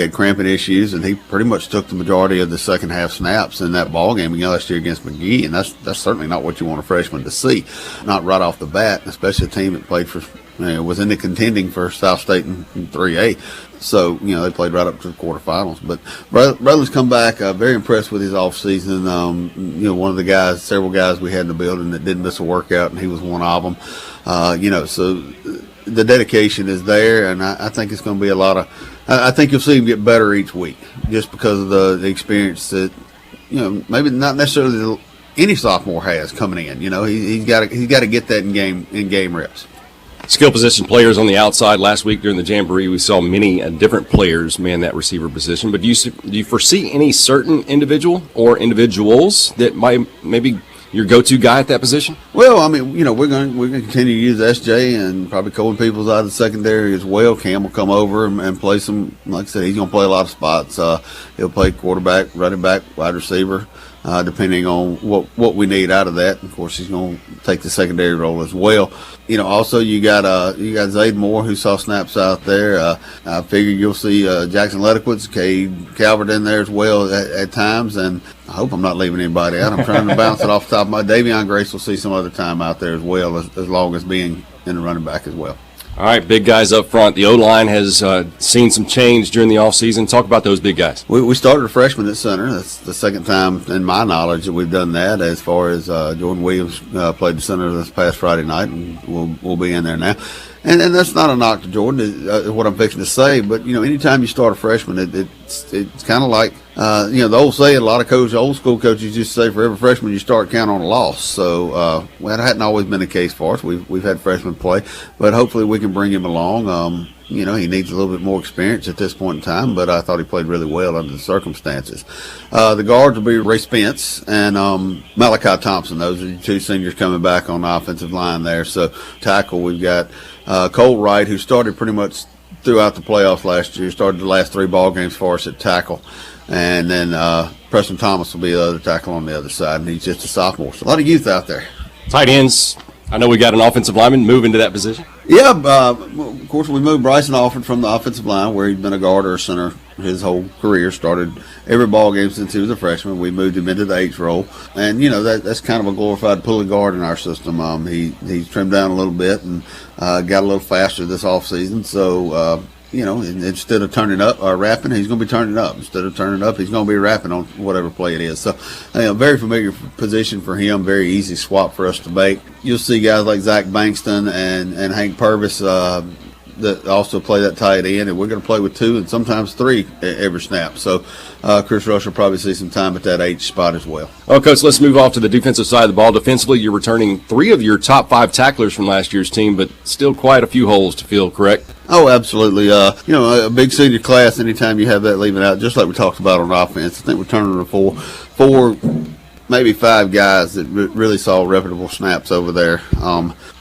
had cramping issues, and he pretty much took the majority of the second half snaps in that ball game last year against McGee, and that's certainly not what you want a freshman to see, not right off the bat, especially a team that played for, was in the contending for South State in 3A. So, they played right up to the quarterfinals. But Bradley's come back, very impressed with his offseason. One of the guys, several guys we had in the building that didn't miss a workout, and he was one of them. So the dedication is there, and I think it's going to be a lot of – I think you'll see him get better each week just because of the experience that, maybe not necessarily any sophomore has coming in. He's got to get that in game reps. Skill position players on the outside. Last week during the Jamboree, we saw many different players man that receiver position. But do you foresee any certain individual or individuals that might maybe your go-to guy at that position? Well, we're going to continue to use SJ and probably Colin Peoples out of the secondary as well. Cam will come over and play some. Like I said, he's going to play a lot of spots. He'll play quarterback, running back, wide receiver. Depending on what we need out of that. Of course, he's going to take the secondary role as well. Also you got Zayd Moore, who saw snaps out there. I figure you'll see Jackson Ledowitz, Cade Calvert in there as well at times, and I hope I'm not leaving anybody out. I'm trying to bounce it off the top of my. Davion Grace will see some other time out there as well, as long as being in the running back as well. All right, big guys up front. The O-line has seen some change during the offseason. Talk about those big guys. We started a freshman at center. That's the second time in my knowledge that we've done that, as far as Jordan Williams played the center this past Friday night, and we'll be in there now. And that's not a knock to Jordan, is what I'm fixing to say. But, anytime you start a freshman, it's kind of like, the old saying, a lot of old school coaches used to say, for every freshman you start, count on a loss. So, that hadn't always been the case for us. We've had freshmen play, but hopefully we can bring him along. He needs a little bit more experience at this point in time, but I thought he played really well under the circumstances. The guards will be Ray Spence and Malachi Thompson. Those are the two seniors coming back on the offensive line there. So, tackle, we've got Cole Wright, who started pretty much throughout the playoffs last year, started the last 3 ball games for us at tackle. And then Preston Thomas will be the other tackle on the other side, and he's just a sophomore. So a lot of youth out there. Tight ends. I know we got an offensive lineman move into that position. Yeah, of course, we moved Bryson Alford from the offensive line, where he'd been a guard or a center his whole career, started every ball game since he was a freshman. We moved him into the H role, and that's kind of a glorified pulling guard in our system. He's trimmed down a little bit and got a little faster this offseason. So instead of turning up or rapping, he's going to be turning up. Instead of turning up, he's going to be rapping on whatever play it is. So, very familiar position for him, very easy swap for us to make. You'll see guys like Zach Bankston and Hank Purvis that also play that tight end, and we're going to play with 2 and sometimes 3 every snap. So, Chris Rush will probably see some time at that H spot as well. Well, Coach, let's move off to the defensive side of the ball. Defensively, you're returning 3 of your top 5 tacklers from last year's team, but still quite a few holes to fill, correct? Oh, absolutely. A big senior class, anytime you have that leaving out, just like we talked about on offense, I think we're turning to 4, maybe 5 guys that really saw reputable snaps over there.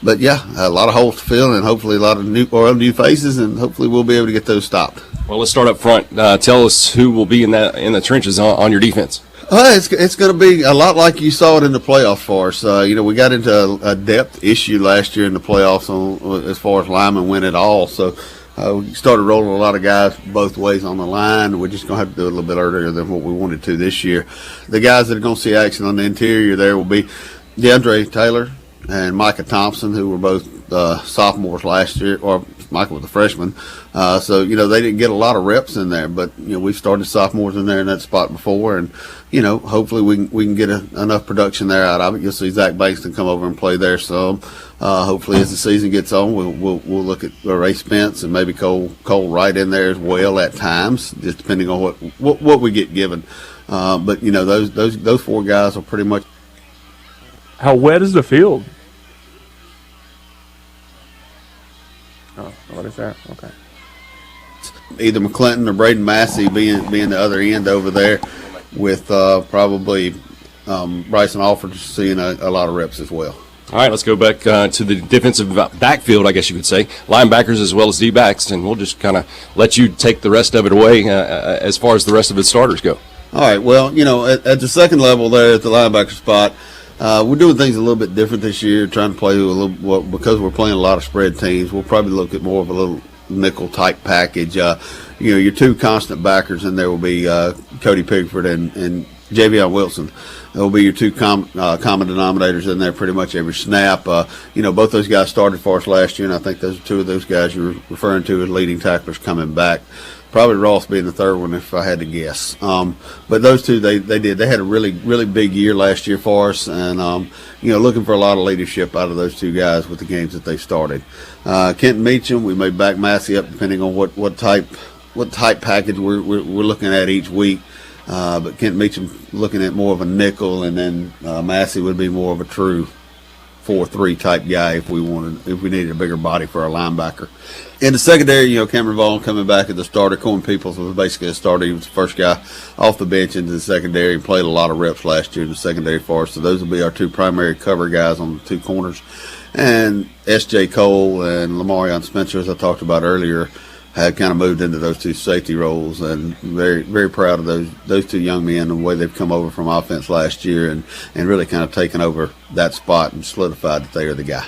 But yeah, a lot of holes to fill, and hopefully a lot of new faces, and hopefully we'll be able to get those stopped. Well, let's start up front. Tell us who will be in the trenches on your defense. It's going to be a lot like you saw it in the playoffs for us. We got into a depth issue last year in the playoffs as far as linemen went at all. So we started rolling a lot of guys both ways on the line. We're just going to have to do it a little bit earlier than what we wanted to this year. The guys that are going to see action on the interior there will be DeAndre Taylor and Micah Thompson, who were both sophomores last year, or Michael was a freshman. So, they didn't get a lot of reps in there, but, we've started sophomores in there in that spot before, and, hopefully we can get enough production there out of it. You'll see Zach Bankston come over and play there some. Hopefully as the season gets on, we'll look at Ray Spence and maybe Cole Wright in there as well at times, just depending on what we get given. But, those 4 guys will pretty much. How wet is the field? Oh, what is that? Okay. Either McClinton or Braden Massey being the other end over there, with probably Bryson Alford seeing a lot of reps as well. All right, let's go back to the defensive backfield, I guess you could say. Linebackers as well as D-backs, and we'll just kind of let you take the rest of it away as far as the rest of the starters go. All right, well, at the second level there at the linebacker spot, we're doing things a little bit different this year, trying to play because we're playing a lot of spread teams. We'll probably look at more of a little nickel type package. your two constant backers, and there will be Cody Pickford and Javion Wilson. There will be your two common denominators in there pretty much every snap. Both those guys started for us last year, and I think those are two of those guys you're referring to as leading tacklers coming back. Probably Ross being the third one if I had to guess. But those two, they did. They had a really, really big year last year for us, and, looking for a lot of leadership out of those two guys with the games that they started. Kenton Meacham, we may back Massey up depending on what type package we're looking at each week. But Kenton Meacham looking at more of a nickel, and then Massey would be more of a true 4-3 type guy if we needed a bigger body for our linebacker. In the secondary, Cameron Vaughn coming back as the starter. Cohen Peoples was basically a starter. He was the first guy off the bench into the secondary and played a lot of reps last year in the secondary for us. So those will be our two primary cover guys on the two corners. And S.J. Cole and Lamarion Spencer, as I talked about earlier, had kind of moved into those two safety roles, and very, very proud of those two young men and the way they've come over from offense last year and really kind of taken over that spot and solidified that they are the guy.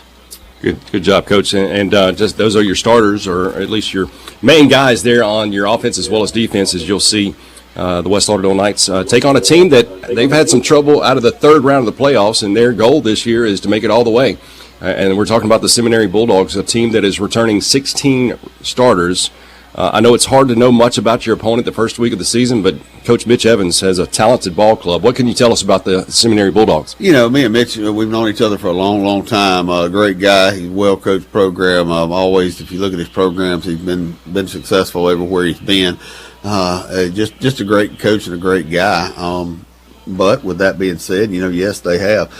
Good job, Coach. And just those are your starters, or at least your main guys there on your offense as well as defense, as you'll see the West Lauderdale Knights take on a team that they've had some trouble out of the third round of the playoffs, and their goal this year is to make it all the way. And we're talking about the Seminary Bulldogs, a team that is returning 16 starters. I know it's hard to know much about your opponent the first week of the season, but Coach Mitch Evans has a talented ball club. What can you tell us about the Seminary Bulldogs? Me and Mitch, we've known each other for a long, long time. A great guy. He's a well-coached program. Always, if you look at his programs, he's been successful everywhere he's been. Just a great coach and a great guy. But with that being said, yes, they have.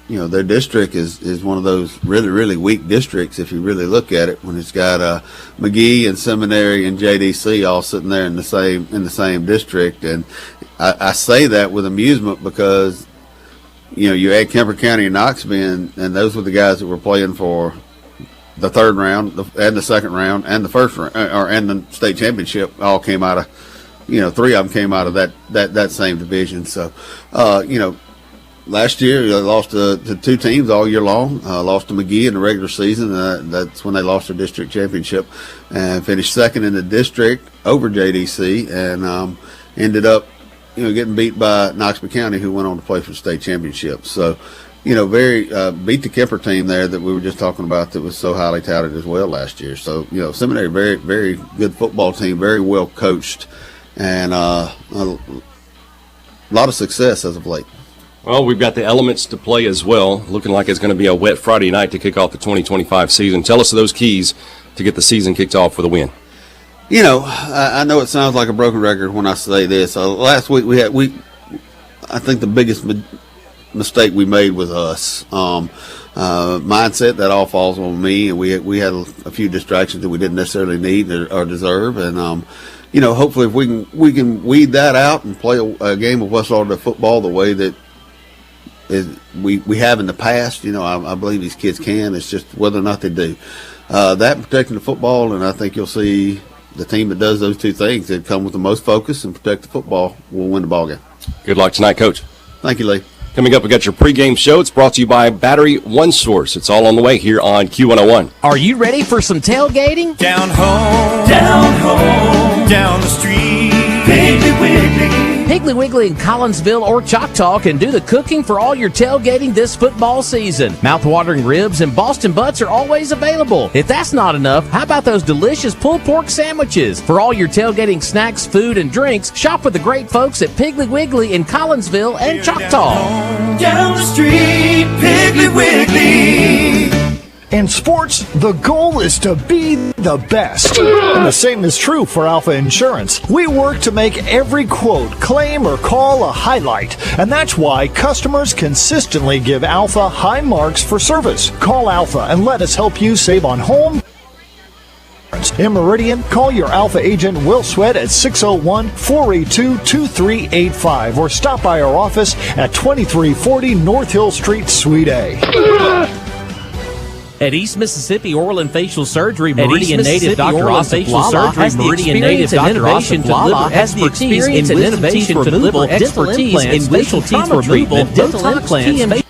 Their district is one of those really, really weak districts if you really look at it. When it's got McGee and Seminary and JDC all sitting there in the same district, and I say that with amusement because you add Kemper County and Knoxville, and those were the guys that were playing for the third round and the second round and the first round, and the state championship all came out of. Three of them came out of that same division. So, last year they lost to two teams all year long. Lost to McGee in the regular season. That's when they lost their district championship, and finished second in the district over JDC, and ended up, getting beat by Knoxville County, who went on to play for the state championship. So, very beat the Kemper team there that we were just talking about that was so highly touted as well last year. So, Seminary, very, very good football team, very well coached. And a lot of success as of late. Well, we've got the elements to play as well. Looking like it's going to be a wet Friday night to kick off the 2025 season. Tell us those keys to get the season kicked off with a win. I know it sounds like a broken record when I say this. Last week I think the biggest mistake we made was us. Mindset, that all falls on me, and we had a few distractions that we didn't necessarily need or deserve, and hopefully if we can weed that out and play a game of West Lauderdale football the way that we have in the past, I believe these kids can. It's just whether or not they do. That protecting the football, and I think you'll see the team that does those two things that come with the most focus and protect the football will win the ballgame. Good luck tonight, Coach. Thank you, Lee. Coming up, we got your pregame show. It's brought to you by Battery One Source. It's all on the way here on Q101. Are you ready for some tailgating? Down home, down the street, Piggly Wiggly. Piggly Wiggly in Collinsville or Choctaw can do the cooking for all your tailgating this football season. Mouth-watering ribs and Boston butts are always available. If that's not enough, how about those delicious pulled pork sandwiches? For all your tailgating snacks, food, and drinks, shop with the great folks at Piggly Wiggly in Collinsville and Choctaw. Down the street, Piggly Wiggly. In sports, the goal is to be the best. And the same is true for Alpha Insurance. We work to make every quote, claim, or call a highlight. And that's why customers consistently give Alpha high marks for service. Call Alpha and let us help you save on home. In Meridian, call your Alpha agent Will Sweat at 601-482-2385 or stop by our office at 2340 North Hill Street, Suite A. At East Mississippi Oral and Facial Surgery, Meridian native Dr. Facial Surgery, has the experience and innovation to deliver expertise in innovation to deliver expertise in facial trauma treatment, dental implants.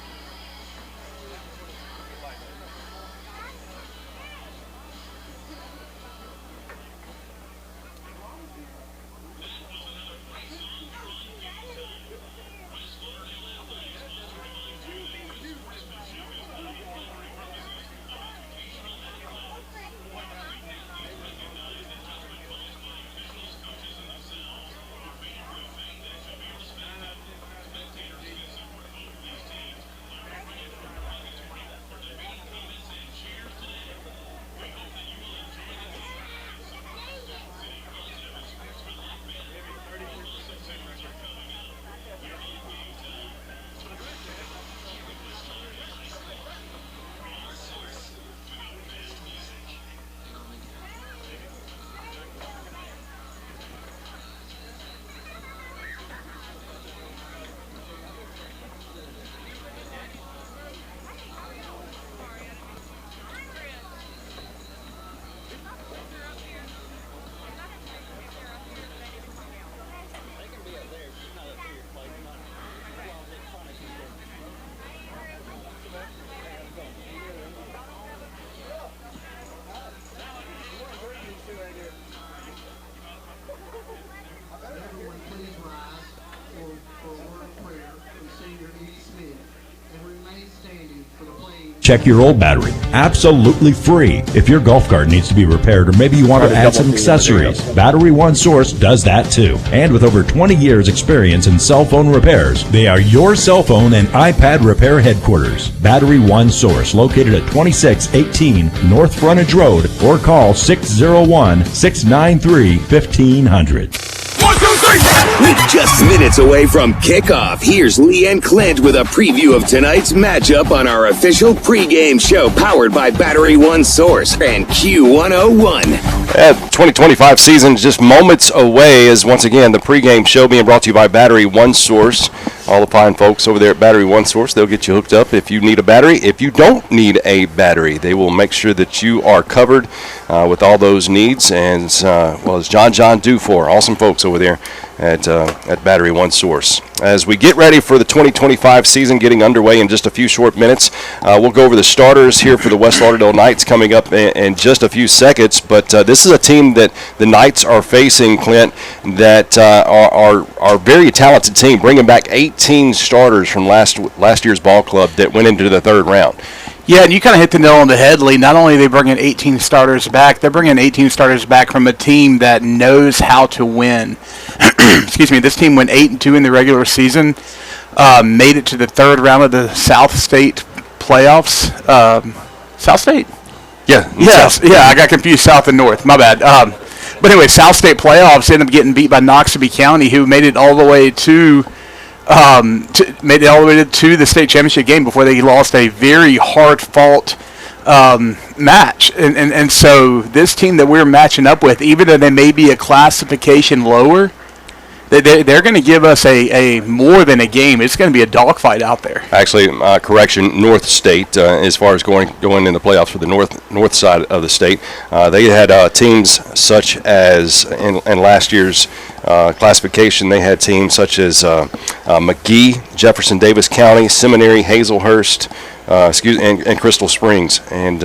check your old battery. Absolutely free. If your golf cart needs to be repaired or maybe you want to add some accessories, Battery One Source does that too. And with over 20 years experience in cell phone repairs, they are your cell phone and iPad repair headquarters. Battery One Source, located at 2618 North Frontage Road, or call 601-693-1500. With just minutes away from kickoff, here's Lee and Clint with a preview of tonight's matchup on our official pregame show powered by Battery One Source and Q101. 2025 season just moments away as once again the pregame show being brought to you by Battery One Source. All the fine folks over there at Battery One Source, they'll get you hooked up if you need a battery. If you don't need a battery, they will make sure that you are covered with all those needs. And as John Dufour, awesome folks over there at Battery One Source. As we get ready for the 2025 season getting underway in just a few short minutes, we'll go over the starters here for the West Lauderdale Knights coming up in just a few seconds. But this is a team that the Knights are facing, Clint, that are a very talented team, bringing back 18 starters from last year's ball club that went into the third round. Yeah, and you kind of hit the nail on the head, Lee. Not only are they bringing 18 starters back, they're bringing 18 starters back from a team that knows how to win. Excuse me, this team went 8-2 in the regular season, made it to the third round of the South State playoffs. South State? Yeah. Yes. Yeah, I got confused, South and North. My bad. But anyway, South State playoffs ended up getting beat by Noxubee County, who made it all the way to the state championship game before they lost a very hard-fought match. And so this team that we're matching up with, even though they may be a classification lower, they're going to give us a more than a game. It's going to be a dogfight out there. Actually, correction, North State, as far as going in the playoffs for the north side of the state, they had teams such as in last year's classification, they had teams such as McGee, Jefferson Davis County, Seminary, Hazelhurst, and Crystal Springs, and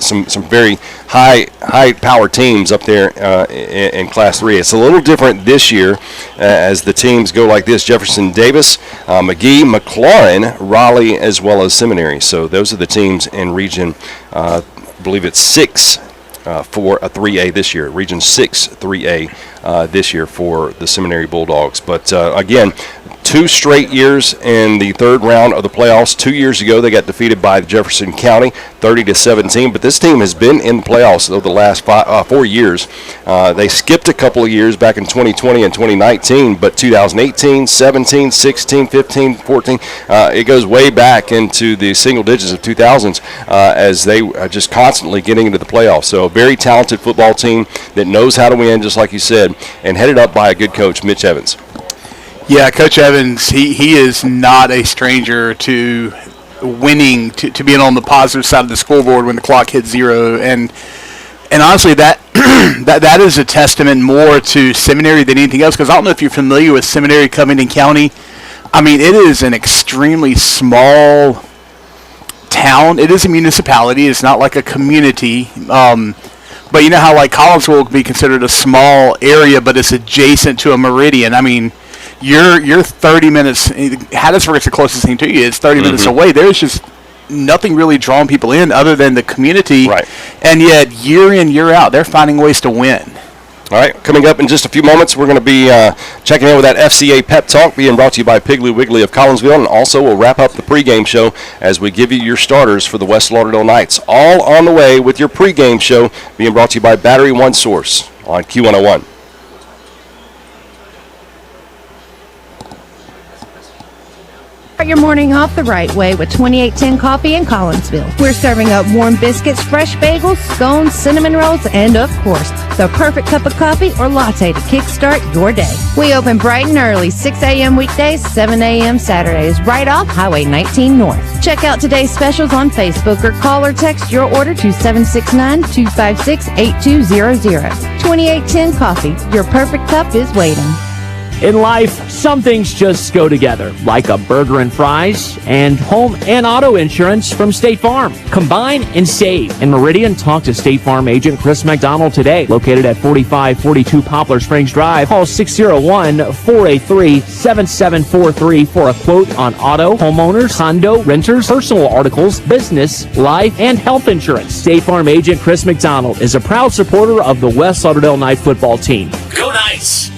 some very high power teams up there in Class 3. It's a little different this year as the teams go like this: Jefferson Davis, McGee, McLaurin, Raleigh, as well as Seminary. So those are the teams in Region, I believe it's 6 for a 3A this year. Region 6 3A this year for the Seminary Bulldogs. But again, 2 straight years in the third round of the playoffs. 2 years ago, they got defeated by Jefferson County, 30-17. But this team has been in the playoffs over the last 4 years. They skipped a couple of years back in 2020 and 2019, but 2018, 17, 16, 15, 14, it goes way back into the single digits of 2000s as they are just constantly getting into the playoffs. So a very talented football team that knows how to win, just like you said, and headed up by a good coach, Mitch Evans. Yeah, Coach Evans, he is not a stranger to winning, to being on the positive side of the scoreboard when the clock hits 0. And honestly, that is a testament more to Seminary than anything else, because I don't know if you're familiar with Seminary, Covington County. I mean, it is an extremely small town. It is a municipality. It's not like a community. But you know how like Collinsville would be considered a small area, but it's adjacent to a meridian. I mean, you're 30 minutes. Hattiesburg's the closest thing to you. It's 30 minutes away. There's just nothing really drawing people in other than the community. Right. And yet, year in, year out, they're finding ways to win. All right, coming up in just a few moments, we're going to be checking in with that FCA Pep Talk being brought to you by Piggly Wiggly of Collinsville, and also we'll wrap up the pregame show as we give you your starters for the West Lauderdale Knights. All on the way with your pregame show being brought to you by Battery One Source on Q101. Start your morning off the right way with 2810 Coffee in Collinsville. We're serving up warm biscuits, fresh bagels, scones, cinnamon rolls, and of course, the perfect cup of coffee or latte to kickstart your day. We open bright and early, 6 a.m. weekdays, 7 a.m. Saturdays, right off Highway 19 North. Check out today's specials on Facebook or call or text your order to 769-256-8200. 2810 Coffee, your perfect cup is waiting. In life, some things just go together, like a burger and fries and home and auto insurance from State Farm. Combine and save. In Meridian, talk to State Farm agent Chris McDonald today, located at 4542 Poplar Springs Drive. Call 601-483-7743 for a quote on auto, homeowners, condo, renters, personal articles, business, life, and health insurance. State Farm agent Chris McDonald is a proud supporter of the West Lauderdale Knight football team. Go Knights!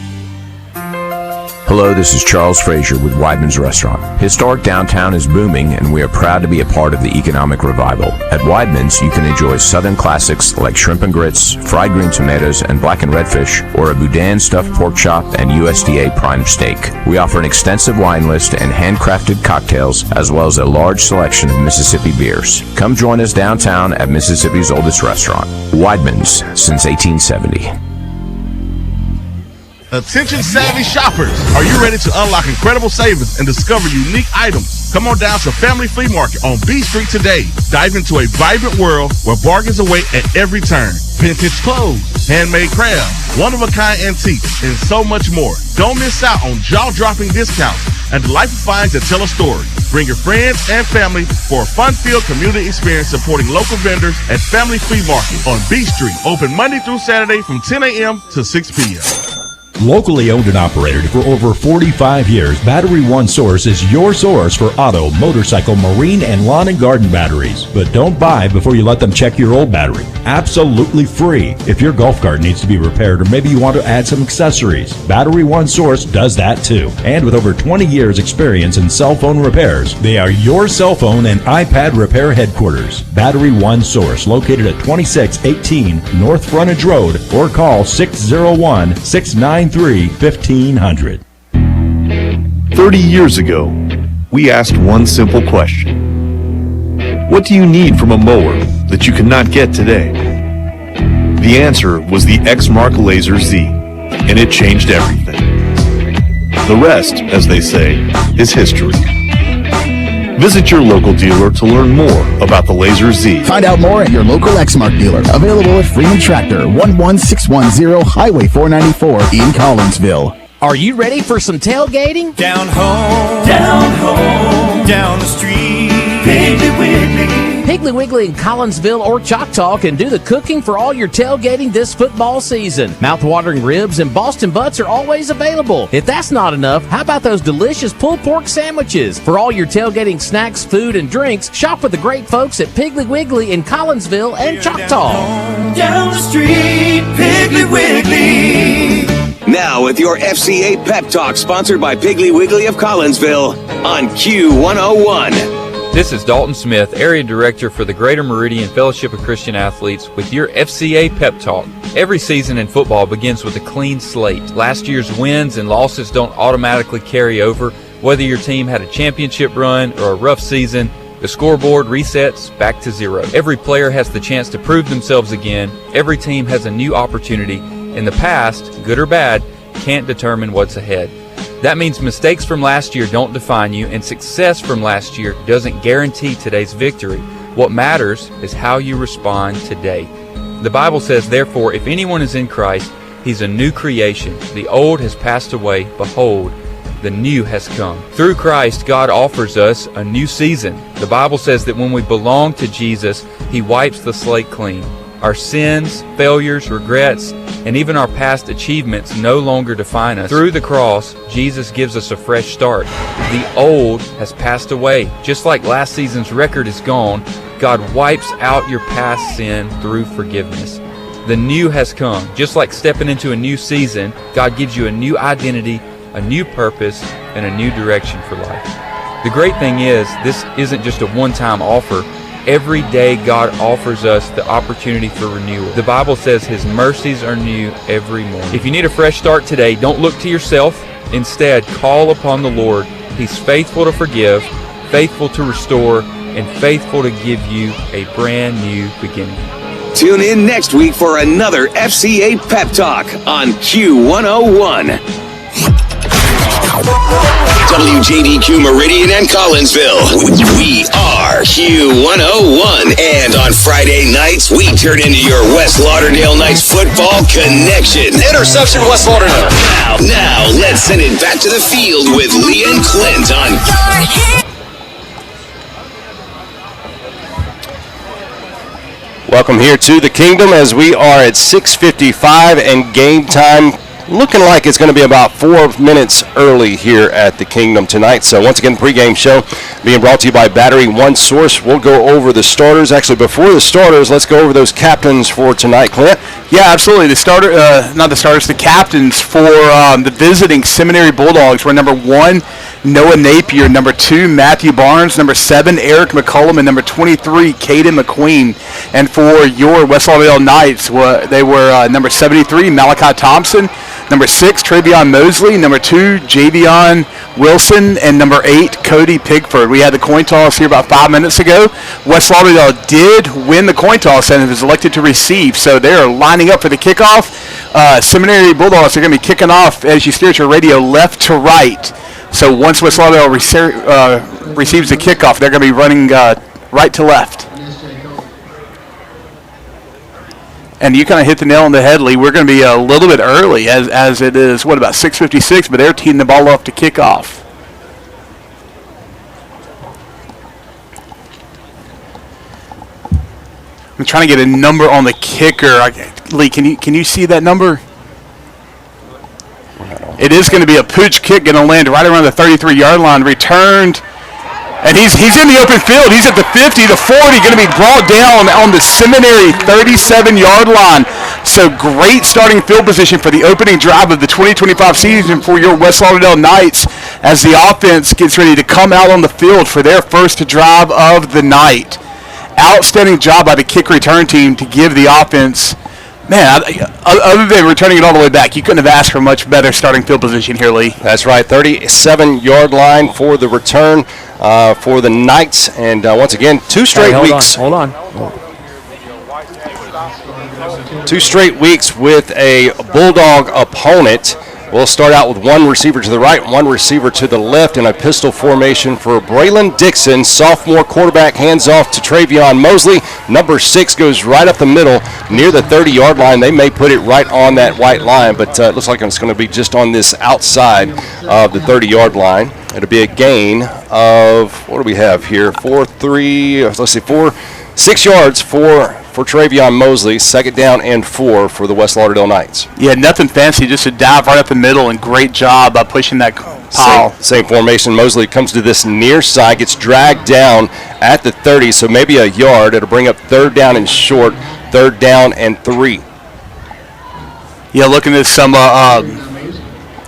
Hello, this is Charles Frazier with Weidman's Restaurant. Historic downtown is booming, and we are proud to be a part of the economic revival. At Weidman's, you can enjoy southern classics like shrimp and grits, fried green tomatoes, and black and redfish, or a boudin stuffed pork chop and USDA prime steak. We offer an extensive wine list and handcrafted cocktails, as well as a large selection of Mississippi beers. Come join us downtown at Mississippi's oldest restaurant, Weidman's, since 1870. Attention savvy shoppers, are you ready to unlock incredible savings and discover unique items? Come on down to Family Flea Market on B Street today. Dive into a vibrant world where bargains await at every turn. Vintage clothes, handmade crafts, one-of-a-kind antiques, and so much more. Don't miss out on jaw-dropping discounts and delightful finds that tell a story. Bring your friends and family for a fun-filled community experience supporting local vendors at Family Flea Market on B Street. Open Monday through Saturday from 10 a.m. to 6 p.m. Locally owned and operated for over 45 years, Battery One Source is your source for auto, motorcycle, marine, and lawn and garden batteries. But don't buy before you let them check your old battery. Absolutely free. If your golf cart needs to be repaired or maybe you want to add some accessories, Battery One Source does that too. And with over 20 years experience in cell phone repairs, they are your cell phone and iPad repair headquarters. Battery One Source, located at 2618 North Frontage Road, or call 601-693-1500. 30 years ago, we asked one simple question. What do you need from a mower that you cannot get today? The answer was the Exmark Laser Z, and it changed everything. The rest, as they say, is history. Visit your local dealer to learn more about the Laser Z. Find out more at your local Exmark dealer. Available at Freeman Tractor, 11610 Highway 494 in Collinsville. Are you ready for some tailgating? Down home, down the street, Piggly Wiggly. Piggly Wiggly in Collinsville or Choctaw can do the cooking for all your tailgating this football season. Mouth-watering ribs and Boston butts are always available. If that's not enough, how about those delicious pulled pork sandwiches? For all your tailgating snacks, food, and drinks, shop with the great folks at Piggly Wiggly in Collinsville and Choctaw. Down the street, Piggly Wiggly. Now with your FCA Pep Talk, sponsored by Piggly Wiggly of Collinsville on Q101. This is Dalton Smith, Area Director for the Greater Meridian Fellowship of Christian Athletes with your FCA Pep Talk. Every season in football begins with a clean slate. Last year's wins and losses don't automatically carry over. Whether your team had a championship run or a rough season, the scoreboard resets back to zero. Every player has the chance to prove themselves again. Every team has a new opportunity. In the past, good or bad, can't determine what's ahead. That means mistakes from last year don't define you, and success from last year doesn't guarantee today's victory. What matters is how you respond today. The Bible says, therefore, if anyone is in Christ, he's a new creation. The old has passed away. Behold, the new has come. Through Christ, God offers us a new season. The Bible says that when we belong to Jesus, he wipes the slate clean. Our sins, failures, regrets, and even our past achievements no longer define us. Through the cross, Jesus gives us a fresh start. The old has passed away. Just like last season's record is gone, God wipes out your past sin through forgiveness. The new has come. Just like stepping into a new season, God gives you a new identity, a new purpose, and a new direction for life. The great thing is, this isn't just a one-time offer. Every day God offers us the opportunity for renewal. The Bible says his mercies are new every morning. If you need a fresh start today, don't look to yourself. Instead, call upon the Lord. He's faithful to forgive, faithful to restore, and faithful to give you a brand new beginning. Tune in next week for another FCA Pep Talk on Q101. WJDQ Meridian and Collinsville. We are Q101. And on Friday nights, we turn into your West Lauderdale Knights football connection. Interception, West Lauderdale. Now, let's send it back to the field with Lee and Clint on Welcome here to the Kingdom as we are at 6:55 and game time looking like it's going to be about 4 minutes early here at the Kingdom tonight. So once again, pregame show being brought to you by Battery One Source. We'll go over the starters. Actually, before the starters, let's go over those captains for tonight, Clint. Yeah, absolutely. The captains for the visiting Seminary Bulldogs were number 1, Noah Napier, number 2, Matthew Barnes, number 7, Eric McCullum, and number 23, Caden McQueen. And for your West Lauderdale Knights, they were number 73, Malachi Thompson, number 6, Travion Mosley, number 2, Javion Wilson, and number 8, Cody Pigford. We had the coin toss here about 5 minutes ago. West Lauderdale did win the coin toss and was elected to receive, so they are lining up for the kickoff. Seminary Bulldogs are going to be kicking off as you steer at your radio left to right. So once West Lauderdale receives the kickoff, they're going to be running right to left. And you kind of hit the nail on the head, Lee. We're going to be a little bit early as it is, about 6:56, but they're teeing the ball off to kick off. I'm trying to get a number on the kicker. Lee, can you see that number? It is going to be a pooch kick, going to land right around the 33-yard line, returned. And he's in the open field. He's at the 50, the 40, going to be brought down on the Seminary 37-yard line. So great starting field position for the opening drive of the 2025 season for your West Lauderdale Knights as the offense gets ready to come out on the field for their first drive of the night. Outstanding job by the kick return team to give the offense. Man, other than returning it all the way back, you couldn't have asked for much better starting field position here, Lee. That's right, 37-yard line for the return for the Knights. And once again, 2 straight weeks. Hold on. 2 straight weeks with a Bulldog opponent. We'll start out with 1 receiver to the right, 1 receiver to the left in a pistol formation for Braylon Dixon, sophomore quarterback, hands off to Travion Mosley. Number 6 goes right up the middle near the 30-yard line. They may put it right on that white line, but it looks like it's going to be just on this outside of the 30-yard line. It'll be a gain of, what do we have here? 6 yards for Travion Mosley, 2nd down and 4 for the West Lauderdale Knights. Yeah, nothing fancy, just a dive right up the middle, and great job by pushing that pile. Same formation. Mosley comes to this near side, gets dragged down at the 30, so maybe a yard. It'll bring up 3rd down and short, 3rd down and 3. Yeah, looking at some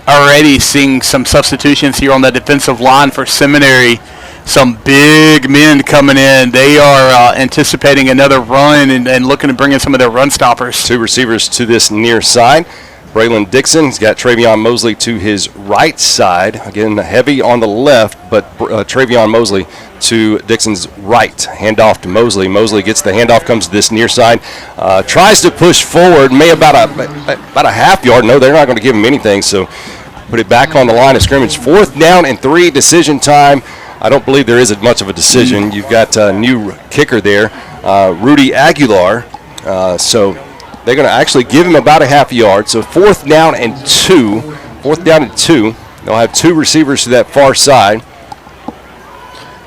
already seeing some substitutions here on the defensive line for Seminary. Some big men coming in. They are anticipating another run and looking to bring in some of their run stoppers. 2 receivers to this near side. Braylon Dixon, he's got Travion Mosley to his right side. Again, heavy on the left, but Travion Mosley to Dixon's right. Handoff to Mosley. Mosley gets the handoff, comes to this near side. Tries to push forward, about a half yard. No, they're not going to give him anything, so put it back on the line of scrimmage. 4th down and 3, decision time. I don't believe there is much of a decision. You've got a new kicker there, Rudy Aguilar. So they're going to actually give him about a half yard. So 4th down and 2. 4th down and 2. They'll have 2 receivers to that far side.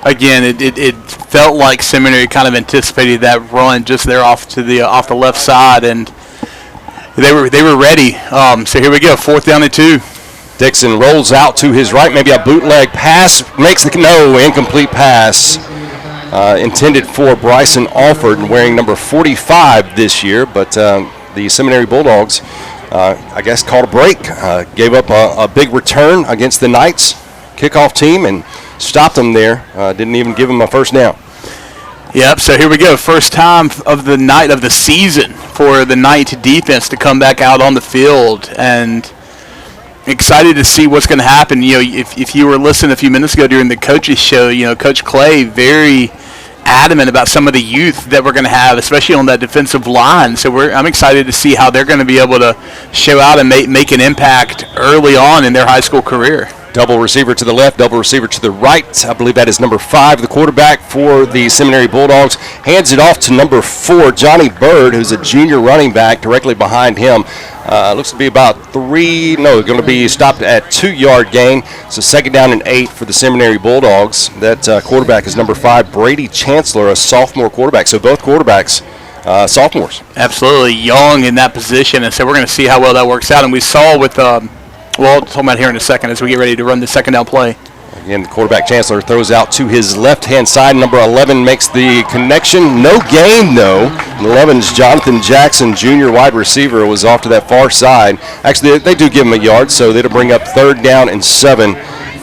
Again, it felt like Seminary kind of anticipated that run just there off the left side, and they were ready. So here we go, 4th down and 2. Dixon rolls out to his right, maybe a bootleg pass, makes the incomplete pass intended for Bryson Alford, wearing number 45 this year, but the Seminary Bulldogs, I guess, called a break, gave up a big return against the Knights kickoff team and stopped them there, didn't even give them a first down. Yep, so here we go, first time of the night of the season for the Knight defense to come back out on the field, and excited to see what's going to happen. If you were listening a few minutes ago during the coaches show, Coach Clay very adamant about some of the youth that we're going to have, especially on that defensive line. So I'm excited to see how they're going to be able to show out and make an impact early on in their high school career. Double receiver to the left, double receiver to the right. I believe that is number 5, the quarterback for the Seminary Bulldogs. Hands it off to number 4, Johnny Bird, who's a junior running back directly behind him. Looks to be about going to be stopped at 2-yard gain. So second down and 8 for the Seminary Bulldogs. That quarterback is number 5, Brady Chancellor, a sophomore quarterback. So both quarterbacks sophomores. Absolutely young in that position, and so we're going to see how well that works out. And we saw with we'll talk about here in a second as we get ready to run the second down play. Again, the quarterback Chancellor throws out to his left-hand side. Number 11 makes the connection. No gain, though. 11's Jonathan Jackson, junior wide receiver, was off to that far side. Actually, they do give him a yard, so that'll bring up 3rd down and 7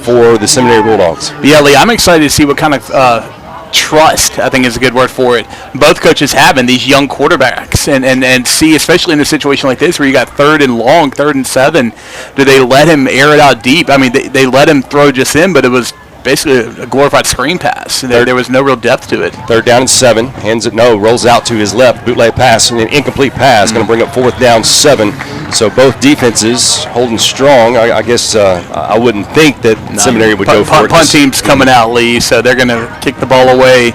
for the Seminary Bulldogs. Yeah, Lee, I'm excited to see what kind of trust, I think is a good word for it, both coaches have in these young quarterbacks, and see, especially in a situation like this where you got 3rd and long, 3rd and 7, do they let him air it out deep? I mean, they let him throw just in, but it was basically a glorified screen pass. There was no real depth to it. 3rd down and 7, rolls out to his left, bootleg pass, an incomplete pass, going to bring up 4th down 7. So both defenses holding strong. I guess I wouldn't think that Seminary would go for it. Punt team's coming out, Lee, so they're going to kick the ball away.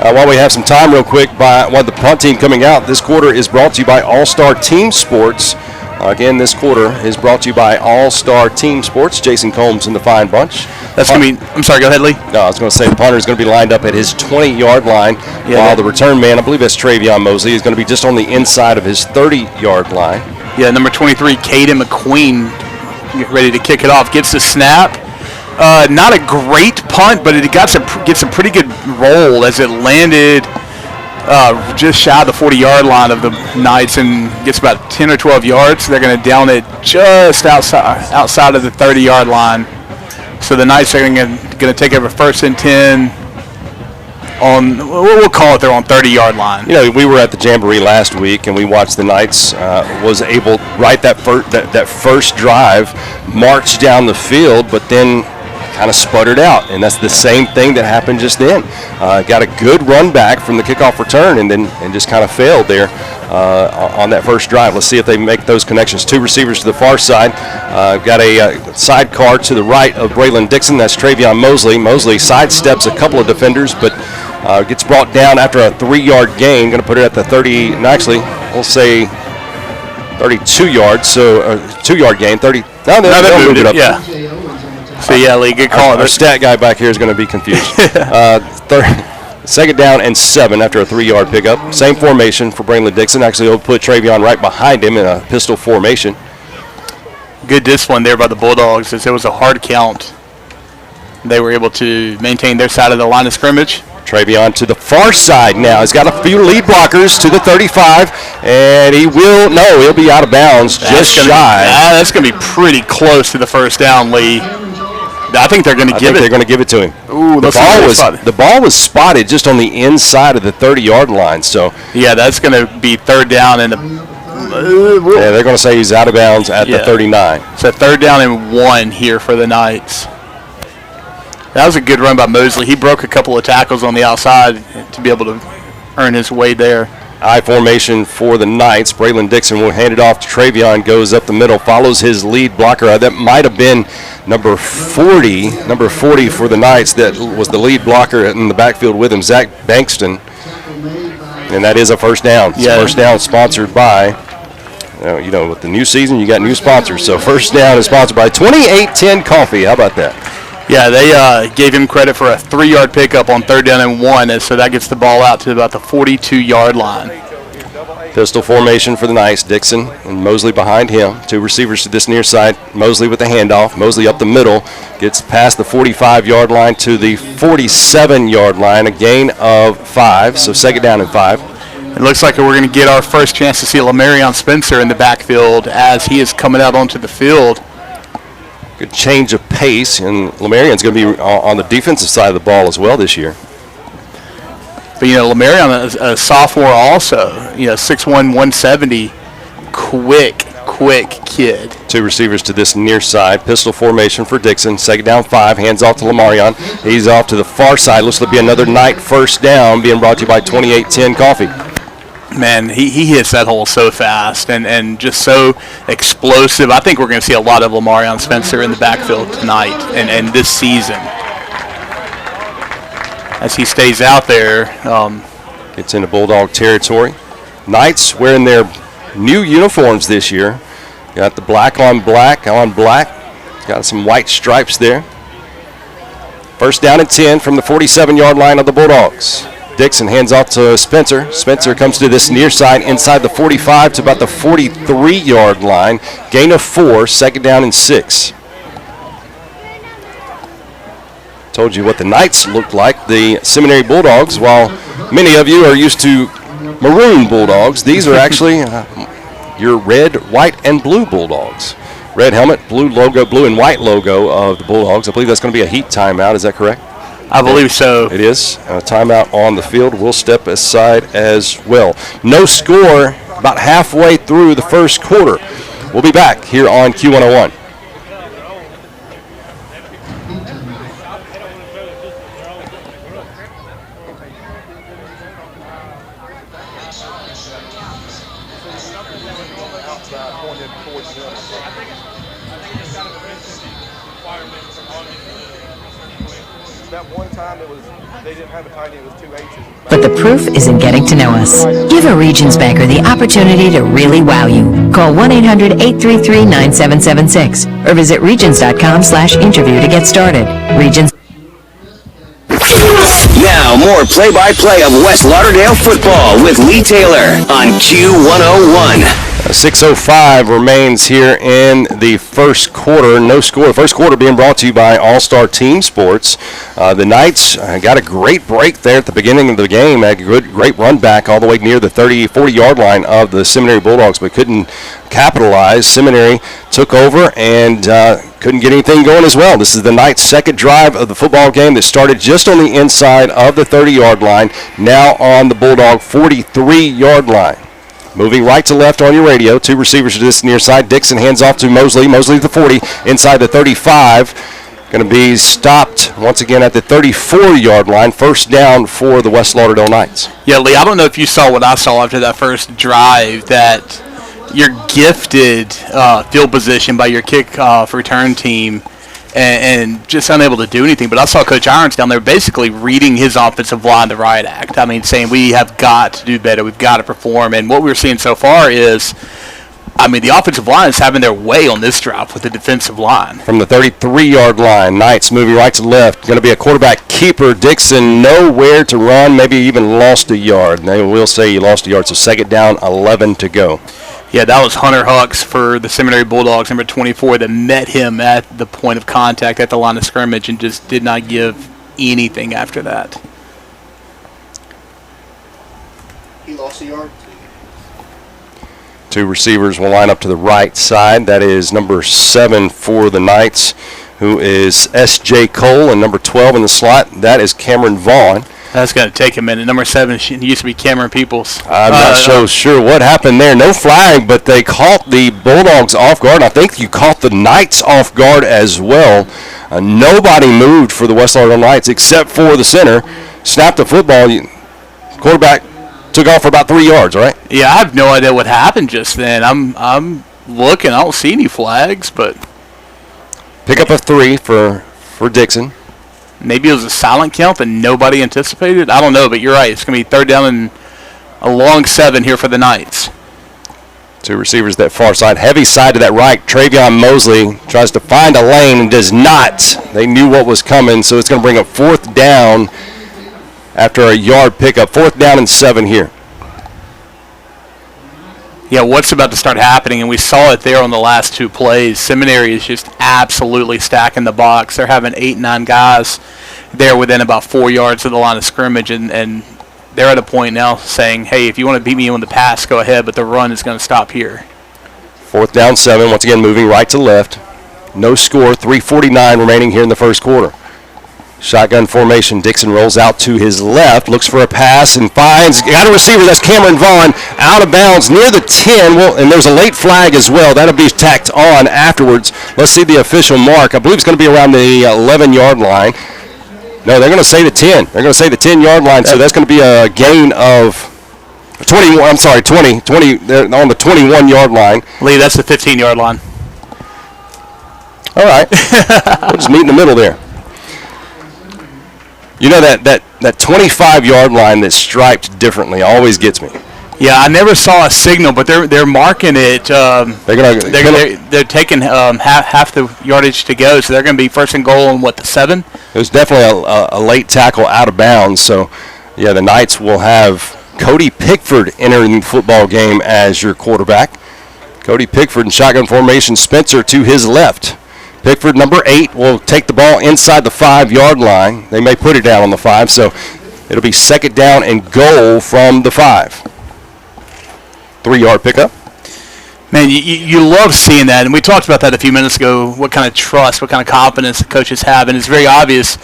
While we have some time real quick, while the punt team coming out, this quarter is brought to you by All-Star Team Sports. Again, this quarter is brought to you by All-Star Team Sports. Jason Combs and the Fine Bunch. That's going to be, I'm sorry, go ahead, Lee. No, I was going to say the punter is going to be lined up at his 20-yard line, while the return man, I believe that's Travion Mosley, is going to be just on the inside of his 30-yard line. Yeah, number 23, Caden McQueen, get ready to kick it off. Gets the snap. Not a great punt, but it gets a pretty good roll as it landed just shy of the 40-yard line of the Knights and gets about 10 or 12 yards. They're going to down it just outside of the 30-yard line. So the Knights are going to take over 1st and 10 on, we'll call it their own 30-yard line. You know, we were at the Jamboree last week, and we watched the Knights was able, right that first drive, march down the field, but then kind of sputtered out, and that's the same thing that happened just then. Got a good run back from the kickoff return, and just kind of failed there on that first drive. Let's see if they make those connections. 2 receivers to the far side. Got a sidecar to the right of Braylon Dixon. That's Travion Mosley. Mosley sidesteps a couple of defenders, but gets brought down after a 3-yard gain. Going to put it at the 30. No, actually, we'll say 32 yards. So 2-yard gain. 30. No, they'll move it up. Yeah. So, yeah, Lee, good call. Our stat guy back here is going to be confused. 2nd down and 7 after a 3-yard pickup. Same formation for Braylon Dixon. Actually, he'll put Travion right behind him in a pistol formation. Good discipline there by the Bulldogs as it was a hard count. They were able to maintain their side of the line of scrimmage. Travion to the far side now. He's got a few lead blockers to the 35, and he'll be out of bounds just shy. That's going to be pretty close to the first down, Lee. I think they're going to give it. They're going to give it to him. Ooh, the ball was spotted just on the inside of the 30-yard line. So yeah, that's going to be 3rd down and they're going to say he's out of bounds at the 39. So 3rd down and 1 here for the Knights. That was a good run by Mosley. He broke a couple of tackles on the outside to be able to earn his way there. I formation for the Knights. Braylon Dixon will hand it off to Travion, goes up the middle, follows his lead blocker. That might have been number 40 for the Knights. That was the lead blocker in the backfield with him, Zach Bankston. And that is a first down. Yeah. First down sponsored by, with the new season, you got new sponsors. So first down is sponsored by 2810 Coffee. How about that? Yeah, they gave him credit for a 3-yard pickup on 3rd down and 1, and so that gets the ball out to about the 42-yard line. Pistol formation for the Knights. Dixon and Mosley behind him. 2 receivers to this near side. Mosley with the handoff. Mosley up the middle. Gets past the 45-yard line to the 47-yard line. A gain of 5, so 2nd down and 5. It looks like we're going to get our first chance to see Lamarion Spencer in the backfield as he is coming out onto the field. Good change of pace, and Lamarion's going to be on the defensive side of the ball as well this year. But, Lamarion is a sophomore also, 6'1", 170, quick quick kid. 2 receivers to this near side. Pistol formation for Dixon. Second down 5. Hands off to Lamarion. He's off to the far side. Looks to be another Knight first down, being brought to you by 2810 Coffee. Man, he hits that hole so fast and just so explosive. I think we're going to see a lot of Lamarion Spencer in the backfield tonight and this season. As he stays out there. Gets into Bulldog territory. Knights wearing their new uniforms this year. Got the black on black. Got some white stripes there. First down and 10 from the 47-yard line of the Bulldogs. Dixon hands off to Spencer. Spencer comes to this near side inside the 45 to about the 43-yard line. Gain of 4, second down and 6. Told you what the Knights looked like. The Seminary Bulldogs, while many of you are used to maroon Bulldogs, these are actually your red, white, and blue Bulldogs. Red helmet, blue logo, blue and white logo of the Bulldogs. I believe that's going to be a heat timeout. Is that correct? I believe so. It is. A timeout on the field. We'll step aside as well. No score about halfway through the first quarter. We'll be back here on Q101. But the proof is in getting to know us. Give a Regions banker the opportunity to really wow you. Call 1-800-833-9776 or visit regions.com/interview to get started. Regions. Now, more play-by-play of West Lauderdale football with Lee Taylor on Q101. 6:05 remains here in the first quarter. No score. First quarter being brought to you by All-Star Team Sports. The Knights got a great break there at the beginning of the game. Had a great run back all the way near the 40-yard line of the Seminary Bulldogs, but couldn't capitalize. Seminary took over and couldn't get anything going as well. This is the Knights' second drive of the football game that started just on the inside of the 30-yard line, now on the Bulldog 43-yard line. Moving right to left on your radio. 2 receivers to this near side. Dixon hands off to Mosley. Mosley to the 40, inside the 35. Going to be stopped once again at the 34-yard line. First down for the West Lauderdale Knights. Yeah, Lee, I don't know if you saw what I saw after that first drive, that your gifted field position by your kickoff return team and just unable to do anything. But I saw Coach Irons down there basically reading his offensive line the riot act. I mean, saying we have got to do better, we've got to perform. And what we're seeing so far is, I mean, the offensive line is having their way on this drive with the defensive line. From the 33-yard line, Knights moving right to left. Going to be a quarterback keeper. Dixon nowhere to run, maybe even lost a yard. They will say he lost a yard, so second down, 11 to go. Yeah, that was Hunter Hucks for the Seminary Bulldogs, number 24, that met him at the point of contact at the line of scrimmage and just did not give anything after that. He lost a yard. 2 receivers will line up to the right side. That is number 7 for the Knights, who is S.J. Cole, and number 12 in the slot. That is Cameron Vaughn. That's going to take a minute. Number 7 used to be Cameron Peoples. I'm not so sure what happened there. No flag, but they caught the Bulldogs off guard. I think you caught the Knights off guard as well. Nobody moved for the West Lauderdale Knights except for the center. Snapped the football. Quarterback took off for about 3 yards, right? Yeah, I have no idea what happened just then. I'm looking. I don't see any flags, but pick up a 3 for Dixon. Maybe it was a silent count that nobody anticipated. I don't know, but you're right. It's going to be third down and a long 7 here for the Knights. 2 receivers that far side. Heavy side to that right. Travion Mosley tries to find a lane and does not. They knew what was coming, so it's going to bring up fourth down after a yard pickup. Fourth down and 7 here. Yeah, what's about to start happening, and we saw it there on the last 2 plays. Seminary is just absolutely stacking the box. They're having 8-9 guys there within about 4 yards of the line of scrimmage, and they're at a point now saying, hey, if you want to beat me on the pass, go ahead, but the run is going to stop here. Fourth down 7, once again moving right to left. No score, 3:49 remaining here in the first quarter. Shotgun formation. Dixon rolls out to his left, looks for a pass, and got a receiver. That's Cameron Vaughn, out of bounds near the 10. Well, and there's a late flag as well. That'll be tacked on afterwards. Let's see the official mark. I believe it's going to be around the 11-yard line. No, they're going to say the 10. They're going to say the 10-yard line, so that's going to be a gain of 20. They're on the 21-yard line. Lee, that's the 15-yard line. All right. We'll just meet in the middle there. You know that 25-yard line that's striped differently always gets me. Yeah, I never saw a signal, but they're marking it. They're taking half the yardage to go, so they're going to be first and goal on the 7. It was definitely a late tackle out of bounds. So, yeah, the Knights will have Cody Pickford entering the football game as your quarterback. Cody Pickford in shotgun formation. Spencer to his left. Pickford, number 8, will take the ball inside the 5-yard line. They may put it down on the 5, so it'll be second down and goal from the 5. 3-yard pickup. Man, you love seeing that, and we talked about that a few minutes ago, what kind of trust, what kind of confidence the coaches have, and it's very obvious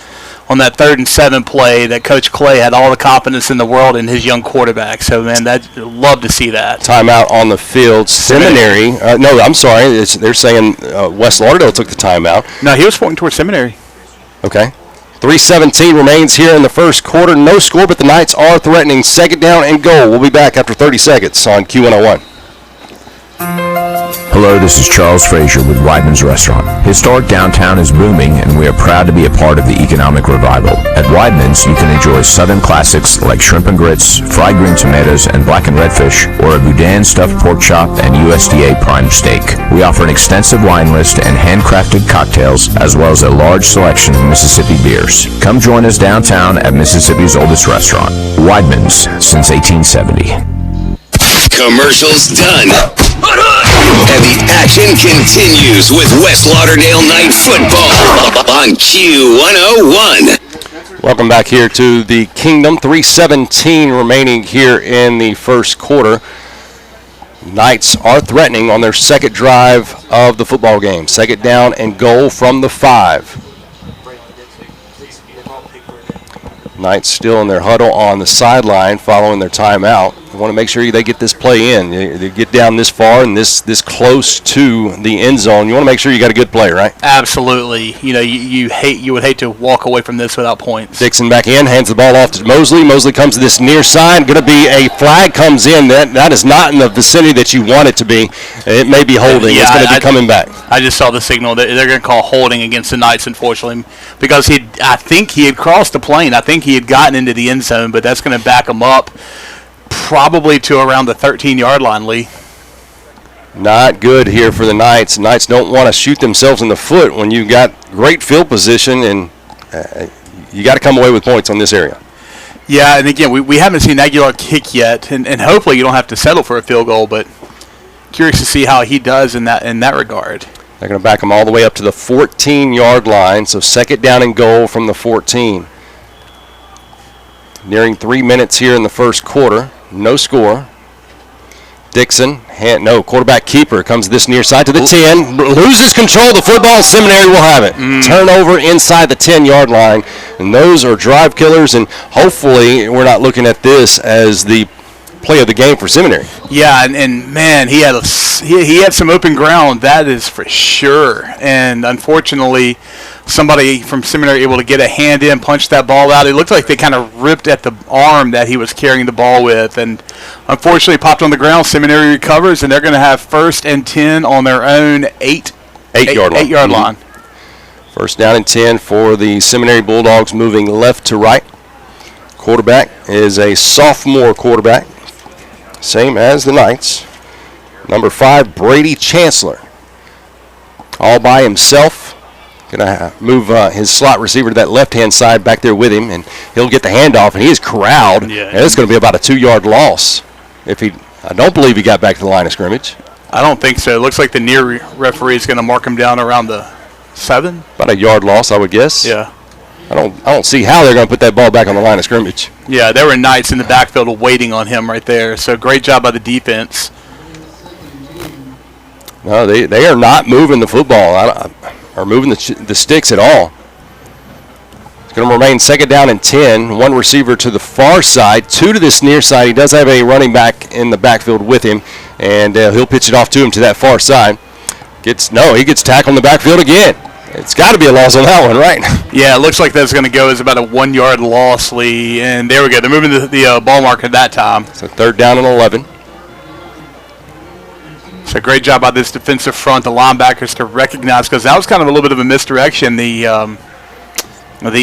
on that 3rd and 7 play that Coach Clay had all the confidence in the world in his young quarterback. So, man, love to see that. Timeout on the field. Seminary. No, I'm sorry. They're saying West Lauderdale took the timeout. No, he was pointing towards Seminary. Okay. 3:17 remains here in the first quarter. No score, but the Knights are threatening second down and goal. We'll be back after 30 seconds on Q101. Hello, this is Charles Frazier with Weidman's Restaurant. Historic downtown is booming, and we are proud to be a part of the economic revival. At Weidman's, you can enjoy Southern classics like shrimp and grits, fried green tomatoes, and black and red fish, or a boudin stuffed pork chop and USDA prime steak. We offer an extensive wine list and handcrafted cocktails, as well as a large selection of Mississippi beers. Come join us downtown at Mississippi's oldest restaurant, Weidman's, since 1870. Commercials done. And the action continues with West Lauderdale Night Football on Q101. Welcome back here to the Kingdom. 3:17 remaining here in the first quarter. Knights are threatening on their second drive of the football game. Second down and goal from the 5. Knights still in their huddle on the sideline following their timeout. They want to make sure they get this play in. They get down this far and this close to the end zone. You want to make sure you got a good play, right? Absolutely. You know, you would hate to walk away from this without points. Dixon back in, hands the ball off to Mosley. Mosley comes to this near side. Going to be a flag comes in. That is not in the vicinity that you want it to be. It may be holding. Yeah, it's going to be coming back. I just saw the signal that they're going to call holding against the Knights, unfortunately, because I think he had crossed the plane. I think he had gotten into the end zone, but that's going to back him up probably to around the 13-yard line, Lee. Not good here for the Knights. Knights don't want to shoot themselves in the foot when you've got great field position, and you got to come away with points on this area. Yeah, and again, we haven't seen Aguilar kick yet, and hopefully you don't have to settle for a field goal, but curious to see how he does in that regard. They're going to back him all the way up to the 14-yard line, so second down and goal from the 14. Nearing 3 minutes here in the first quarter. No score. Dixon, quarterback keeper comes this near side to the 10. Loses control of the football. Seminary will have it. Turnover inside the 10-yard line. And those are drive killers, and hopefully we're not looking at this as the play of the game for Seminary. Yeah, and man, he had some open ground, that is for sure. And unfortunately, somebody from Seminary able to get a hand in, punch that ball out. It looked like they kind of ripped at the arm that he was carrying the ball with, and unfortunately popped on the ground. Seminary recovers, and they're going to have 1st and 10 on their own 8-yard line. First down and 10 for the Seminary Bulldogs, moving left to right. Quarterback is a sophomore quarterback, same as the Knights. Number 5, Brady Chancellor. All by himself. Going to move his slot receiver to that left-hand side back there with him, and he'll get the handoff, and he is corralled. Yeah. And it's going to be about a 2-yard loss. I don't believe he got back to the line of scrimmage. I don't think so. It looks like the near referee is going to mark him down around the 7. About a yard loss, I would guess. Yeah. I don't see how they're going to put that ball back on the line of scrimmage. Yeah, there were Knights in the backfield waiting on him right there. So great job by the defense. No, they are not moving the football or moving the sticks at all. It's going to remain second down and 10. One receiver to the far side, two to this near side. He does have a running back in the backfield with him, and he'll pitch it off to him to that far side. He gets tackled in the backfield again. It's got to be a loss on that one, right? Yeah, it looks like that's going to go as about a 1 yard loss, Lee. And there we go. They're moving the ball marker that time. So third down and 11. So great job by this defensive front, the linebackers, to recognize, because that was kind of a little bit of a misdirection. The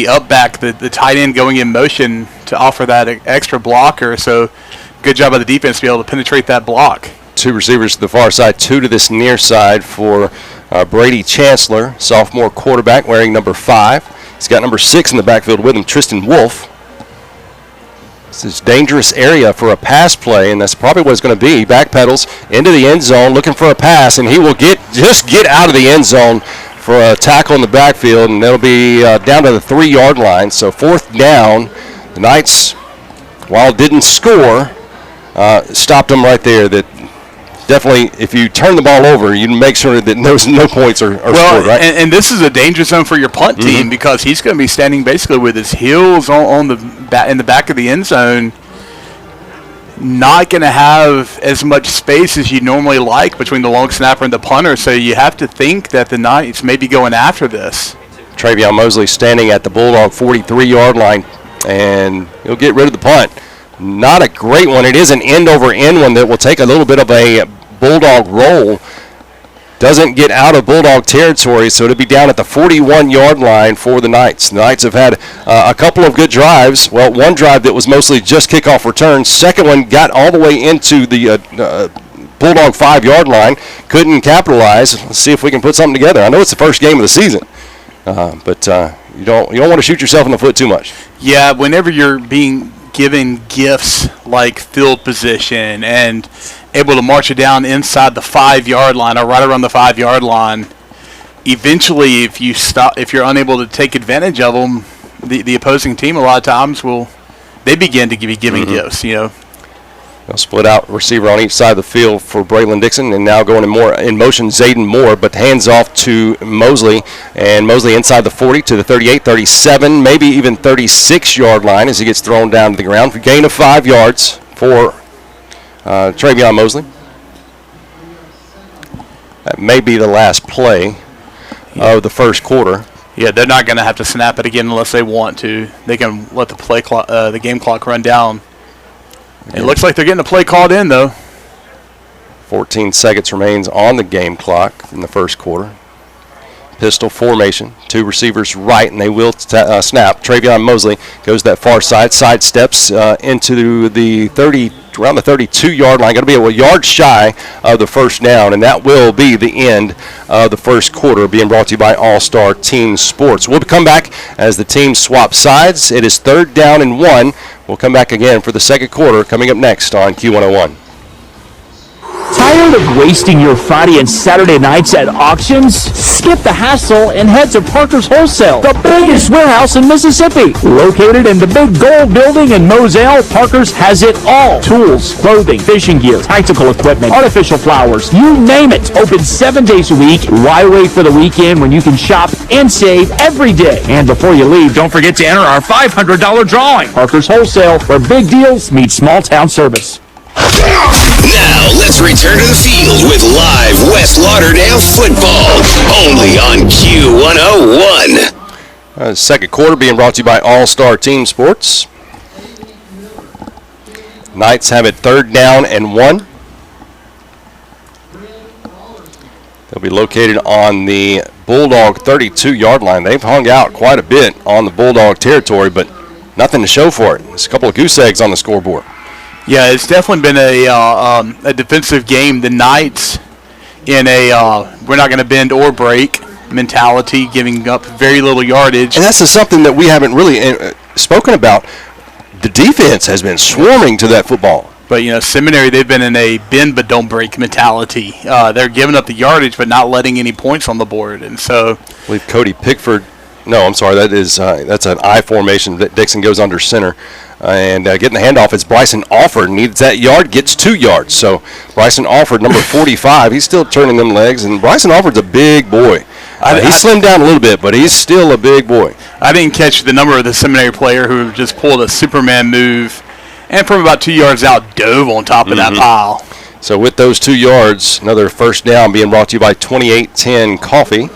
up back, the tight end going in motion to offer that extra blocker. So good job by the defense to be able to penetrate that block. Two receivers to the far side, two to this near side for Brady Chancellor, sophomore quarterback wearing number 5. He's got number 6 in the backfield with him, Tristan Wolf. This is dangerous area for a pass play, and that's probably what it's going to be. He backpedals into the end zone looking for a pass, and he will just get out of the end zone for a tackle in the backfield, and that'll be down to the 3-yard line. So fourth down. The Knights, while didn't score, stopped them right there. That definitely, if you turn the ball over, you make sure that no points are scored, right? And this is a danger zone for your punt team because he's going to be standing basically with his heels in the back of the end zone, not going to have as much space as you normally like between the long snapper and the punter. So you have to think that the Knights may be going after this. Travion Mosley standing at the Bulldog 43-yard line, and he'll get rid of the punt. Not a great one. It is an end-over-end one that will take a little bit of a Bulldog roll. Doesn't get out of Bulldog territory, so it'll be down at the 41-yard line for the Knights. The Knights have had a couple of good drives. Well, one drive that was mostly just kickoff return. Second one got all the way into the Bulldog 5-yard line. Couldn't capitalize. Let's see if we can put something together. I know it's the first game of the season, but you don't want to shoot yourself in the foot too much. Yeah, whenever you're being given gifts like field position and able to march it down inside the 5-yard line or right around the 5-yard line, eventually if you're unable to take advantage of them, the opposing team a lot of times they begin to be giving gifts, They'll split out receiver on each side of the field for Braylon Dixon, and now going in motion, Zayden Moore, but hands off to Mosley, and Mosley inside the 40 to the 38, 37, maybe even 36-yard line as he gets thrown down to the ground. Gain of 5 yards for Travion Mosley. That may be the last play of the first quarter. Yeah, they're not going to have to snap it again unless they want to. They can let the game clock run down. It looks like they're getting a play called in, though. 14 seconds remains on the game clock in the first quarter. Pistol formation. Two receivers right, and they will snap. Travion Mosley goes that far side, sidesteps into the around the 32-yard line. Going to be a yard shy of the first down, and that will be the end of the first quarter, being brought to you by All-Star Team Sports. We'll come back as the teams swap sides. It is third down and 1. We'll come back again for the second quarter coming up next on Q101. Tired of wasting your Friday and Saturday nights at auctions? Skip the hassle and head to Parker's Wholesale, the biggest warehouse in Mississippi. Located in the big gold building in Moselle, Parker's has it all. Tools, clothing, fishing gear, tactical equipment, artificial flowers, you name it. Open 7 days a week. Why wait for the weekend when you can shop and save every day? And before you leave, don't forget to enter our $500 drawing. Parker's Wholesale, where big deals meet small town service. Now, let's return to the field with live West Lauderdale football, only on Q101. Second quarter being brought to you by All-Star Team Sports. Knights have it third down and 1. They'll be located on the Bulldog 32-yard line. They've hung out quite a bit on the Bulldog territory, but nothing to show for it. There's a couple of goose eggs on the scoreboard. Yeah, it's definitely been a defensive game. The Knights in a we're not going to bend or break mentality, giving up very little yardage. And that's something that we haven't really spoken about. The defense has been swarming to that football. But, Seminary, they've been in a bend but don't break mentality. They're giving up the yardage but not letting any points on the board. And so I believe Cody Pickford – no, I'm sorry, that's an I formation. Dixon goes under center. And getting the handoff, it's Bryson Alford. Needs that yard, gets 2 yards. So Bryson Alford, number 45, he's still turning them legs. And Bryson Alford's a big boy. He slimmed down a little bit, but he's still a big boy. I didn't catch the number of the Seminary player who just pulled a Superman move and from about 2 yards out dove on top of that pile. So with those 2 yards, another first down being brought to you by 2810 Coffee.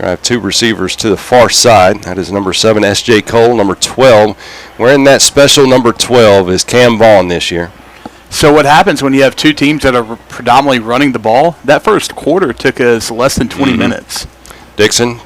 I have 2 receivers to the far side. That is number 7, S.J. Cole, number 12. Wearing that special number 12 is Cam Vaughn this year. So what happens when you have 2 teams that are predominantly running the ball? That first quarter took us less than 20 minutes. Dixon,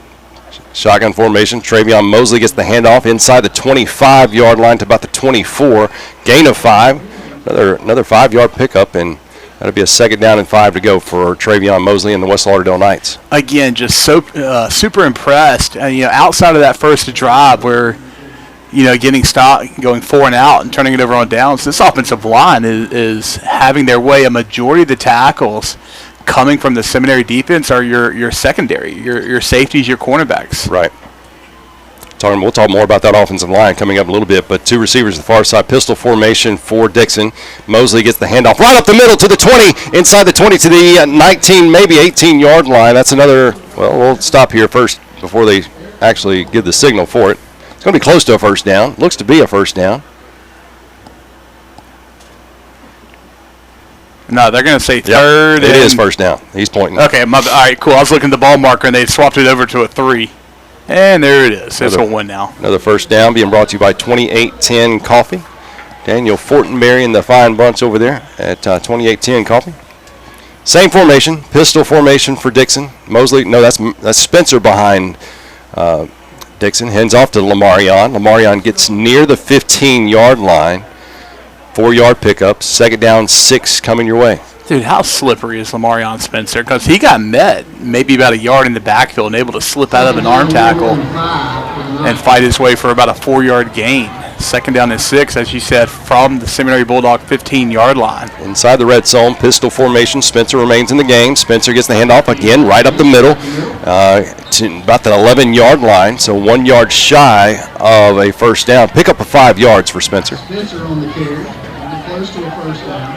shotgun formation. Travion Mosley gets the handoff inside the 25-yard line to about the 24. Gain of 5. Another 5-yard pickup, and that'll be a second down and 5 to go for Travion Mosley and the West Lauderdale Knights. Again, just so super impressed. Outside of that first drive where, getting stopped, going 4 and out and turning it over on downs, this offensive line is having their way. A majority of the tackles coming from the Seminary defense are your secondary, your safeties, your cornerbacks. Right. We'll talk more about that offensive line coming up in a little bit, but 2 receivers to the far side, pistol formation for Dixon. Mosley gets the handoff right up the middle to the 20, inside the 20 to the 19, maybe 18-yard line. That's another, we'll stop here first before they actually give the signal for it. It's going to be close to a first down. Looks to be a first down. No, they're going to say third. It is first down. He's pointing. Okay, all right, cool. I was looking at the ball marker, and they swapped it over to a 3. And there it is. It's a 1 now. Another first down being brought to you by 2810 Coffee. Daniel Fortenberry and the fine bunch over there at 2810 Coffee. Same formation, pistol formation for Dixon. Mosley, no, that's Spencer behind Dixon. Hands off to Lamarion. Lamarion gets near the 15-yard line. 4-yard pickup. Second down, 6 coming your way. Dude, how slippery is Lamarion Spencer? Because he got met maybe about a yard in the backfield and able to slip out of an arm tackle and fight his way for about a 4-yard gain. Second down and 6, as you said, from the Seminary Bulldog 15-yard line. Inside the red zone, pistol formation. Spencer remains in the game. Spencer gets the handoff again right up the middle to about the 11-yard line, so 1 yard shy of a first down. Pick up of 5 yards for Spencer. Spencer on the carry, close to a first down.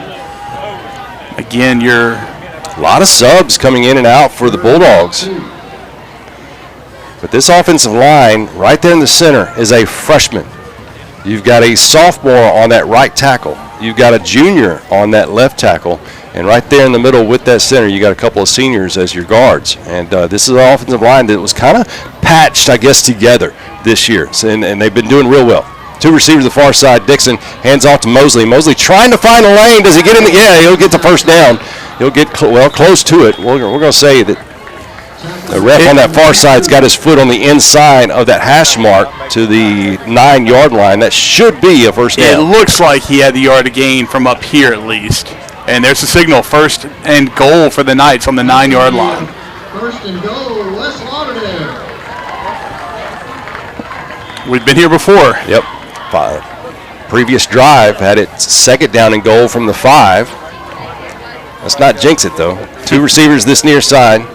Again, you're a lot of subs coming in and out for the Bulldogs. But this offensive line right there in the center is a freshman. You've got a sophomore on that right tackle. You've got a junior on that left tackle. And right there in the middle with that center, you got a couple of seniors as your guards. And this is an offensive line that was kind of patched, I guess, together this year. So, and they've been doing real well. 2 receivers to the far side. Dixon hands off to Mosley. Mosley trying to find a lane. Does he get in the? Yeah, he'll get the first down. He'll get close to it. We're going to say that the ref on that far side's got his foot on the inside of that hash mark to the 9-yard line. That should be a first down. It looks like he had the yard to gain from up here at least. And there's the signal, first and goal for the Knights on the 9-yard line. First and goal, West Lauderdale. We've been here before. Yep. Previous drive had it second down and goal from the 5. Let's not jinx it, though. 2 receivers this near side.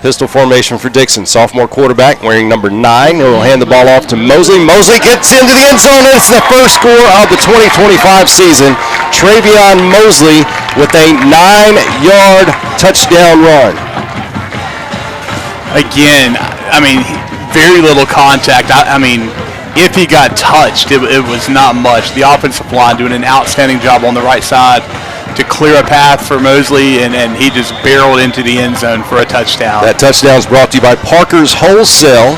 Pistol formation for Dixon. Sophomore quarterback wearing number 9. He'll hand the ball off to Mosley. Mosley gets into the end zone. It's the first score of the 2025 season. Travion Mosley with a 9-yard touchdown run. Again, very little contact. If he got touched, it was not much. The offensive line doing an outstanding job on the right side to clear a path for Mosley, and he just barreled into the end zone for a touchdown. That touchdown is brought to you by Parker's Wholesale.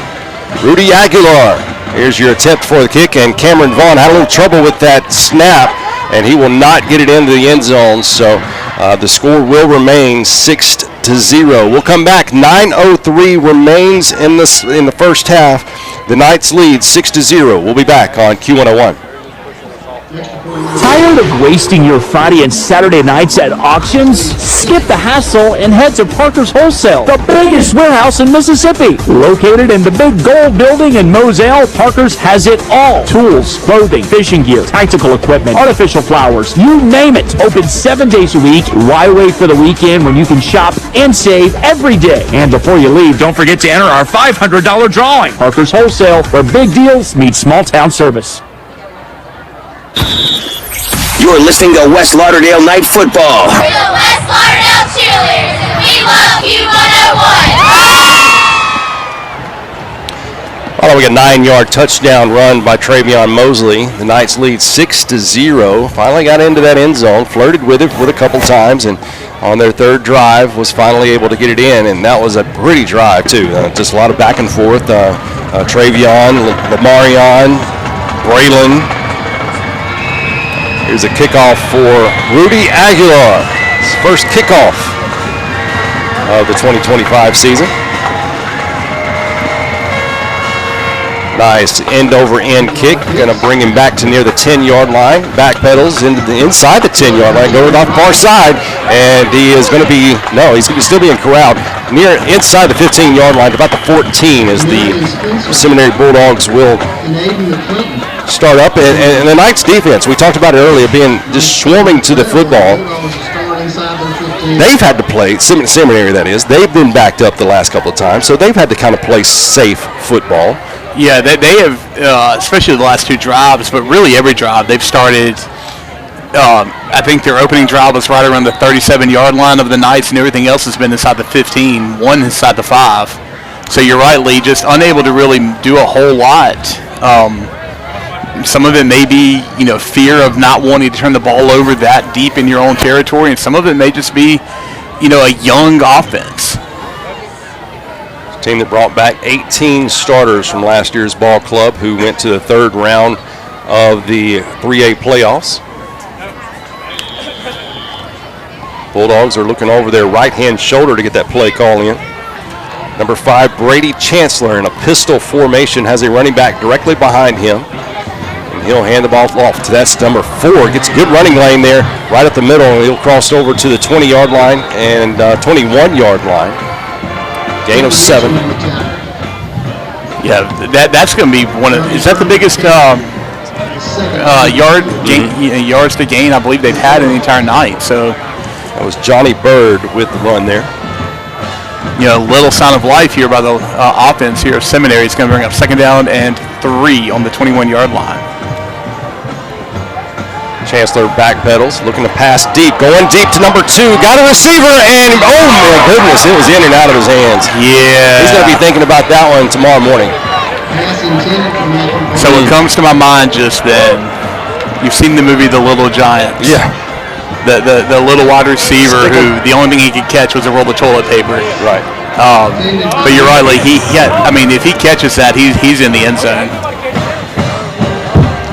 Rudy Aguilar. Here's your attempt for the kick, and Cameron Vaughn had a little trouble with that snap, and he will not get it into the end zone, so the score will remain 6-0. We'll come back. 9:03 remains in the first half. The Knights lead 6-0. We'll be back on Q101. Tired of wasting your Friday and Saturday nights at auctions? Skip the hassle and head to Parker's Wholesale, the biggest warehouse in Mississippi. Located in the big gold building in Moselle, Parker's has it all. Tools, clothing, fishing gear, tactical equipment, artificial flowers, you name it. Open 7 days a week. Why wait for the weekend when you can shop and save every day? And before you leave, don't forget to enter our $500 drawing. Parker's Wholesale, where big deals meet small town service. You're listening to West Lauderdale Night Football. We're the West Lauderdale Cheerleaders, and we love Q101. Oh, we got a 9-yard touchdown run by Travion Mosley. The Knights lead 6-0. Finally got into that end zone, flirted with it a couple times, and on their third drive was finally able to get it in, and that was a pretty drive too. Just a lot of back and forth. Travion, Lamarion, Braylon. Here's a kickoff for Rudy Aguilar. His first kickoff of the 2025 season. Nice end-over-end kick. Going to bring him back to near the 10-yard line. Back pedals into the inside the 10-yard line, going off far side, and he is going to be he's going to still be corralled near inside the 15-yard line, about the 14, as the Seminary Bulldogs will start up. And the Knights defense, we talked about it earlier, being just swarming to the football. They've had to play, Seminary that is, they've been backed up the last couple of times, so they've had to kind of play safe football. Yeah, they have, especially the last two drives, but really every drive they've started. I think their opening drive was right around the 37-yard line of the Knights, and everything else has been inside the 15, one inside the 5. So you're right, Lee, just unable to really do a whole lot. Some of it may be, fear of not wanting to turn the ball over that deep in your own territory, and some of it may just be, a young offense. Team that brought back 18 starters from last year's ball club who went to the third round of the 3A playoffs. Bulldogs are looking over their right-hand shoulder to get that play call in. Number 5, Brady Chancellor, in a pistol formation, has a running back directly behind him. And he'll hand the ball off to that's number 4. Gets a good running lane there right at the middle, and he'll cross over to the 20-yard line and 21-yard line. Gain of 7. Yeah, that's going to be one of. Is that the biggest yards to gain I believe they've had in the entire night? So that was Johnny Bird with the run there. Little sign of life here by the offense here. Seminary is going to bring up 2nd down and 3 on the 21-yard line. Chancellor backpedals, looking to pass deep, going deep to number 2, got a receiver, and oh my goodness, it was in and out of his hands. Yeah. He's going to be thinking about that one tomorrow morning. So what comes to my mind just then, you've seen the movie The Little Giants. Yeah. The little wide receiver who the only thing he could catch was a roll of toilet paper. Right. But you're right, like if he catches that, he's in the end zone.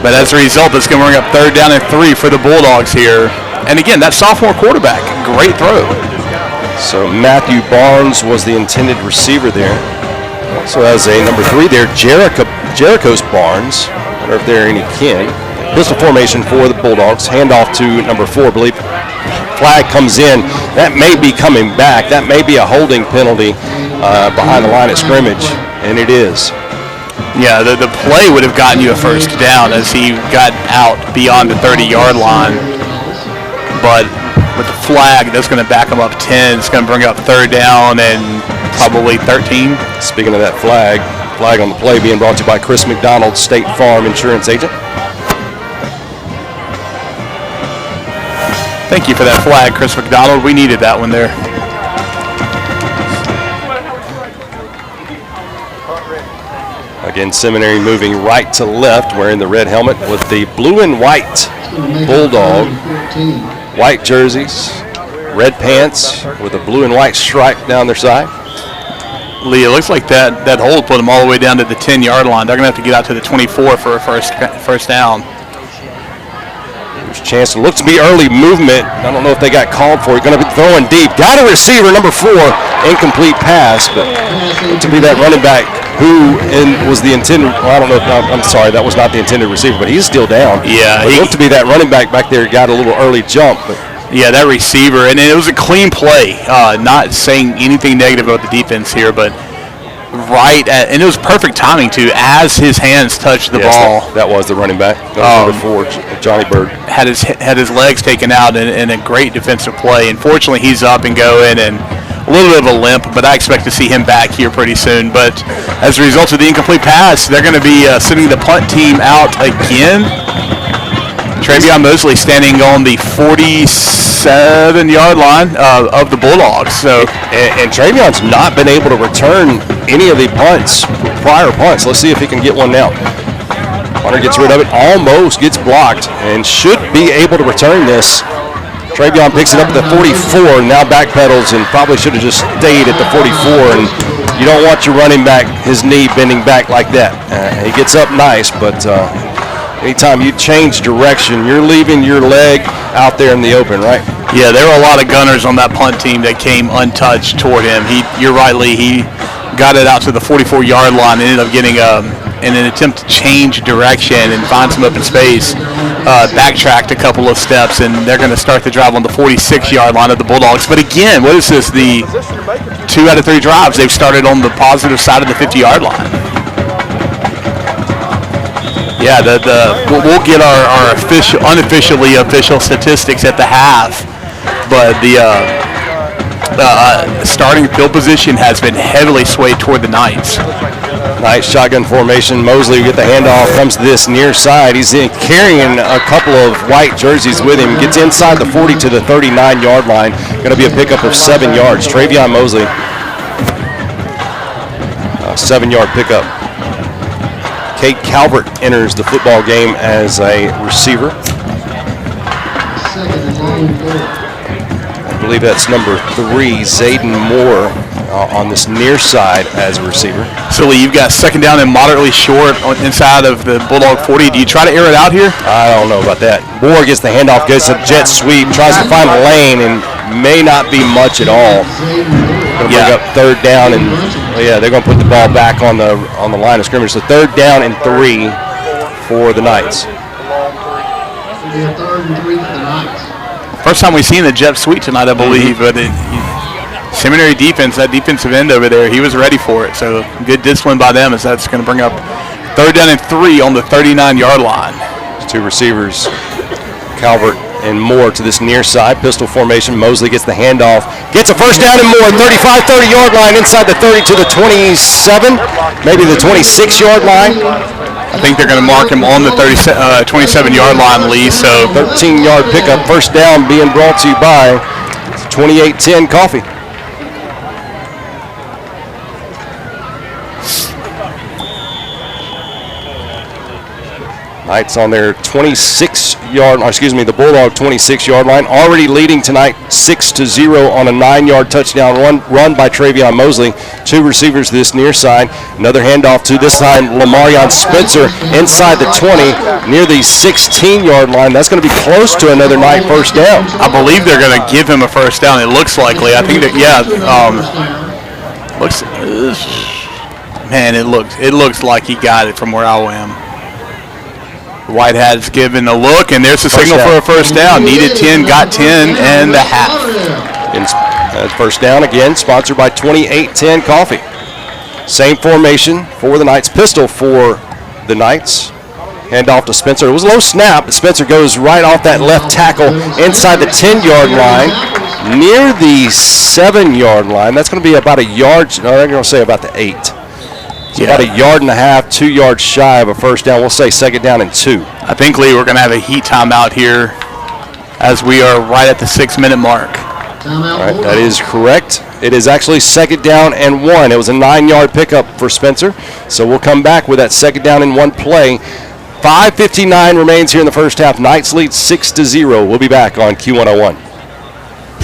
But as a result, it's going to bring up 3rd down and 3 for the Bulldogs here. And again, that sophomore quarterback, great throw. So Matthew Barnes was the intended receiver there. So as a number 3 there, Jericho's Barnes. I wonder if they're any kin. Pistol formation for the Bulldogs. Handoff to number 4, I believe. Flag comes in. That may be coming back. That may be a holding penalty behind the line of scrimmage, and it is. Yeah, the play would have gotten you a 1st down as he got out beyond the 30-yard line. But with the flag, that's going to back him up 10. It's going to bring up 3rd down and probably 13. Speaking of that flag on the play being brought to you by Chris McDonald, State Farm Insurance Agent. Thank you for that flag, Chris McDonald. We needed that one there. Again, Seminary moving right to left, wearing the red helmet with the blue and white Bulldog. White jerseys, red pants with a blue and white stripe down their side. Lee, it looks like that hold put them all the way down to the 10-yard line. They're going to have to get out to the 24 for a first down. Chance to look to be early movement. I don't know if they got called for it. Going to be throwing deep. Got a receiver, number 4, incomplete pass, but to be that running back who was the intended. Well, I don't know. I'm sorry, that was not the intended receiver, but he's still down. Yeah, he looked to be that running back there. Got a little early jump, but yeah, that receiver, and it was a clean play. Not saying anything negative about the defense here, but and it was perfect timing too, as his hands touched the ball. That was the running back. That was number 4, Johnny Bird. Had his legs taken out in a great defensive play. Unfortunately, he's up and going, and a little bit of a limp, but I expect to see him back here pretty soon. But as a result of the incomplete pass, they're going to be sending the punt team out again. Travion Mosley standing on the 47-yard line of the Bulldogs. So, and Travion's not been able to return any of the prior punts. Let's see if he can get one now. Hunter gets rid of it, almost gets blocked, and should be able to return this. Travion picks it up at the 44, now backpedals, and probably should have just stayed at the 44. And you don't want your running back, his knee bending back like that. He gets up nice, but anytime you change direction, you're leaving your leg out there in the open, right? Yeah, there were a lot of gunners on that punt team that came untouched toward him. You're right, Lee. He got it out to the 44-yard line and ended up getting in an attempt to change direction and find some open space, backtracked a couple of steps, and they're going to start the drive on the 46-yard line of the Bulldogs. But again, what is this? The 2 out of 3 drives they've started on the positive side of the 50-yard line. Yeah, we'll get our unofficially official statistics at the half, but the starting field position has been heavily swayed toward the Knights. Nice shotgun formation. Mosley will get the handoff, comes to this near side. He's carrying a couple of white jerseys with him. Gets inside the 40 to the 39-yard line. Going to be a pickup of 7 yards. Travion Mosley, 7-yard pickup. Kate Calvert enters the football game as a receiver. I believe that's number 3, Zayden Moore, on this near side as a receiver. So, Lee, you've got second down and moderately short inside of the Bulldog 40. Do you try to air it out here? I don't know about that. Moore gets the handoff, gets a jet sweep, tries to find a lane, and may not be much at all. Going to bring up third down, and they're going to put the ball back on the line of scrimmage. So third down and 3 for the Knights. First time we've seen the jet sweep tonight, I believe, but Seminary defense, that defensive end over there, he was ready for it. So good discipline by them as that's going to bring up third down and 3 on the 39-yard line. 2 receivers, Calvert and Moore to this near side. Pistol formation. Mosley gets the handoff. Gets a first down and more. 35, 30-yard line inside the 30 to the 27, maybe the 26-yard line. I think they're going to mark him on the 27-yard line, Lee. So 13-yard pickup. First down being brought to you by 2810 Coffee. Knights on their the Bulldog 26-yard line, already leading tonight 6-0 on a 9-yard touchdown run by Travion Mosley. 2 receivers to this near side. Another handoff to this time Lamarion Spencer inside the 20 near the 16-yard line. That's going to be close to another Knight first down. I believe they're going to give him a first down. It looks likely. I think that it looks like he got it from where I am. Whitehead's given a look, and there's the signal for a first down. Needed 10, got 10 and a half. First down again, sponsored by 2810 Coffee. Same formation for the Knights. Pistol for the Knights. Hand off to Spencer. It was a low snap, but Spencer goes right off that left tackle inside the 10-yard line, near the 7-yard line. That's going to be about a yard. No, they're going to say about the 8. So about a yard and a half, 2 yards shy of a first down. We'll say second down and 2. I think, Lee, we're going to have a heat timeout here as we are right at the 6-minute mark. All right, that is correct. It is actually second down and 1. It was a 9-yard pickup for Spencer. So we'll come back with that second down and 1 play. 5:59 remains here in the first half. Knights lead 6-0. We'll be back on Q101.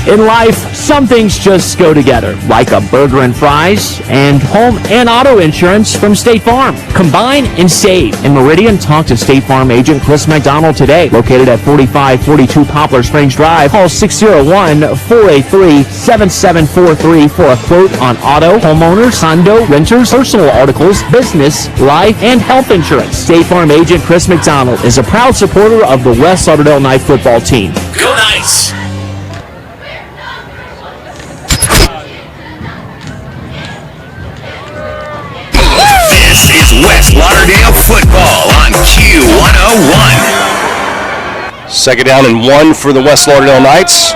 In life, some things just go together, like a burger and fries and home and auto insurance from State Farm. Combine and save. In Meridian, talk to State Farm agent Chris McDonald today, located at 4542 Poplar Springs Drive. Call 601-483-7743 for a quote on auto, homeowners, condo, renters, personal articles, business, life, and health insurance. State Farm agent Chris McDonald is a proud supporter of the West Lauderdale Knight football team. Go Knights! West Lauderdale football on Q101. Second down and 1 for the West Lauderdale Knights.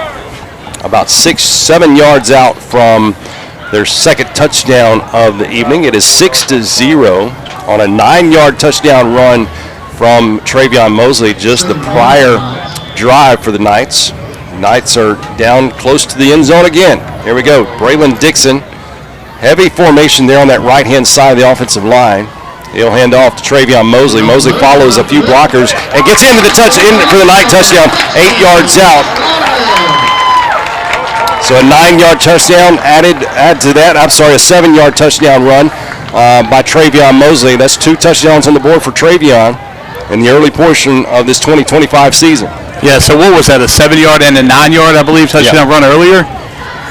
About 6-7 yards out from their second touchdown of the evening. It is 6-0 on a 9-yard touchdown run from Travion Mosley just the prior drive for the Knights. Knights are down close to the end zone again. Here we go. Braylon Dixon. Heavy formation there on that right-hand side of the offensive line. He'll hand off to Travion Mosley. Mosley follows a few blockers and gets into the for the Knight touchdown, 8 yards out. So a 9-yard touchdown add to that. I'm sorry, a 7-yard touchdown run by Travion Mosley. That's 2 touchdowns on the board for Travion in the early portion of this 2025 season. Yeah, so what was that, a 7-yard and a 9-yard, I believe, touchdown run earlier?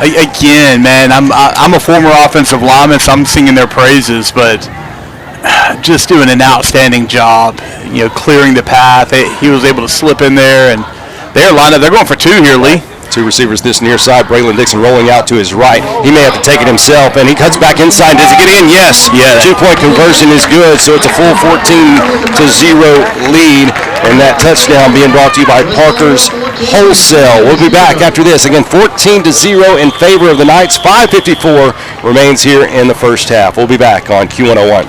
Again, man, I'm a former offensive lineman, so I'm singing their praises, but just doing an outstanding job, clearing the path. He was able to slip in there, and they're lined up. They're going for 2 here, Lee. 2 receivers this near side. Braylon Dixon rolling out to his right. He may have to take it himself, and he cuts back inside. Does it get in? Yes. Yeah. 2-point conversion is good, so it's a full 14-0 lead, and that touchdown being brought to you by Parker's Wholesale. We'll be back after this. Again, 14-0 in favor of the Knights. 5:54 remains here in the first half. We'll be back on Q101.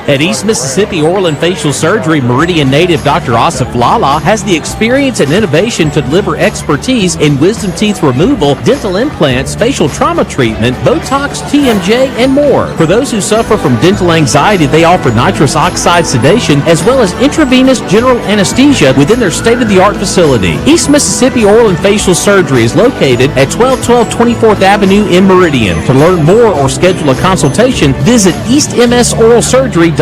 At East Mississippi Oral and Facial Surgery, Meridian native Dr. Asif Lala has the experience and innovation to deliver expertise in wisdom teeth removal, dental implants, facial trauma treatment, Botox, TMJ, and more. For those who suffer from dental anxiety, they offer nitrous oxide sedation as well as intravenous general anesthesia within their state-of-the-art facility. East Mississippi Oral and Facial Surgery is located at 1212 24th Avenue in Meridian. To learn more or schedule a consultation, visit eastmsoralsurgery.com. More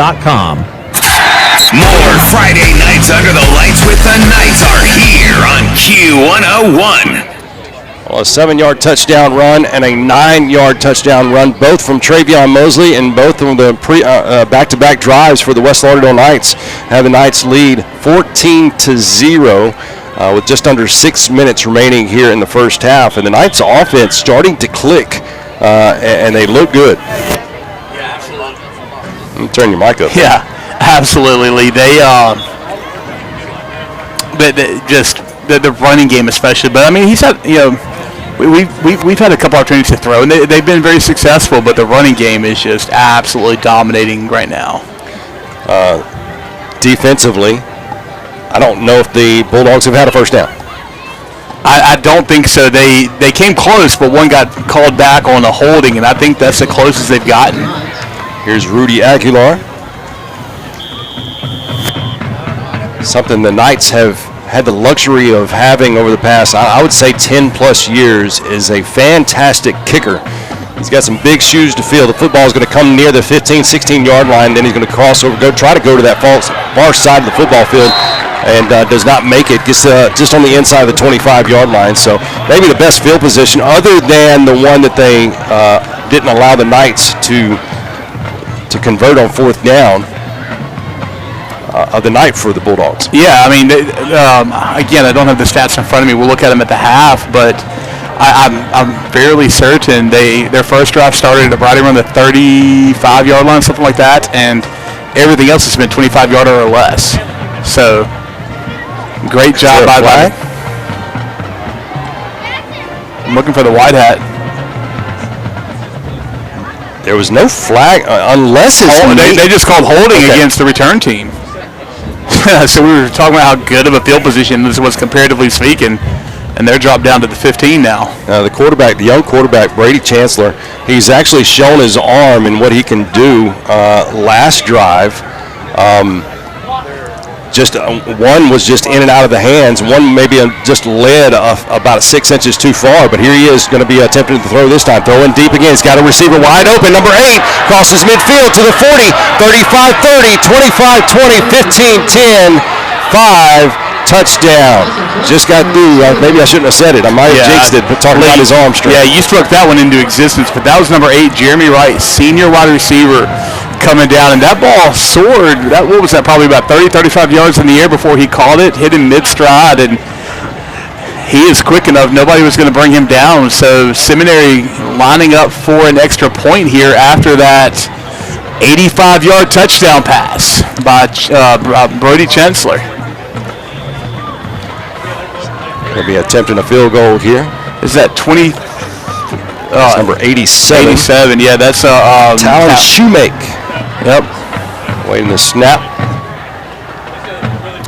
Friday nights under the lights with the Knights are here on Q101. Well, a 7-yard touchdown run and a 9-yard touchdown run, both from Travion Mosley, and both of the back-to-back drives for the West Lauderdale Knights have the Knights lead 14-0 with just under 6 minutes remaining here in the first half. And the Knights offense starting to click, and they look good. Turn your mic up. Yeah, absolutely, Lee. They the running game especially. But I mean, he's had we've had a couple opportunities to throw, and they've been very successful. But the running game is just absolutely dominating right now. Defensively, I don't know if the Bulldogs have had a first down. I don't think so. They came close, but one got called back on a holding, and I think that's the closest they've gotten. Here's Rudy Aguilar. Something the Knights have had the luxury of having over the past, I would say 10-plus years, is a fantastic kicker. He's got some big shoes to fill. The football is going to come near the 15, 16-yard line, then he's going to cross over, try to go to that far side of the football field, and does not make it. Gets just on the inside of the 25-yard line. So maybe the best field position, other than the one that they didn't allow the Knights to convert on 4th down of the night for the Bulldogs. Yeah, I mean, again, I don't have the stats in front of me. We'll look at them at the half, but I'm fairly certain their first drive started right around the 35-yard line, something like that, and everything else has been 25-yarder or less. So, great job by them. I'm looking for the white hat. There was no flag unless it's they just called holding against the return team. So we were talking about how good of a field position this was comparatively speaking, and they're dropped down to the 15 now. The young quarterback, Brady Chancellor, he's actually shown his arm and what he can do last drive. One was just in and out of the hands. One maybe just led about 6 inches too far, but here he is going to be attempting to throw this time. Throwing deep again. He's got a receiver wide open. Number 8 crosses midfield to the 40, 35-30, 25-20, 15-10, 5, touchdown. Just got through. Maybe I shouldn't have said it. I might have jinxed it, but talking about his arm strength. Yeah, you struck that one into existence, but that was number 8, Jeremy Wright, senior wide receiver, coming down, and that ball soared. What was that? Probably about 30, 35 yards in the air before he caught it, hit him mid-stride, and he is quick enough. Nobody was going to bring him down. So Seminary lining up for an extra point here after that 85-yard touchdown pass by Brody Chancellor. Going to be attempting a field goal here. Is that 20? Number 87. 87, yeah, that's Talon Shoemake. Yep. Waiting the snap.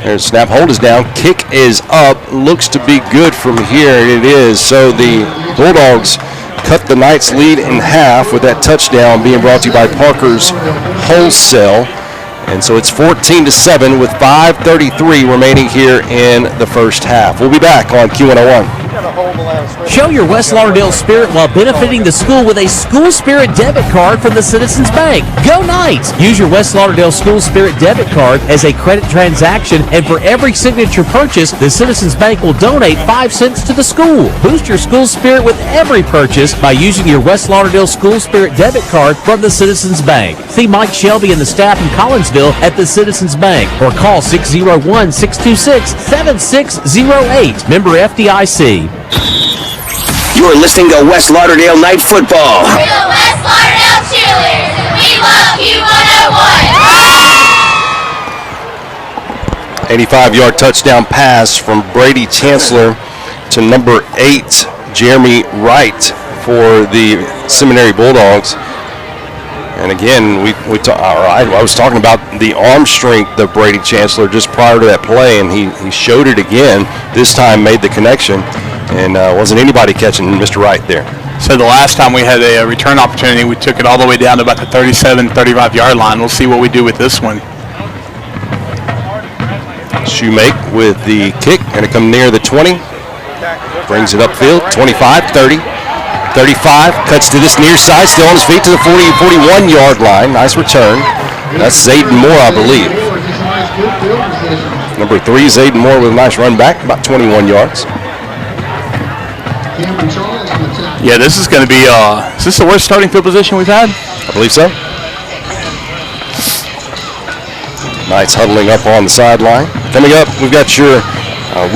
There's snap. Hold is down. Kick is up. Looks to be good from here. It is. So the Bulldogs cut the Knights' lead in half with that touchdown being brought to you by Parker's Wholesale. And so it's 14-7 with 5:33 remaining here in the first half. We'll be back on Q101. Show your West Lauderdale spirit while benefiting the school with a School Spirit debit card from the Citizens Bank. Go Knights! Use your West Lauderdale School Spirit debit card as a credit transaction, and for every signature purchase, the Citizens Bank will donate 5 cents to the school. Boost your school spirit with every purchase by using your West Lauderdale School Spirit debit card from the Citizens Bank. See Mike Shelby and the staff in Collinsville at the Citizens Bank, or call 601-626-7608. Member FDIC. You're listening to West Lauderdale Night Football. We're the West Lauderdale Cheerleaders, and we love Q101. 85-yard touchdown pass from Brady Chancellor to number 8, Jeremy Wright, for the Seminary Bulldogs. And again, I was talking about the arm strength of Brady Chancellor just prior to that play, and he showed it again. This time made the connection, and wasn't anybody catching Mr. Wright there. So the last time we had a return opportunity, we took it all the way down to about the 37, 35-yard line. We'll see what we do with this one. Shoemake with the kick, going to come near the 20. Brings it upfield, 25, 30. 35, cuts to this near side, still on his feet to the 40, 41-yard line. Nice return. That's Zayden Moore, I believe. Number 3, Zayden Moore with a nice run back, about 21 yards. Yeah, this is going to be, is this the worst starting field position we've had? I believe so. Knights huddling up on the sideline. Coming up, we've got your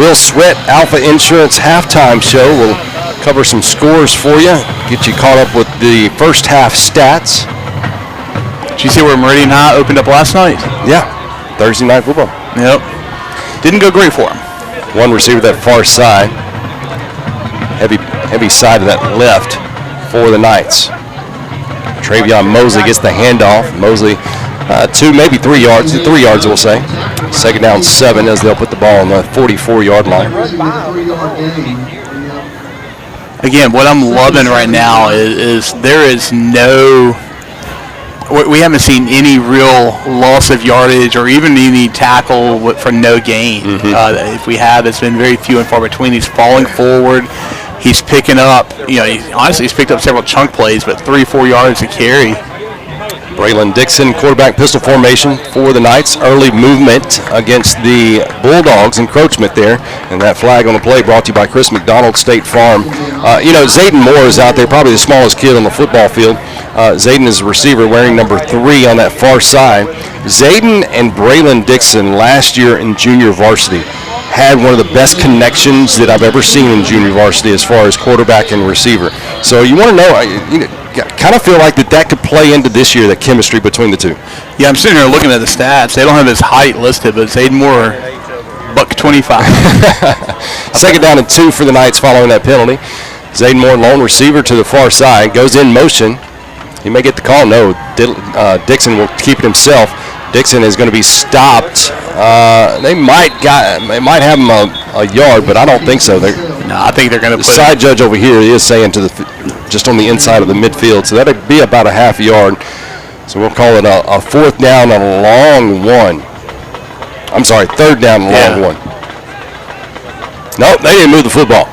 Will Sweat Alpha Insurance halftime show. We'll cover some scores for you, get you caught up with the first half stats. Did you see where Meridian High opened up last night? Yeah, Thursday night football. Yep. Didn't go great for him. One receiver that far side, heavy side of that left for the Knights. Travion Mosley gets the handoff. Mosley 2, maybe 3 yards. 3 yards, we'll say. Second down 7 as they'll put the ball on the 44-yard line. Again, what I'm loving right now is there is no, we haven't seen any real loss of yardage or even any tackle for no gain. If we have, it's been very few and far between. He's falling forward. He's picking up, he's picked up several chunk plays, but 3-4 yards to carry. Braylon Dixon, quarterback pistol formation for the Knights. Early movement against the Bulldogs, encroachment there. And that flag on the play brought to you by Chris McDonald, State Farm. Zayden Moore is out there, probably the smallest kid on the football field. Zayden is a receiver wearing number 3 on that far side. Zayden and Braylon Dixon last year in junior varsity had one of the best connections that I've ever seen in junior varsity as far as quarterback and receiver. So you want to know, kind of feel like that could play into this year, the chemistry between the two. Yeah, I'm sitting here looking at the stats. They don't have his height listed, but Zayden Moore, $125. Second down and 2 for the Knights following that penalty. Zayden Moore, lone receiver to the far side, goes in motion. He may get the call. No, Dixon will keep it himself. Dixon is going to be stopped. They might have him a yard, but I don't think so. I think they're going to put the side judge over here is saying just on the inside of the midfield, so that'd be about a half yard. So we'll call it a 4th down and a long one. I'm sorry, 3rd down and a long one. Nope, they didn't move the football.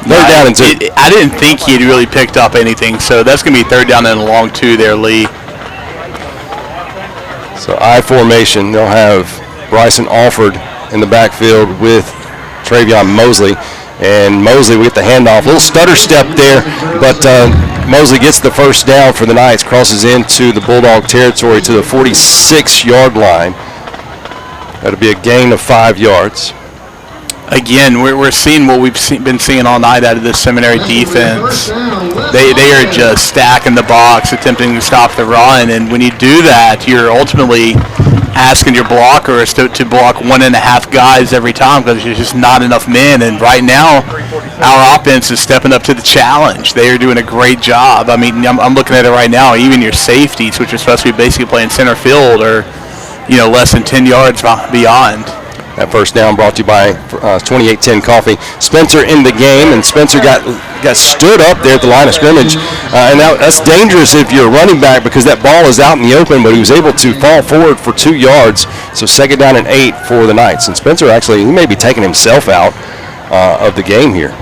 3rd down and 2. I didn't think he had really picked up anything, so that's going to be 3rd down and a long 2 there, Lee. So I formation, they'll have Bryson Alford in the backfield with Travion Mosley. And Mosley with the handoff. Little stutter step there, but Mosley gets the first down for the Knights, crosses into the Bulldog territory to the 46-yard line. That'll be a gain of 5 yards. Again, we're seeing what we've been seeing all night out of this Seminary defense. They are just stacking the box, attempting to stop the run, and when you do that, you're ultimately asking your blockers to block 1.5 guys every time because there's just not enough men. And right now, our offense is stepping up to the challenge. They are doing a great job. I mean, I'm looking at it right now. Even your safeties, which are supposed to be basically playing center field, are less than 10 yards beyond. That first down brought to you by 2810 Coffee. Spencer in the game, and Spencer got stood up there at the line of scrimmage. And that's dangerous if you're a running back because that ball is out in the open, but he was able to fall forward for 2 yards. So second down and 8 for the Knights. And Spencer actually, he may be taking himself out of the game here.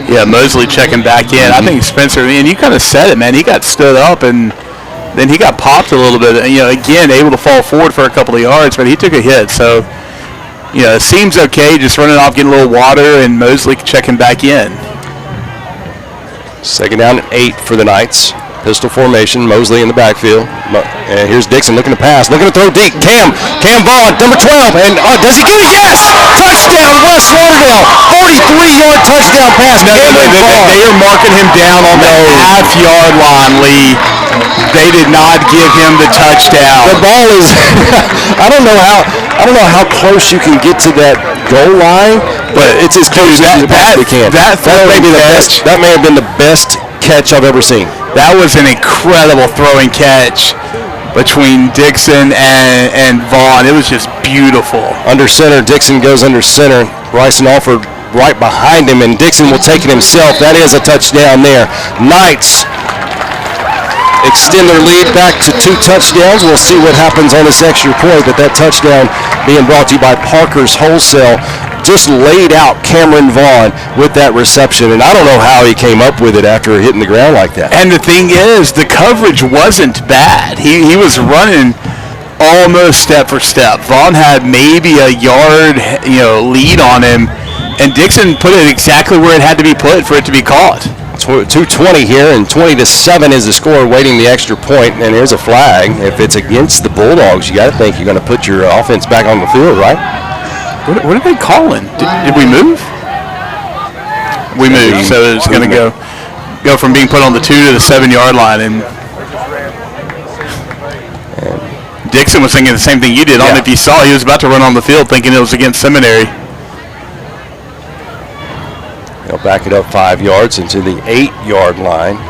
Yeah, Mosley checking back in. I think Spencer, and you kind of said it, man. He got stood up, and then he got popped a little bit. Again, able to fall forward for a couple of yards, but he took a hit. So, it seems okay, just running off, getting a little water, and Mosley checking back in. Second down and 8 for the Knights. Pistol formation, Mosley in the backfield. And here's Dixon looking to pass, looking to throw deep. Cam Vaughn, number 12, and does he get it? Yes! Touchdown, West Lauderdale. 43-yard touchdown pass. Cameron Vaughn. They are marking him down on the half-yard line, Lee. They did not give him the touchdown. The ball is, I don't know how close you can get to that goal line, but it's as close as you possibly can. That may have been the best catch I've ever seen. That was an incredible throwing catch between Dixon and Vaughn. It was just beautiful. Under center, Dixon goes under center. Bryson Alford right behind him, and Dixon will take it himself. That is a touchdown there. Knights extend their lead back to 2 touchdowns. We'll see what happens on this extra point, but that touchdown being brought to you by Parker's Wholesale just laid out Cameron Vaughn with that reception, and I don't know how he came up with it after hitting the ground like that. And the thing is, the coverage wasn't bad. He was running almost step for step. Vaughn had maybe a yard, lead on him, and Dixon put it exactly where it had to be put for it to be caught. 2:20 here, and 20-7 is the score, waiting the extra point, and there's a flag. If it's against the Bulldogs, you got to think you're going to put your offense back on the field, right? What are they calling? Did we move? We moved, so it's going to go from being put on the 2 to the 7-yard line, and Dixon was thinking the same thing you did. I don't know if you saw, he was about to run on the field thinking it was against Seminary. They'll back it up 5 yards into the 8-yard line.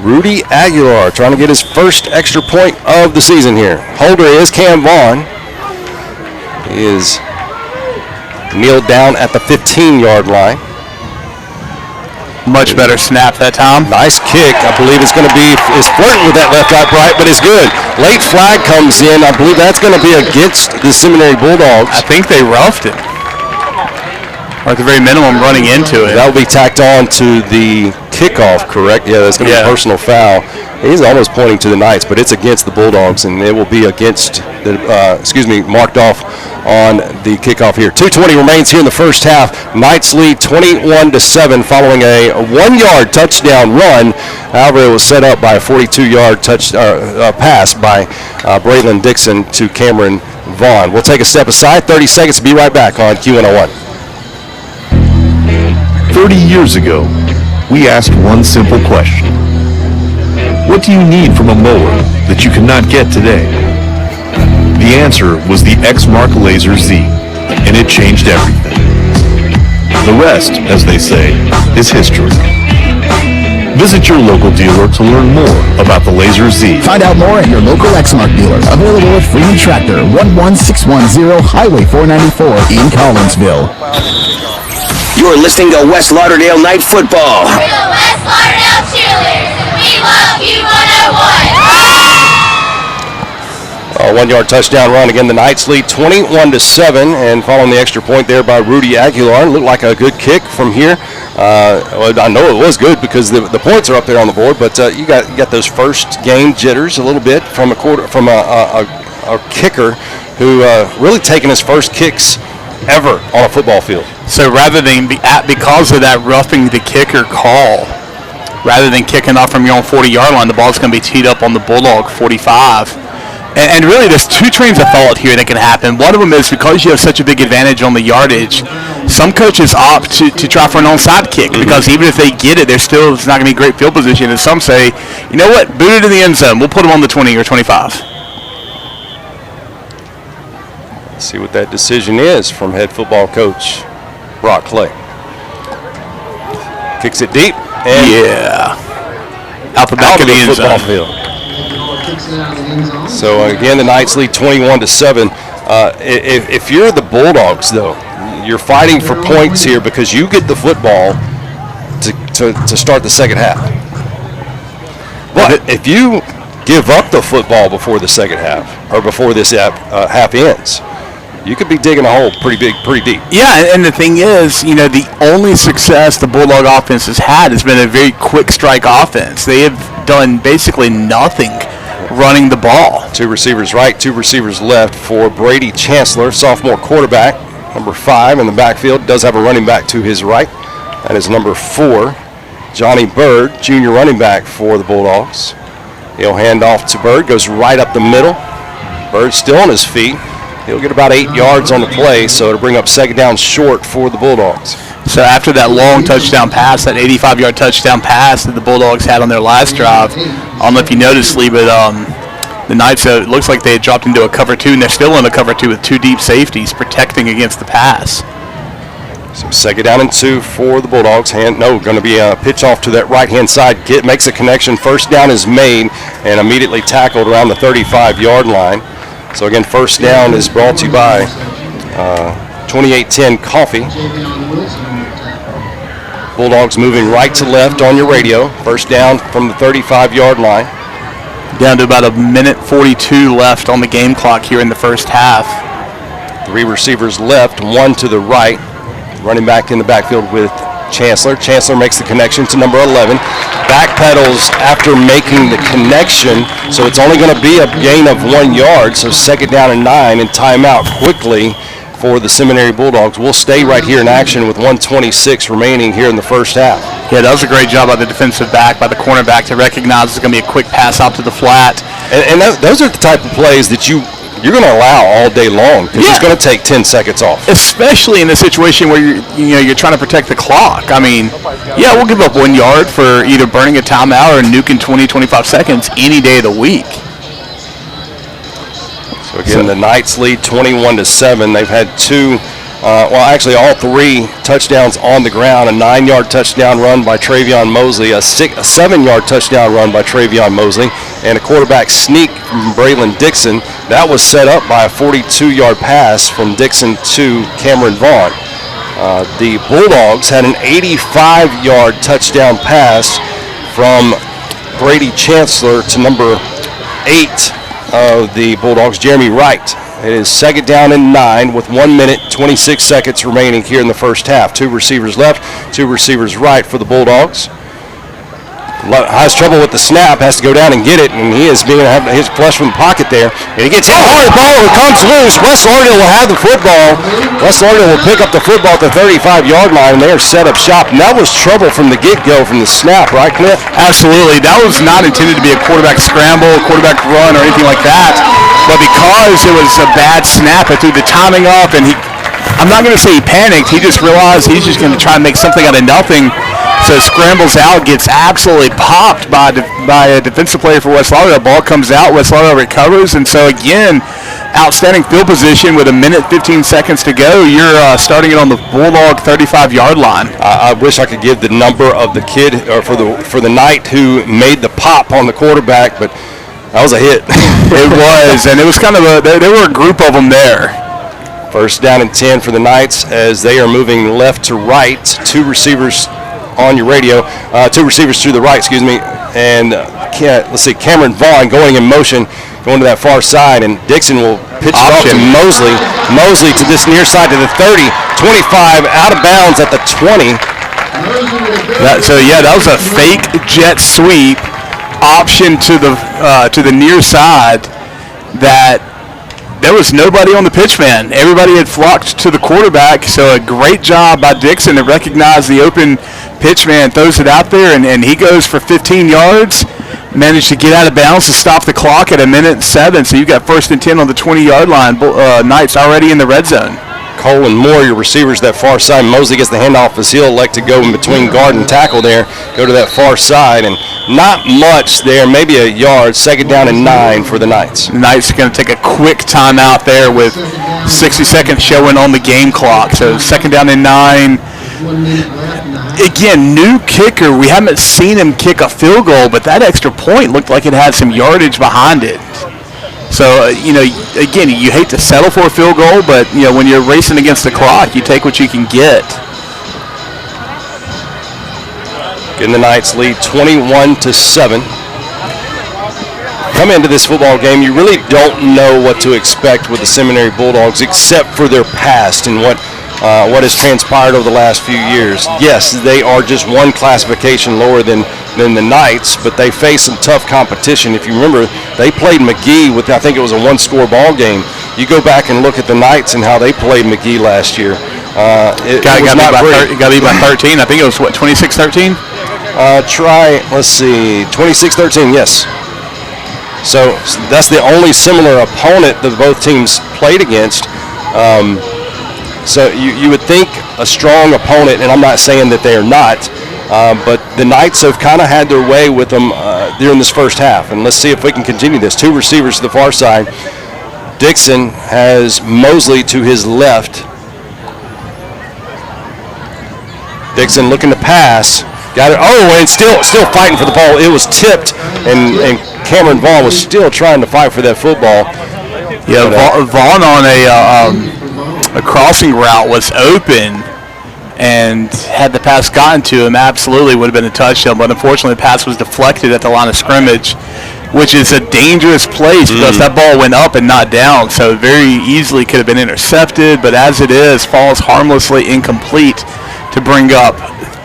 Rudy Aguilar trying to get his first extra point of the season here. Holder is Cam Vaughn. He is kneeled down at the 15-yard line. Much better snap that time. Nice kick. I believe it's going to be, is flirting with that left right, but it's good. Late flag comes in. I believe that's going to be against the Seminary Bulldogs. I think they roughed it. Or at the very minimum, running into it. That will be tacked on to the kickoff, correct? Yeah, that's going to be a personal foul. He's almost pointing to the Knights, but it's against the Bulldogs, and it will be against the, marked off on the kickoff here. 2:20 remains here in the first half. Knights lead 21-7 following a 1-yard touchdown run. However, it was set up by a 42-yard pass by Braylon Dixon to Cameron Vaughn. We'll take a step aside. 30 seconds to be right back on Q101. 30 years ago, we asked one simple question. What do you need from a mower that you cannot get today? The answer was the Exmark Laser Z, and it changed everything. The rest, as they say, is history. Visit your local dealer to learn more about the Laser Z. Find out more at your local Exmark dealer. Available at Freeman Tractor, 11610 Highway 494 in Collinsville. You're listening to West Lauderdale Night Football. We're the West Lauderdale Cheerleaders, and we love you 101. A 1-yard touchdown run. Again, the Knights lead 21-7, and following the extra point there by Rudy Aguilar. Looked like a good kick from here. I know it was good because the points are up there on the board, but you got those first game jitters a little bit from a kicker who really taking his first kicks ever on a football field. So rather than because of that roughing the kicker call, rather than kicking off from your own 40-yard line, the ball's going to be teed up on the Bulldog 45. And really, there's 2 trains of thought here that can happen. One of them is because you have such a big advantage on the yardage, some coaches opt to try for an onside kick because even if they get it, it's not going to be great field position. And some say, you know what, boot it in the end zone. We'll put them on the 20 or 25. Let's see what that decision is from head football coach Brock Clay. Kicks it deep. And out the back of the end football zone. Field. So again, the Knights lead 21-7. If you're the Bulldogs, though, you're fighting for points here because you get the football to start the second half. But if you give up the football before the second half or before this half ends, you could be digging a hole pretty deep. Yeah, and the thing is, the only success the Bulldog offense has had has been a very quick strike offense. They have done basically nothing running the ball. 2 receivers right, 2 receivers left for Brady Chancellor, sophomore quarterback, number 5 in the backfield. Does have a running back to his right. That is number 4, Johnny Bird, junior running back for the Bulldogs. He'll hand off to Bird, goes right up the middle. Bird still on his feet. He'll get about 8 yards on the play, so it'll bring up second down short for the Bulldogs. So after that long touchdown pass, that 85-yard touchdown pass that the Bulldogs had on their last drive, I don't know if you noticed, Lee, but the Knights, it looks like they had dropped into a cover 2, and they're still in a cover 2 with 2 deep safeties protecting against the pass. So second down and 2 for the Bulldogs. Going to be a pitch off to that right-hand side. Makes a connection. First down is made and immediately tackled around the 35-yard line. So again, first down is brought to you by 2810 Coffee. Bulldogs moving right to left on your radio. First down from the 35-yard line. Down to about a minute 42 left on the game clock here in the first half. 3 receivers left, 1 to the right. Running back in the backfield with Chancellor. Chancellor makes the connection to number 11. Backpedals after making the connection, so it's only going to be a gain of 1 yard, so second down and 9, and timeout quickly for the Seminary Bulldogs. We'll stay right here in action with 1:26 remaining here in the first half. Yeah, that was a great job by the defensive back, by the cornerback to recognize it's going to be a quick pass out to the flat. And those are the type of plays that you're going to allow all day long because it's going to take 10 seconds off. Especially in a situation where you're trying to protect the clock. I mean, yeah, we'll give up 1 yard for either burning a timeout or nuking 20-25 seconds any day of the week. So again, the Knights lead 21-7. They've had all 3 touchdowns on the ground. A 9-yard touchdown run by Travion Mosley, a 7-yard touchdown run by Travion Mosley, and a quarterback sneak from Braylon Dixon. That was set up by a 42-yard pass from Dixon to Cameron Vaughn. The Bulldogs had an 85-yard touchdown pass from Brady Chancellor to number 8 of the Bulldogs, Jeremy Wright. It is second down and 9 with 1 minute, 26 seconds remaining here in the first half. 2 receivers left, 2 receivers right for the Bulldogs. Has trouble with the snap, has to go down and get it, and he is being his flush from the pocket there. And he gets hit hard, the ball comes loose. West Lauderdale will have the football. West Lauderdale will pick up the football at the 35-yard line, and they are set up shop. And that was trouble from the get-go, from the snap, right, Cliff? Absolutely. That was not intended to be a quarterback scramble, quarterback run, or anything like that. But because it was a bad snap, it threw the timing off, and I'm not going to say he panicked. He just realized he's just going to try and make something out of nothing. So scrambles out, gets absolutely popped by a defensive player for West Lauderdale. Ball comes out, West Lauderdale recovers, and so again, outstanding field position with a minute 15 seconds to go. You're starting it on the Bulldog 35-yard line. I wish I could give the number of the kid or for the Knight who made the pop on the quarterback, but that was a hit. It was, and it was kind of there were a group of them there. First down and 10 for the Knights as they are moving left to right. 2 receivers on your radio, 2 receivers to the right, and let's see, Cameron Vaughn going in motion, going to that far side, and Dixon will pitch it off to Mosley. Mosley to this near side to the 30, 25, out of bounds at the 20. That was a fake jet sweep option to the near side that there was nobody on the pitch man. Everybody had flocked to the quarterback, so a great job by Dixon to recognize the open pitch man, throws it out there, and he goes for 15 yards, managed to get out of bounds to stop the clock at a minute 7, so you've got first and 10 on the 20-yard line. Knights already in the red zone. Cole and Moore, your receivers that far side. Mosley gets the handoff as he'll elect to go in between guard and tackle there, go to that far side, and not much there, maybe a yard. Second down and 9 for the Knights. The Knights are going to take a quick timeout there with 60 seconds showing on the game clock. So second down and 9. Again, new kicker. We haven't seen him kick a field goal, but that extra point looked like it had some yardage behind it. So, again, you hate to settle for a field goal, but, when you're racing against the clock, you take what you can get. Getting the Knights lead 21-7. Come into this football game, you really don't know what to expect with the Seminary Bulldogs except for their past and what has transpired over the last few years. Yes, they are just one classification lower than the Knights, but they face some tough competition. If you remember, they played McGee with, I think it was a one-score ball game. You go back and look at the Knights and how they played McGee last year. It got beat by 13. I think it was, 26-13? Let's see, 26-13, yes. So that's the only similar opponent that both teams played against. So you would think a strong opponent, and I'm not saying that they are not, but the Knights have kind of had their way with them during this first half. And let's see if we can continue this. Two receivers to the far side. Dixon has Mosley to his left. Dixon looking to pass. Got it. Oh, and still fighting for the ball. It was tipped, and Cameron Vaughn was still trying to fight for that football. Yeah, Vaughn on a crossing route was open, and had the pass gotten to him, absolutely would have been a touchdown. But unfortunately, the pass was deflected at the line of scrimmage, which is a dangerous place because that ball went up and not down. So very easily could have been intercepted, but as it is, falls harmlessly incomplete to bring up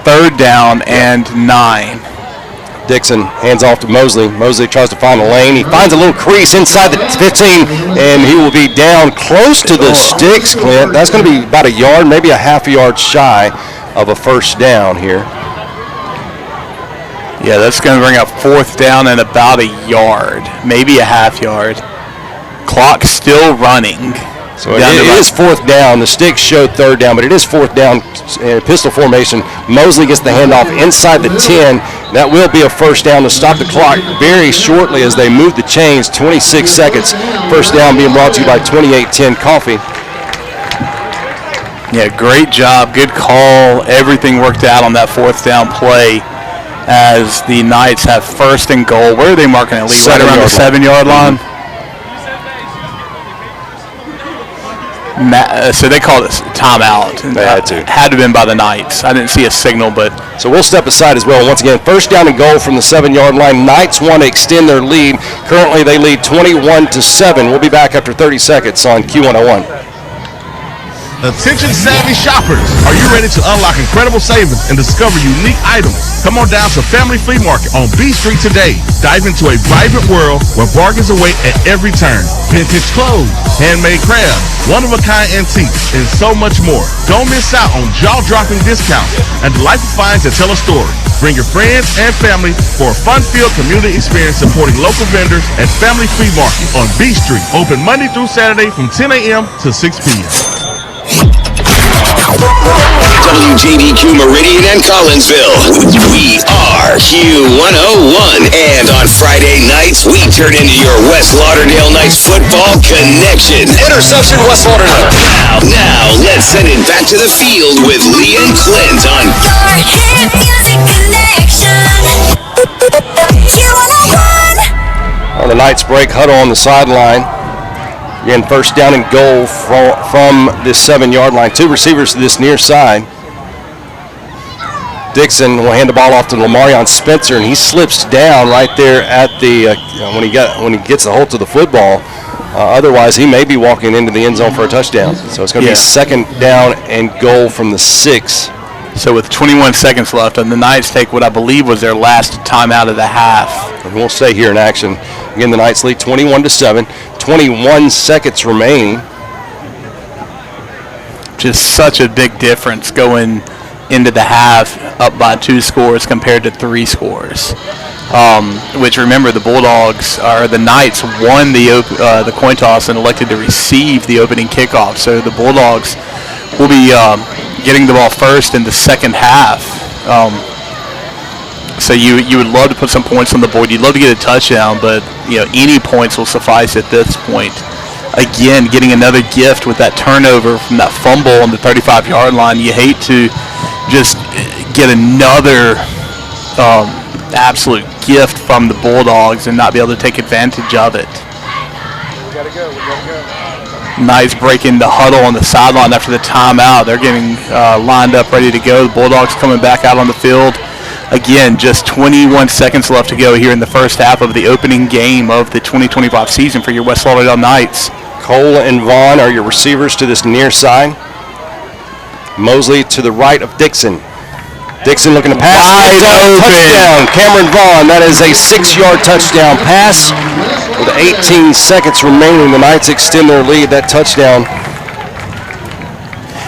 3rd down and 9. Dixon hands off to Mosley. Mosley tries to find a lane. He finds a little crease inside the 15, and he will be down close to the sticks, Clint. That's going to be about a yard, maybe a half a yard shy of a first down here. Yeah, that's going to bring up 4th down and about a yard, maybe a half yard. Clock still running. So it is 4th down. The sticks showed 3rd down, but it is 4th down, pistol formation. Mosley gets the handoff inside the 10. That will be a first down to stop the clock very shortly as they move the chains. 26 seconds. First down being brought to you by 2810 Coffee. Yeah, great job. Good call. Everything worked out on that 4th down play as the Knights have 1st and goal. Where are they marking it, Lee? Right around the 7-yard line? So they called it timeout. They had to. Had to have been by the Knights. I didn't see a signal, but. So we'll step aside as well. Once again, first down and goal from the 7-yard line. Knights want to extend their lead. Currently, they lead 21-7. We'll be back after 30 seconds on Q101. Attention savvy shoppers, are you ready to unlock incredible savings and discover unique items? Come on down to Family Flea Market on B Street today. Dive into a vibrant world where bargains await at every turn. Vintage clothes, handmade crafts, one-of-a-kind antiques, and so much more. Don't miss out on jaw-dropping discounts and delightful finds that tell a story. Bring your friends and family for a fun-filled community experience supporting local vendors at Family Flea Market on B Street. Open Monday through Saturday from 10 a.m. to 6 p.m. WJDQ Meridian and Collinsville. We are Q101. And on Friday nights, we turn into your West Lauderdale Knights football connection. Interception, West Lauderdale. Now, let's send it back to the field with Lee and Clint on your hit music connection. On the Knights break, huddle on the sideline. Again, first down and goal from this 7-yard line. Two receivers to this near side. Dixon will hand the ball off to Lamarion Spencer, and he slips down right there at the when he gets the hold of the football. Otherwise, he may be walking into the end zone for a touchdown. So it's going to be 2nd down and goal from the 6. So with 21 seconds left, and the Knights take what I believe was their last timeout of the half. And we'll stay here in action. Again, the Knights lead 21-7. 21 seconds remaining. Just such a big difference going into the half up by 2 scores compared to 3 scores. Which, remember, the Knights won the coin toss and elected to receive the opening kickoff. So the Bulldogs will be getting the ball first in the second half. So you would love to put some points on the board. You'd love to get a touchdown, but any points will suffice at this point. Again, getting another gift with that turnover from that fumble on the 35-yard line. You hate to just get another absolute gift from the Bulldogs and not be able to take advantage of it. Knights breaking the huddle on the sideline after the timeout. They're getting lined up, ready to go. The Bulldogs coming back out on the field. Again, just 21 seconds left to go here in the first half of the opening game of the 2025 season for your West Lauderdale Knights. Cole and Vaughn are your receivers to this near side. Mosley to the right of Dixon. Dixon looking to pass. Wide open. Touchdown, Cameron Vaughn. That is a 6-yard touchdown pass. With 18 seconds remaining, the Knights extend their lead. That touchdown.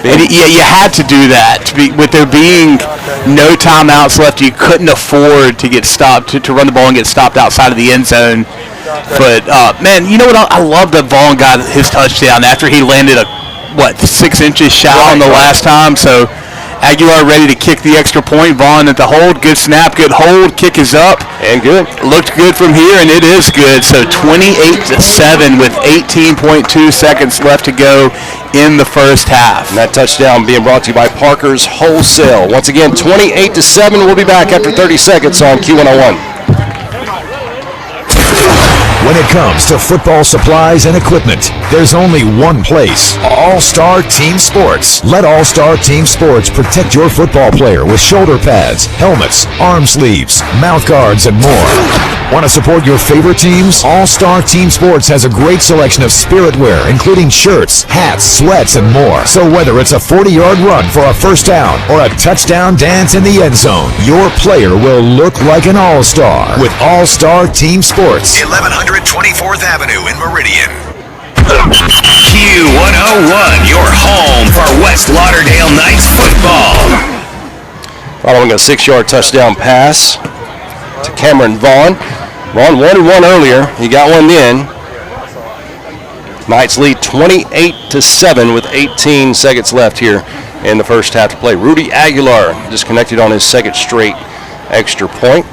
And you had to do that. With there being no timeouts left, you couldn't afford to get stopped, to run the ball and get stopped outside of the end zone. But, man, you know what? I love that Vaughn got his touchdown after he landed 6 inches shy on the last time. So Aguilar ready to kick the extra point. Vaughn at the hold. Good snap, good hold. Kick is up. And good. Looked good from here, and it is good. So 28-7 with 18.2 seconds left to go in the first half. And that touchdown being brought to you by Parker's Wholesale. Once again, 28-7. We'll be back after 30 seconds on Q101. When it comes to football supplies and equipment, there's only one place: All-Star Team Sports. Let All-Star Team Sports protect your football player with shoulder pads, helmets, arm sleeves, mouth guards, and more. Want to support your favorite teams? All-Star Team Sports has a great selection of spirit wear, including shirts, hats, sweats, and more. So whether it's a 40-yard run for a first down or a touchdown dance in the end zone, your player will look like an all-star with All-Star Team Sports. 1100 24th Avenue in Meridian. Q101, your home for West Lauderdale Knights football. Following a 6-yard touchdown pass to Cameron Vaughn. Vaughn wanted one earlier. He got one then. Knights lead 28-7 with 18 seconds left here in the first half to play. Rudy Aguilar disconnected on his second straight extra point.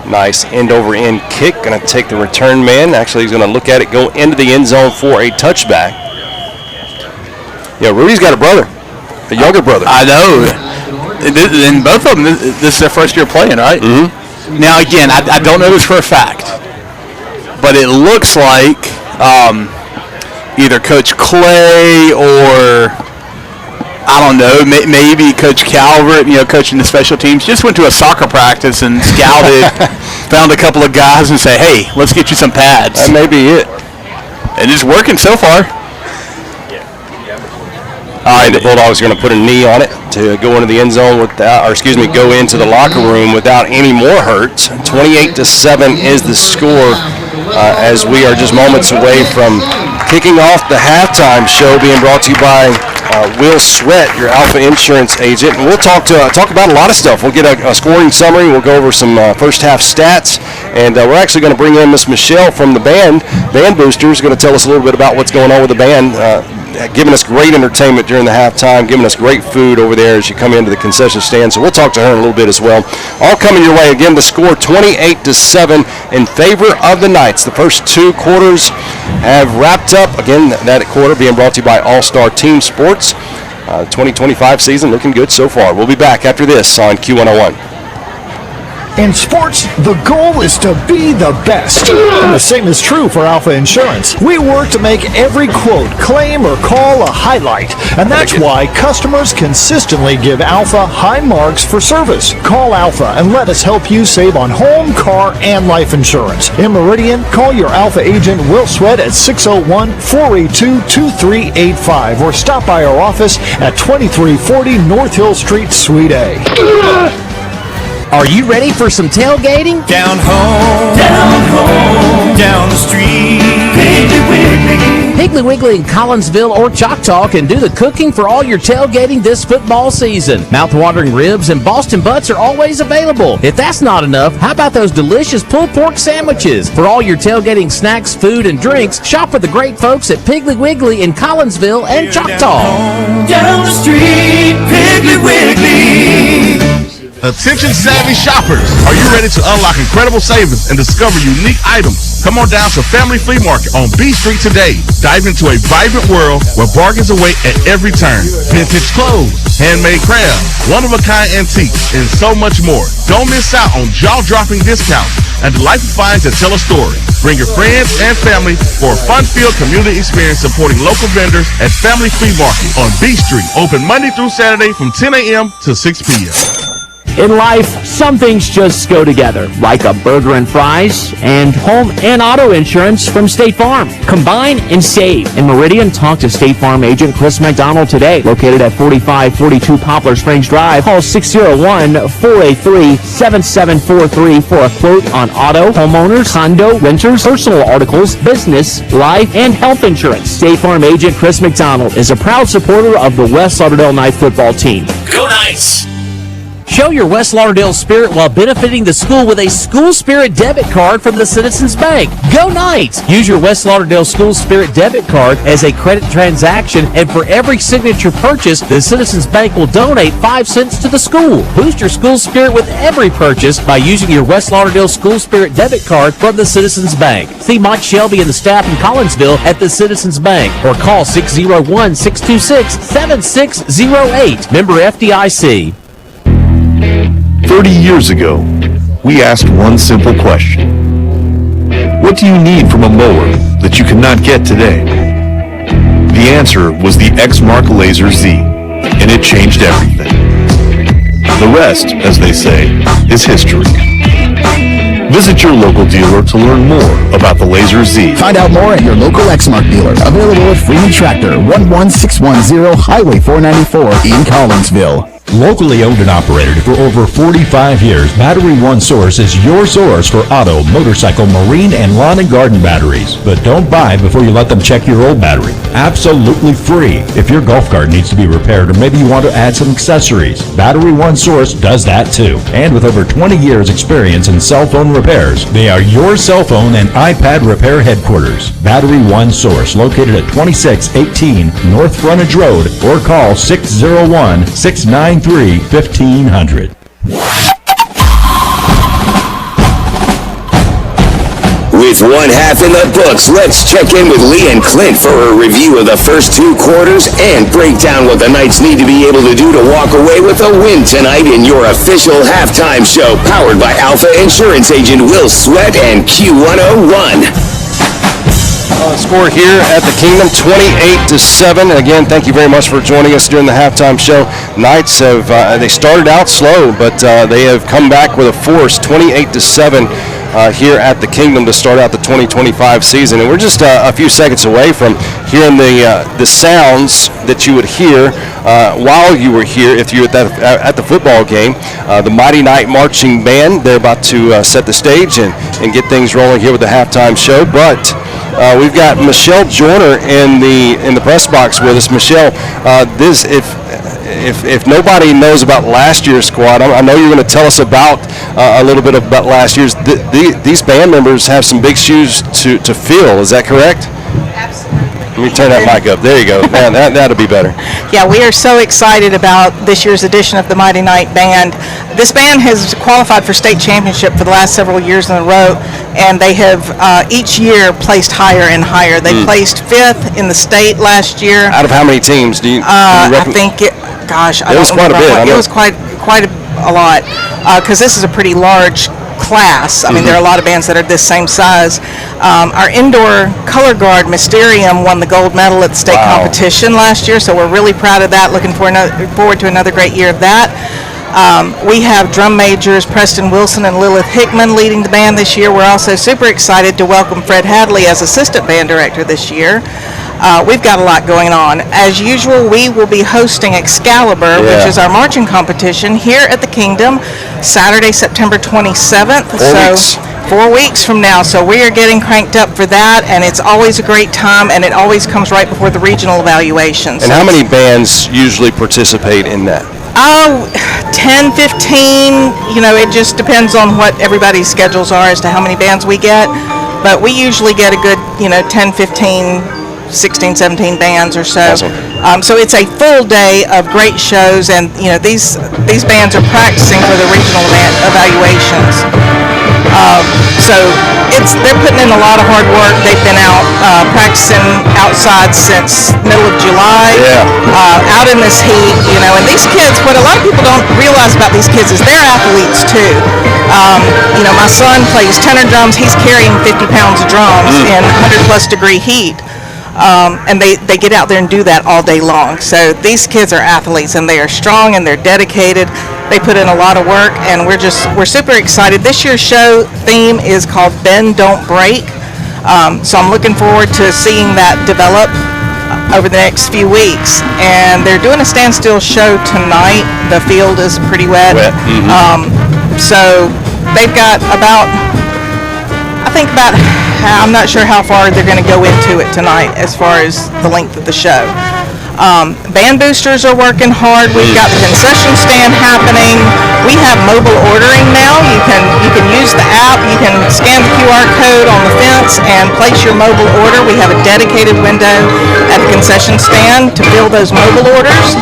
Nice end-over-end kick. Going to take the return man. Actually, he's going to look at it, go into the end zone for a touchback. Yeah, Rudy's got a brother, a younger brother. I know. And both of them, this is their first year playing, right? Mm-hmm. Now, again, I don't know this for a fact, but it looks like either Coach Clay or, I don't know, maybe Coach Calvert, coaching the special teams, just went to a soccer practice and scouted, found a couple of guys and say, hey, let's get you some pads. That may be it. And it's working so far. All right, the Bulldogs are going to put a knee on it to go into the end zone go into the locker room without any more hurts. 28-7 is the score as we are just moments away from kicking off the halftime show, being brought to you by Will Sweat, your Alpha Insurance agent. And we'll talk about a lot of stuff. We'll get a scoring summary. We'll go over some first half stats, and we're actually going to bring in Miss Michelle from the band boosters, going to tell us a little bit about what's going on with the band. Giving us great entertainment during the halftime, giving us great food over there as you come into the concession stand. So we'll talk to her in a little bit as well. All coming your way. Again, the score 28-7 in favor of the Knights. The first two quarters have wrapped up. Again, that quarter being brought to you by All-Star Team Sports. 2025 season looking good so far. We'll be back after this on Q101. In sports, the goal is to be the best. And the same is true for Alpha Insurance. We work to make every quote, claim, or call a highlight. And that's why customers consistently give Alpha high marks for service. Call Alpha and let us help you save on home, car, and life insurance. In Meridian, call your Alpha agent Will Sweat at 601-482-2385 or stop by our office at 2340 North Hill Street, Suite A. Are you ready for some tailgating? Down home, down the street, Piggly Wiggly. Piggly Wiggly in Collinsville or Choctaw can do the cooking for all your tailgating this football season. Mouth-watering ribs and Boston butts are always available. If that's not enough, how about those delicious pulled pork sandwiches? For all your tailgating snacks, food, and drinks, shop with the great folks at Piggly Wiggly in Collinsville and Choctaw. Down the street, Piggly Wiggly. Attention savvy shoppers, are you ready to unlock incredible savings and discover unique items? Come on down to Family Flea Market on B Street today. Dive into a vibrant world where bargains await at every turn. Vintage clothes, handmade crafts, one-of-a-kind antiques, and so much more. Don't miss out on jaw-dropping discounts and delightful finds that tell a story. Bring your friends and family for a fun-filled community experience supporting local vendors at Family Flea Market on B Street. Open Monday through Saturday from 10 a.m. to 6 p.m. In life, some things just go together, like a burger and fries and home and auto insurance from State Farm. Combine and save. In Meridian, talk to State Farm agent Chris McDonald today, located at 4542 Poplar Springs Drive. Call 601-483-7743 for a quote on auto, homeowners, condo, renters, personal articles, business, life, and health insurance. State Farm agent Chris McDonald is a proud supporter of the West Lauderdale Knight football team. Go Knights! Show your West Lauderdale spirit while benefiting the school with a School Spirit debit card from the Citizens Bank. Go Knights! Use your West Lauderdale School Spirit debit card as a credit transaction, and for every signature purchase, the Citizens Bank will donate 5 cents to the school. Boost your school spirit with every purchase by using your West Lauderdale School Spirit debit card from the Citizens Bank. See Mike Shelby and the staff in Collinsville at the Citizens Bank, or call 601-626-7608. Member FDIC. 30 years ago, we asked one simple question. What do you need from a mower that you cannot get today? The answer was the Exmark Laser Z, and it changed everything. The rest, as they say, is history. Visit your local dealer to learn more about the Laser Z. Find out more at your local Exmark dealer. Available at Freeman Tractor, 11610 Highway 494 in Collinsville. Locally owned and operated for over 45 years, Battery One Source is your source for auto, motorcycle, marine, and lawn and garden batteries. But don't buy before you let them check your old battery. Absolutely free. If your golf cart needs to be repaired or maybe you want to add some accessories, Battery One Source does that too. And with over 20 years experience in cell phone repairs, they are your cell phone and iPad repair headquarters. Battery One Source, located at 2618 North Frontage Road, or call 601-693-1500. With one half in the books, let's check in with Lee and Clint for a review of the first 2 quarters and break down what the Knights need to be able to do to walk away with a win tonight in your official halftime show, powered by Alpha Insurance Agent Will Sweat and Q101. Score here at the Kingdom, 28-7. Again, thank you very much for joining us during the halftime show. Knights have they started out slow, but they have come back with a force, 28-7. Here at the Kingdom to start out the 2025 season, and we're just a few seconds away from hearing the sounds that you would hear while you were here if you were at the football game. The Mighty Knight Marching Band, they're about to set the stage and get things rolling here with the halftime show. But we've got Michelle Joyner in the press box with us. Michelle, if nobody knows about last year's squad, I know you're going to tell us about a little bit about last year's. These band members have some big shoes to fill. Is that correct? Absolutely. Let me turn that mic up. There you go. Man, that'll be better. Yeah, we are so excited about this year's edition of the Mighty Knight Band. This band has qualified for state championship for the last several years in a row, and they have each year placed higher and higher. They placed 5th in the state last year. Out of how many teams do you? I think it was quite a bit. It was quite a lot because this is a pretty large class. I mean, there are a lot of bands that are this same size. Our indoor color guard, Mysterium, won the gold medal at the state competition last year, so we're really proud of that. Looking forward to another great year of that. We have drum majors Preston Wilson and Lilith Hickman leading the band this year. We're also super excited to welcome Fred Hadley as assistant band director this year. We've got a lot going on. As usual, we will be hosting Excalibur, which is our marching competition, here at the Kingdom, Saturday, September 27th. 4 weeks from now. So we are getting cranked up for that, and it's always a great time, and it always comes right before the regional evaluations. And how many bands usually participate in that? 10, 15, it just depends on what everybody's schedules are as to how many bands we get. But we usually get a good, 10, 15, 16, 17 bands or so. Awesome. So it's a full day of great shows, and these bands are practicing for the regional evaluations. So they're putting in a lot of hard work. They've been out practicing outside since middle of July, out in this heat, and these kids, what a lot of people don't realize about these kids is they're athletes too. My son plays tenor drums. He's carrying 50 pounds of drums in 100-plus degree heat. And they get out there and do that all day long. So these kids are athletes, and they are strong, and they're dedicated. They put in a lot of work, and we're super excited. This year's show theme is called Bend, Don't Break. So I'm looking forward to seeing that develop over the next few weeks. And they're doing a standstill show tonight. The field is pretty wet. So they've got I'm not sure how far they're going to go into it tonight as far as the length of the show. Band boosters are working hard. We've got the concession stand happening. We have mobile ordering now. You can use the app. You can scan the QR code on the fence and place your mobile order. We have a dedicated window at the concession stand to fill those mobile orders.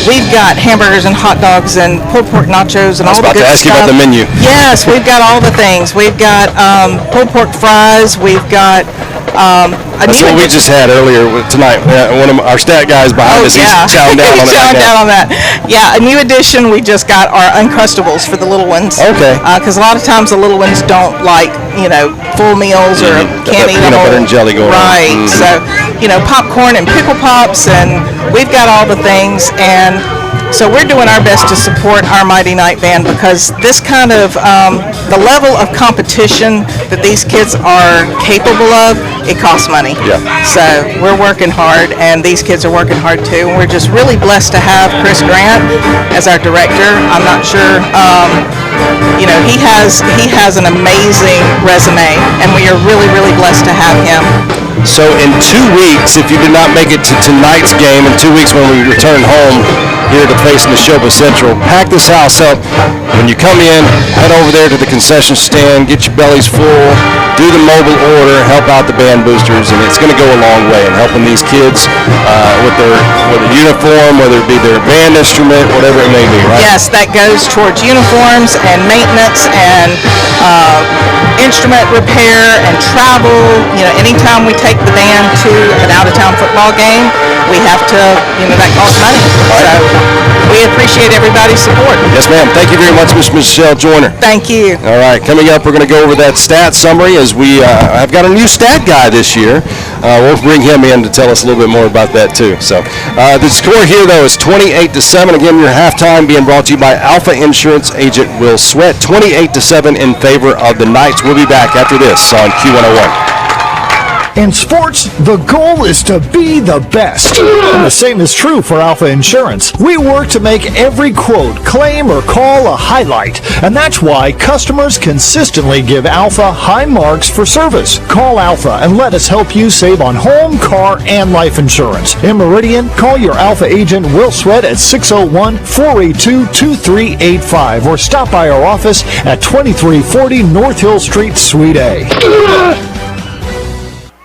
We've got hamburgers and hot dogs and pulled pork nachos and all the good stuff. I was about to ask you about the menu. Yes, we've got all the things. We've got pulled pork fries. We've got that's what we just had earlier tonight. One of our stat guys behind us, he's chowing down on it. Chowing down on that. Yeah, a new addition. We just got our Uncrustables for the little ones. Okay. Because a lot of times the little ones don't like full meals or can't eat them. Peanut butter and jelly going on. Right. So popcorn and pickle pops, and we've got all the things. And so we're doing our best to support our Mighty Night Band, because this kind of the level of competition that these kids are capable of, it costs money. Yeah. So we're working hard, and these kids are working hard too. And we're just really blessed to have Chris Grant as our director. I'm not sure. He has an amazing resume, and we are really, really blessed to have him. So in 2 weeks, if you did not make it to tonight's game, in 2 weeks when we return home here to face Neshoba Central, pack this house up. When you come in, head over there to the concession stand, get your bellies full, do the mobile order, help out the band boosters, and it's going to go a long way in helping these kids with their uniform, whether it be their band instrument, whatever it may be, right? Yes, that goes towards uniforms and maintenance and instrument repair and travel. Anytime we take the band to an out-of-town football game, we have to, that costs money. So we appreciate everybody's support. Yes, ma'am. Thank you very much, Ms. Michelle Joyner. Thank you. All right, coming up, we're going to go over that stat summary as we have got a new stat guy this year. We'll bring him in to tell us a little bit more about that, too. So the score here, though, is 28-7. Again, your halftime being brought to you by Alpha Insurance agent Will Sweat. 28-7 in favor of the Knights. We'll be back after this on Q101. In sports, the goal is to be the best. And the same is true for Alpha Insurance. We work to make every quote, claim, or call a highlight. And that's why customers consistently give Alpha high marks for service. Call Alpha and let us help you save on home, car, and life insurance. In Meridian, call your Alpha agent Will Sweat at 601-482-2385 or stop by our office at 2340 North Hill Street, Suite A.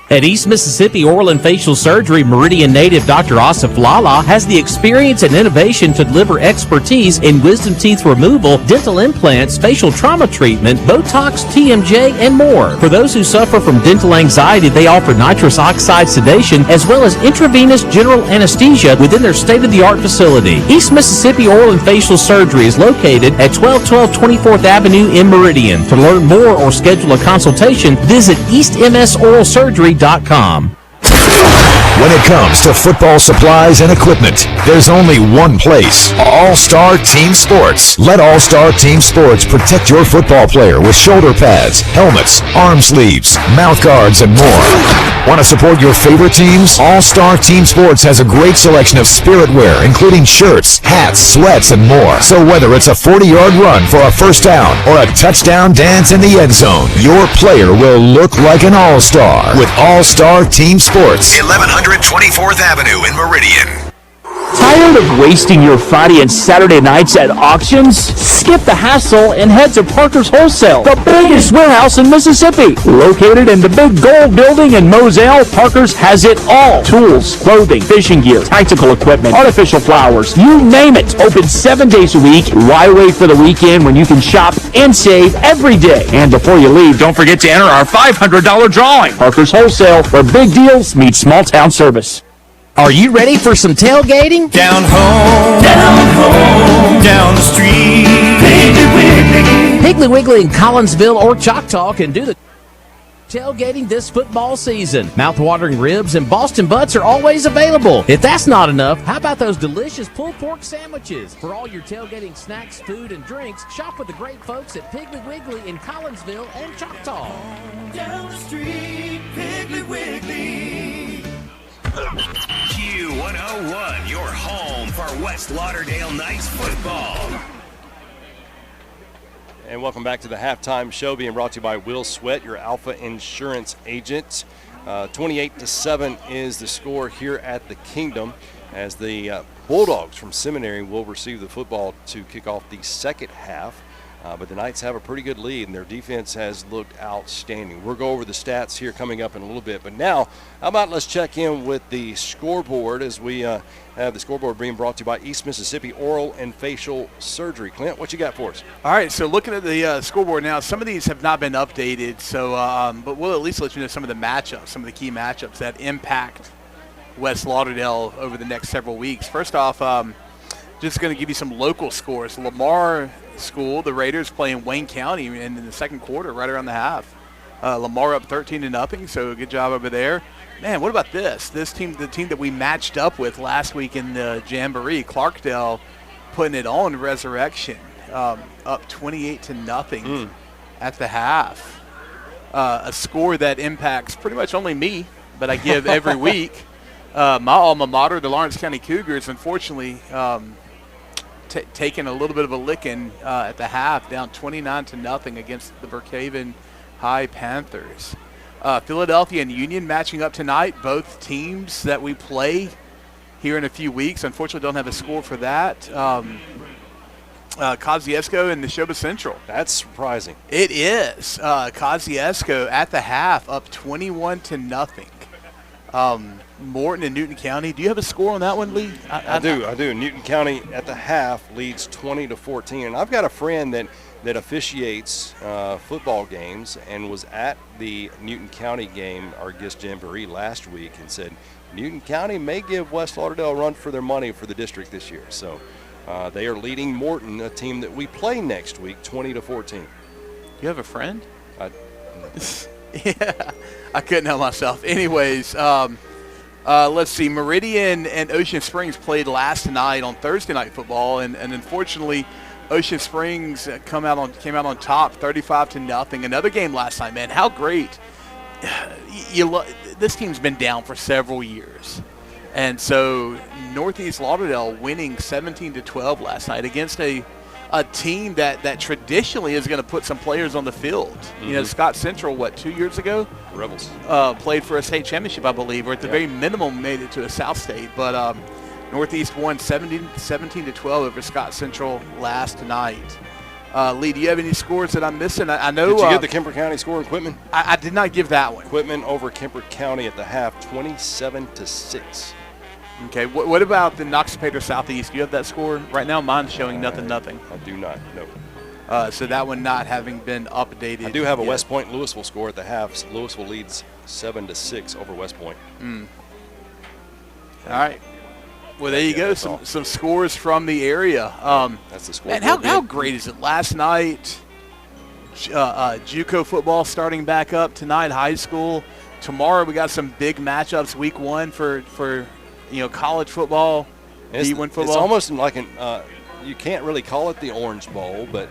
At East Mississippi Oral and Facial Surgery, Meridian native Dr. Asif Lala has the experience and innovation to deliver expertise in wisdom teeth removal, dental implants, facial trauma treatment, Botox, TMJ, and more. For those who suffer from dental anxiety, they offer nitrous oxide sedation as well as intravenous general anesthesia within their state-of-the-art facility. East Mississippi Oral and Facial Surgery is located at 1212 24th Avenue in Meridian. To learn more or schedule a consultation, visit eastmsoralsurgery.com. When it comes to football supplies and equipment, there's only one place. All-Star Team Sports. Let All-Star Team Sports protect your football player with shoulder pads, helmets, arm sleeves, mouth guards, and more. Want to support your favorite teams? All-Star Team Sports has a great selection of spirit wear, including shirts, hats, sweats, and more. So whether it's a 40-yard run for a first down or a touchdown dance in the end zone, your player will look like an all-star with All-Star Team Sports. 1100 24th Avenue in Meridian. Tired of wasting your Friday and Saturday nights at auctions? Skip the hassle and head to Parker's Wholesale, the biggest warehouse in Mississippi. Located in the big gold building in Moselle, Parker's has it all. Tools, clothing, fishing gear, tactical equipment, artificial flowers, you name it. Open 7 days a week. Why wait for the weekend when you can shop and save every day? And before you leave, don't forget to enter our $500 drawing. Parker's Wholesale, where big deals meet small town service. Are you ready for some tailgating? Down home, down the street, Piggly Wiggly. Piggly Wiggly in Collinsville or Choctaw can do the tailgating this football season. Mouth-watering ribs and Boston butts are always available. If that's not enough, how about those delicious pulled pork sandwiches? For all your tailgating snacks, food, and drinks, shop with the great folks at Piggly Wiggly in Collinsville and Choctaw. Down the street, Piggly Wiggly. Q101, your home for West Lauderdale Knights football. And welcome back to the halftime show, being brought to you by Will Sweat, your Alpha Insurance agent. 28-7 is the score here at the Kingdom, as the Bulldogs from Seminary will receive the football to kick off the second half. But the Knights have a pretty good lead, and their defense has looked outstanding. We'll go over the stats here coming up in a little bit. But now, how about let's check in with the scoreboard, as we have the scoreboard being brought to you by East Mississippi Oral and Facial Surgery. Clint, what you got for us? All right, so looking at the scoreboard now, some of these have not been updated, so but we'll at least let you know some of the matchups, some of the key matchups that impact West Lauderdale over the next several weeks. First off, just going to give you some local scores. Lamar School, the Raiders playing Wayne County in the second quarter, right around the half. Lamar up 13-0, so good job over there. Man, what about this? This team, the team that we matched up with last week in the Jamboree, Clarkdale, putting it on Resurrection, up 28-0 at the half. A score that impacts pretty much only me, but I give every week. My alma mater, the Lawrence County Cougars, unfortunately, taking a little bit of a licking at the half, down 29-0 against the Brookhaven High Panthers. Philadelphia and Union matching up tonight, both teams that we play here in a few weeks. Unfortunately, don't have a score for that. Kosciuszko and Neshoba Central. That's surprising. It is. Kosciuszko at the half, up 21-0. Morton and Newton County. Do you have a score on that one, Lee? I do. Newton County at the half leads 20-14. And I've got a friend that officiates football games and was at the Newton County game, our guest Jamboree, last week, and said Newton County may give West Lauderdale a run for their money for the district this year. So they are leading Morton, a team that we play next week, 20-14. You have a friend? Yeah, I couldn't help myself. Anyways, let's see. Meridian and Ocean Springs played last night on Thursday Night Football, and unfortunately, Ocean Springs came out on top, 35-0. Another game last night, man. How great! This team's been down for several years, and so Northeast Lauderdale winning 17-12 last night against a team that traditionally is going to put some players on the field. Mm-hmm. You know, Scott Central, 2 years ago? Rebels. Played for a state championship, I believe, or at the very minimum made it to a South State. But Northeast won 17-12 over Scott Central last night. Lee, do you have any scores that I'm missing? I know. Did you get the Kemper County score in Quitman? I did not give that one. Quitman over Kemper County at the half, 27-6. Okay, what about the Noxapater Southeast? Do you have that score? Right now, mine's showing nothing. I do not, no. So that one not having been updated. I do have a West Point Louisville score at the half. Louisville leads 7-6 over West Point. All right. Well, there you go. Some scores from the area. That's the score. Man, how great is it? Last night, JUCO football starting back up tonight. High school. Tomorrow we got some big matchups. Week 1 for college football, D1 football. It's almost like you can't really call it the Orange Bowl, but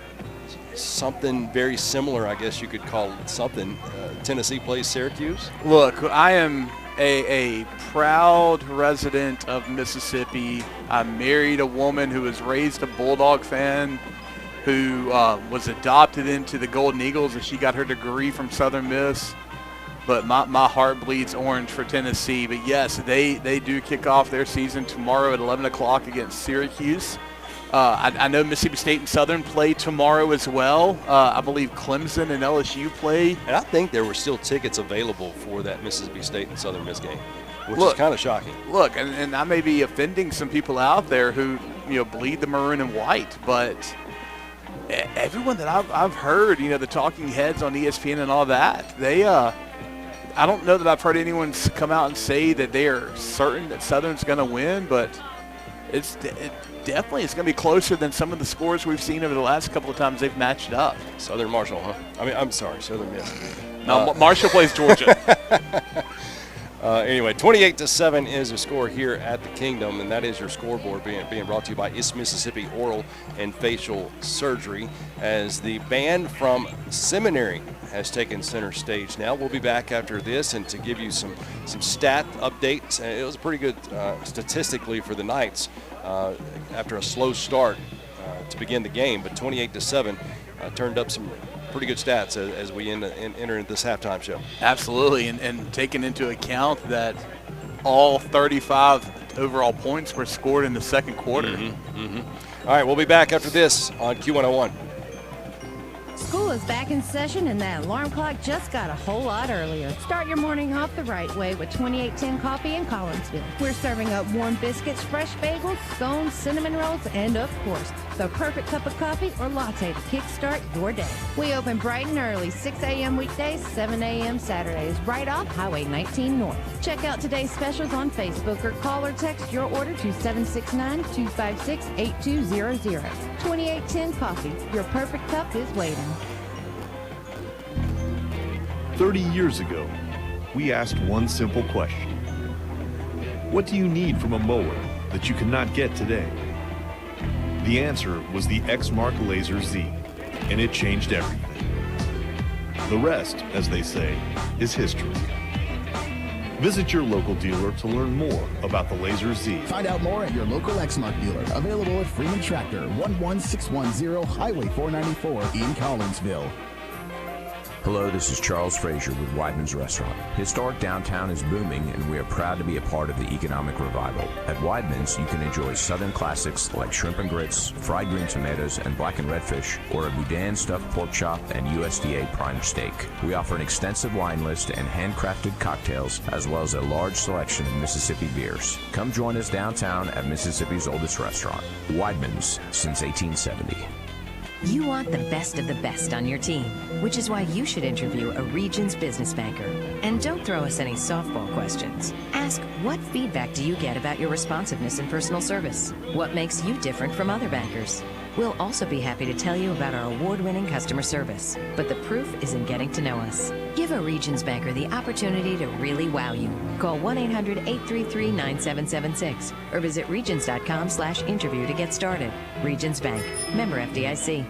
something very similar, I guess you could call it something. Tennessee plays Syracuse. Look, I am a proud resident of Mississippi. I married a woman who was raised a Bulldog fan, who was adopted into the Golden Eagles, and she got her degree from Southern Miss. but my heart bleeds orange for Tennessee. But yes, they do kick off their season tomorrow at 11 o'clock against Syracuse. I know Mississippi State and Southern play tomorrow as well. I believe Clemson and LSU play. And I think there were still tickets available for that Mississippi State and Southern Miss game, which is kind of shocking. Look, and I may be offending some people out there who bleed the maroon and white, but everyone that I've heard, the talking heads on ESPN and all that, they I don't know that I've heard anyone come out and say that they are certain that Southern's going to win, but it definitely is going to be closer than some of the scores we've seen over the last couple of times they've matched up. Southern Marshall, huh? I'm sorry, Southern Miss. No, Marshall plays Georgia. Anyway, 28-7 is the score here at the Kingdom, and that is your scoreboard being brought to you by East Mississippi Oral and Facial Surgery, as the band from Seminary has taken center stage now. We'll be back after this and to give you some stat updates. It was pretty good statistically for the Knights after a slow start to begin the game, but 28-7 turned up some pretty good stats as we enter into this halftime show. Absolutely, and taking into account that all 35 overall points were scored in the second quarter. All right, we'll be back after this on Q101. School is back in session, and that alarm clock just got a whole lot earlier. Start your morning off the right way with 2810 Coffee in Collinsville. We're serving up warm biscuits, fresh bagels, scones, cinnamon rolls, and of course, the perfect cup of coffee or latte to kickstart your day. We open bright and early, 6 a.m. weekdays, 7 a.m. Saturdays, right off Highway 19 North. Check out today's specials on Facebook or call or text your order to 769-256-8200. 2810 Coffee, your perfect cup is waiting. 30 years ago, we asked one simple question. What do you need from a mower that you cannot get today? The answer was the Exmark Laser Z, and it changed everything. The rest, as they say, is history. Visit your local dealer to learn more about the Laser Z. Find out more at your local Exmark dealer. Available at Freeman Tractor, 11610 Highway 494 in Collinsville. Hello, this is Charles Frazier with Weidman's Restaurant. Historic downtown is booming, and we are proud to be a part of the economic revival. At Weidman's, you can enjoy Southern classics like shrimp and grits, fried green tomatoes, and black and red fish, or a boudin stuffed pork chop and USDA prime steak. We offer an extensive wine list and handcrafted cocktails, as well as a large selection of Mississippi beers. Come join us downtown at Mississippi's oldest restaurant, Weidman's, since 1870. You want the best of the best on your team, which is why you should interview a Regions business banker. And don't throw us any softball questions. Ask, what feedback do you get about your responsiveness and personal service? What makes you different from other bankers? We'll also be happy to tell you about our award-winning customer service. But the proof is in getting to know us. Give a Regions banker the opportunity to really wow you. Call 1-800-833-9776 or visit regions.com/interview to get started. Regions Bank, member FDIC.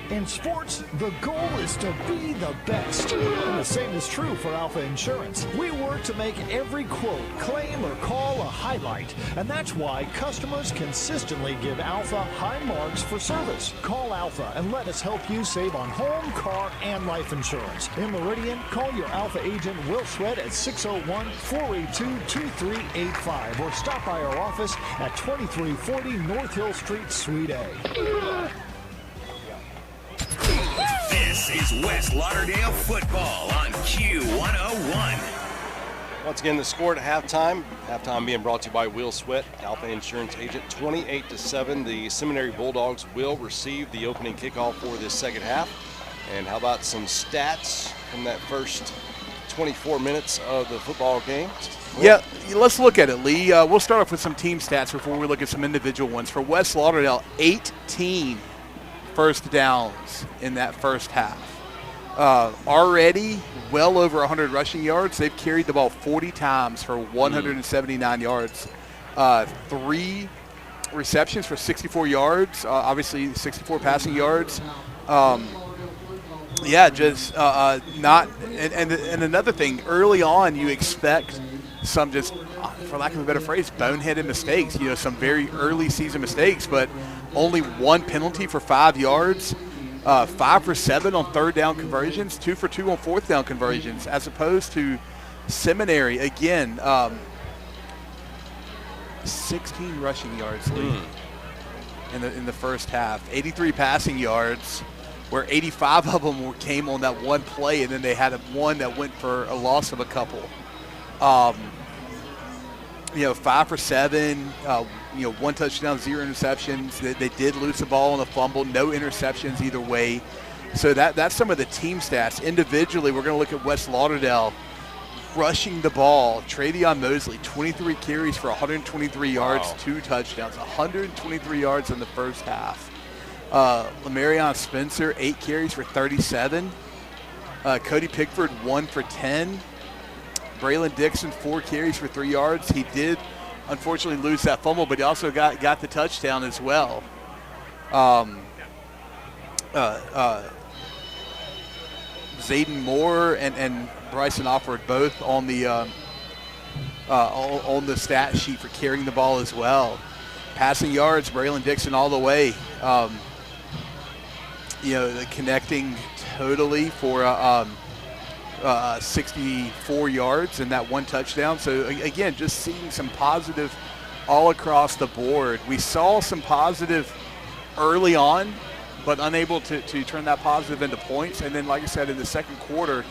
In sports, the goal is to be the best. And the same is true for Alpha Insurance. We work to make every quote, claim, or call a highlight. And that's why customers consistently give Alpha high marks for service. Call Alpha and let us help you save on home, car, and life insurance. In Meridian, call your Alpha agent Will Sweat at 601-482-2385 or stop by our office at 2340 North Hill Street, Suite A. This is West Lauderdale football on Q101. Once again, the score at halftime. Halftime being brought to you by Will Sweat, Alpha Insurance agent. 28-7. The Seminary Bulldogs will receive the opening kickoff for this second half. And how about some stats from that first 24 minutes of the football game? Yeah, let's look at it, Lee. We'll start off with some team stats before we look at some individual ones. For West Lauderdale, 18 first downs in that first half. Already well over 100 rushing yards. They've carried the ball 40 times for 179 yards. 3 receptions for 64 yards. Obviously 64 passing yards. Not and another thing, early on you expect some just, for lack of a better phrase, boneheaded mistakes, some very early season mistakes, but only 1 penalty for 5 yards. 5 for 7 on third down conversions, 2 for 2 on fourth down conversions, as opposed to Seminary, again, 16 rushing yards lead in the first half, 83 passing yards, where 85 of them came on that one play, and then they had one that went for a loss of a couple. 5 for 7, 1 touchdown, 0 interceptions. They did lose the ball on a fumble, no interceptions either way. So that's some of the team stats. Individually, we're going to look at West Lauderdale rushing the ball. Travion Mosley, 23 carries for 123 yards, 2 touchdowns, 123 yards in the first half. Lamarion Spencer, 8 carries for 37. Cody Pickford, 1 for 10. Braylon Dixon, 4 carries for 3 yards. He did, unfortunately, lose that fumble, but he also got the touchdown as well. Zayden Moore and Bryson Offord both on the stat sheet for carrying the ball as well. Passing yards, Braylon Dixon all the way. Connecting totally for 64 yards and that 1 touchdown. So, again, just seeing some positive all across the board. We saw some positive early on, but unable to turn that positive into points. And then, like I said, in the second quarter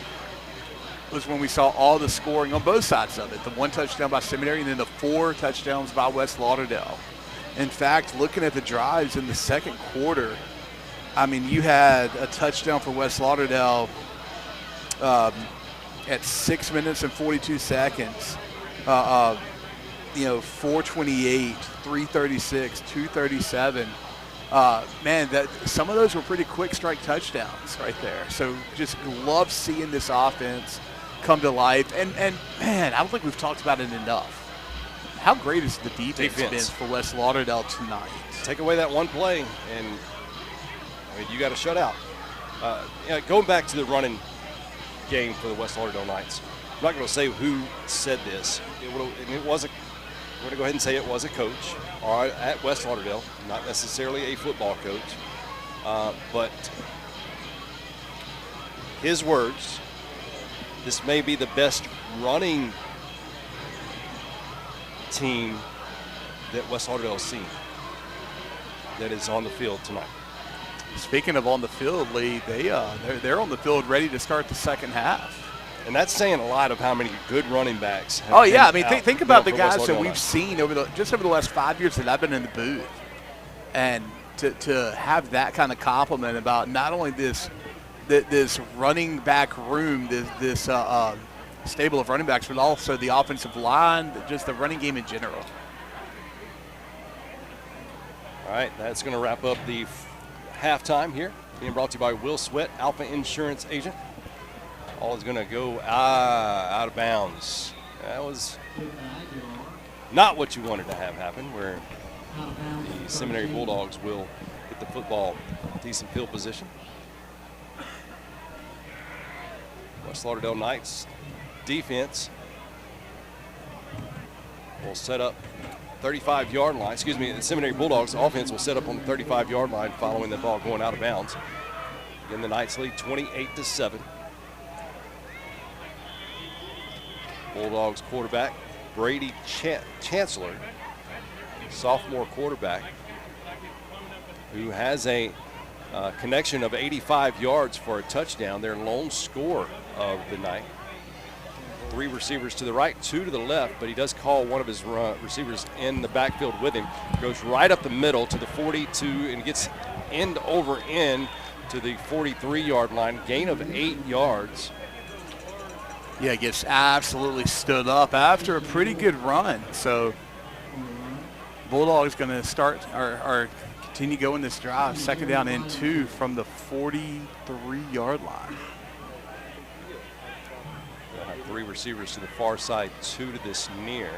was when we saw all the scoring on both sides of it. The 1 touchdown by Seminary and then the 4 touchdowns by West Lauderdale. In fact, looking at the drives in the second quarter, I mean, you had a touchdown for West Lauderdale at 6 minutes and 42 seconds, 4:28, 3:36, 2:37. Some of those were pretty quick strike touchdowns right there. So just love seeing this offense come to life. And man, I don't think we've talked about it enough. How great has the defense been for West Lauderdale tonight? Take away that one play, and you got a shutout. Going back to the running game for the West Lauderdale Knights, I'm not going to say who said this. I'm going to go ahead and say it was a coach at West Lauderdale, not necessarily a football coach, but his words, this may be the best running team that West Lauderdale has seen that is on the field tonight. Speaking of on the field, Lee, they're on the field ready to start the second half. And that's saying a lot of how many good running backs have think about the guys that we've seen over the last 5 years that I've been in the booth. And to have that kind of compliment about not only this running back room, this stable of running backs, but also the offensive line, just the running game in general. All right, that's going to wrap up the halftime here, being brought to you by Will Sweat, Alpha Insurance Agent. Ball is going to go out of bounds. That was not what you wanted to have happen, where the Seminary Bulldogs will get the football decent field position. West Lauderdale Knights defense will set up 35-yard line. The Seminary Bulldogs offense will set up on the 35-yard line following the ball going out of bounds. Again, the Knights lead 28-7. Bulldogs quarterback Brady Chancellor, sophomore quarterback, who has a connection of 85 yards for a touchdown, their lone score of the night. 3 receivers to the right, 2 to the left, but he does call one of his receivers in the backfield with him. Goes right up the middle to the 42 and gets end over end to the 43-yard line, gain of 8 yards. Yeah, gets absolutely stood up after a pretty good run. So Bulldogs going to start or continue going this drive. Second down and 2 from the 43-yard line. They'll have 3 receivers to the far side, 2 to this near.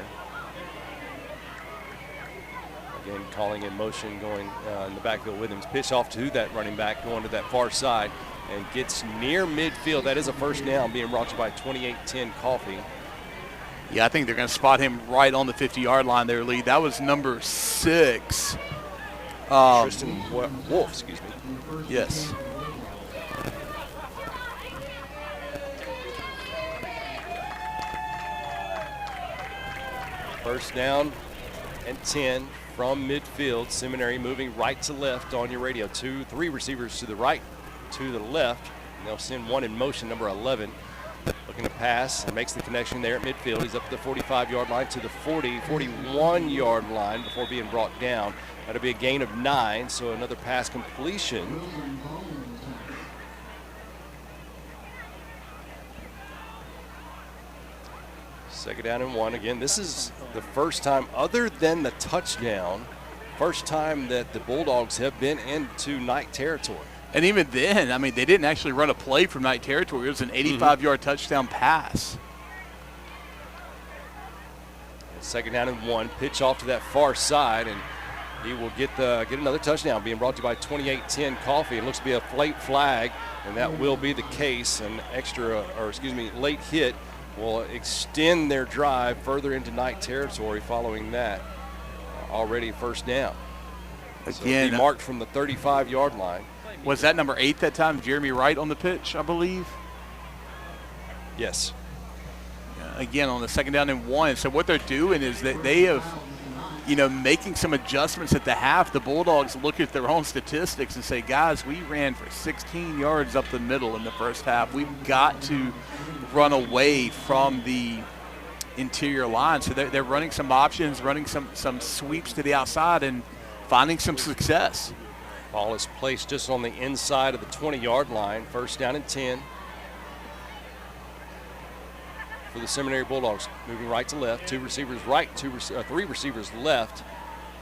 Again, calling in motion, going in the backfield with him. Pitch off to that running back, going to that far side, and gets near midfield. That is a first down, being brought to you by 2810 Coffee. Yeah, I think they're going to spot him right on the 50-yard line there, Lee. That was number 6. Tristan Wolf, excuse me. Yes. First down and 10 from midfield. Seminary moving right to left on your radio. 3 receivers to the right, 2 to the left. And they'll send one in motion, number 11. Looking to pass and makes the connection there at midfield. He's up to the 45-yard line to the 41-yard line before being brought down. That'll be a gain of 9, so another pass completion. Second down and 1. Again, this is the first time, other than the touchdown, first time that the Bulldogs have been into night territory. And even then, I mean, they didn't actually run a play from night territory. It was an 85-yard touchdown pass. Second down and 1. Pitch off to that far side, and he will get another touchdown. Being brought to you by 2810 Coffee. It looks to be a late flag, and that will be the case. An late hit will extend their drive further into night territory following that. Already first down. Again, so marked from the 35-yard line. Was that number 8 that time? Jeremy Wright on the pitch, I believe? Yes. Again, on the second down and 1. So what they're doing is that they have, making some adjustments at the half. The Bulldogs look at their own statistics and say, guys, we ran for 16 yards up the middle in the first half. We've got to run away from the interior line. So they're running some options, running some sweeps to the outside and finding some success. Ball is placed just on the inside of the 20-yard line. First down and 10 for the Seminary Bulldogs. Moving right to left. 2 receivers right, 3 receivers left.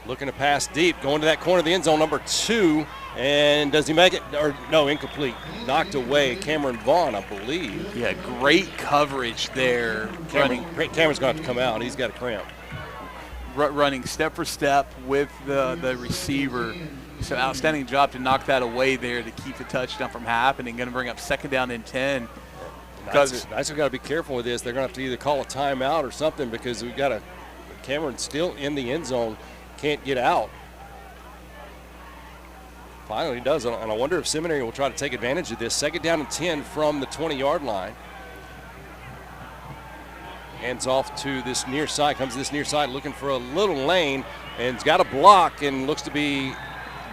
Looking to pass deep. Going to that corner of the end zone, number 2. And does he make it? Or no, incomplete. Knocked away. Cameron Vaughn, I believe. Yeah, great coverage there. Cameron's going to have to come out. He's got a cramp. Running step for step with the receiver. So outstanding job to knock that away there to keep the touchdown from happening. Going to bring up second down and 10. Knights have got to be careful with this. They're going to have to either call a timeout or something because we've got Cameron still in the end zone, can't get out. Finally he does, and I wonder if Seminary will try to take advantage of this. Second down and 10 from the 20-yard line. Hands off to this near side, comes to this near side looking for a little lane, and it's got a block and looks to be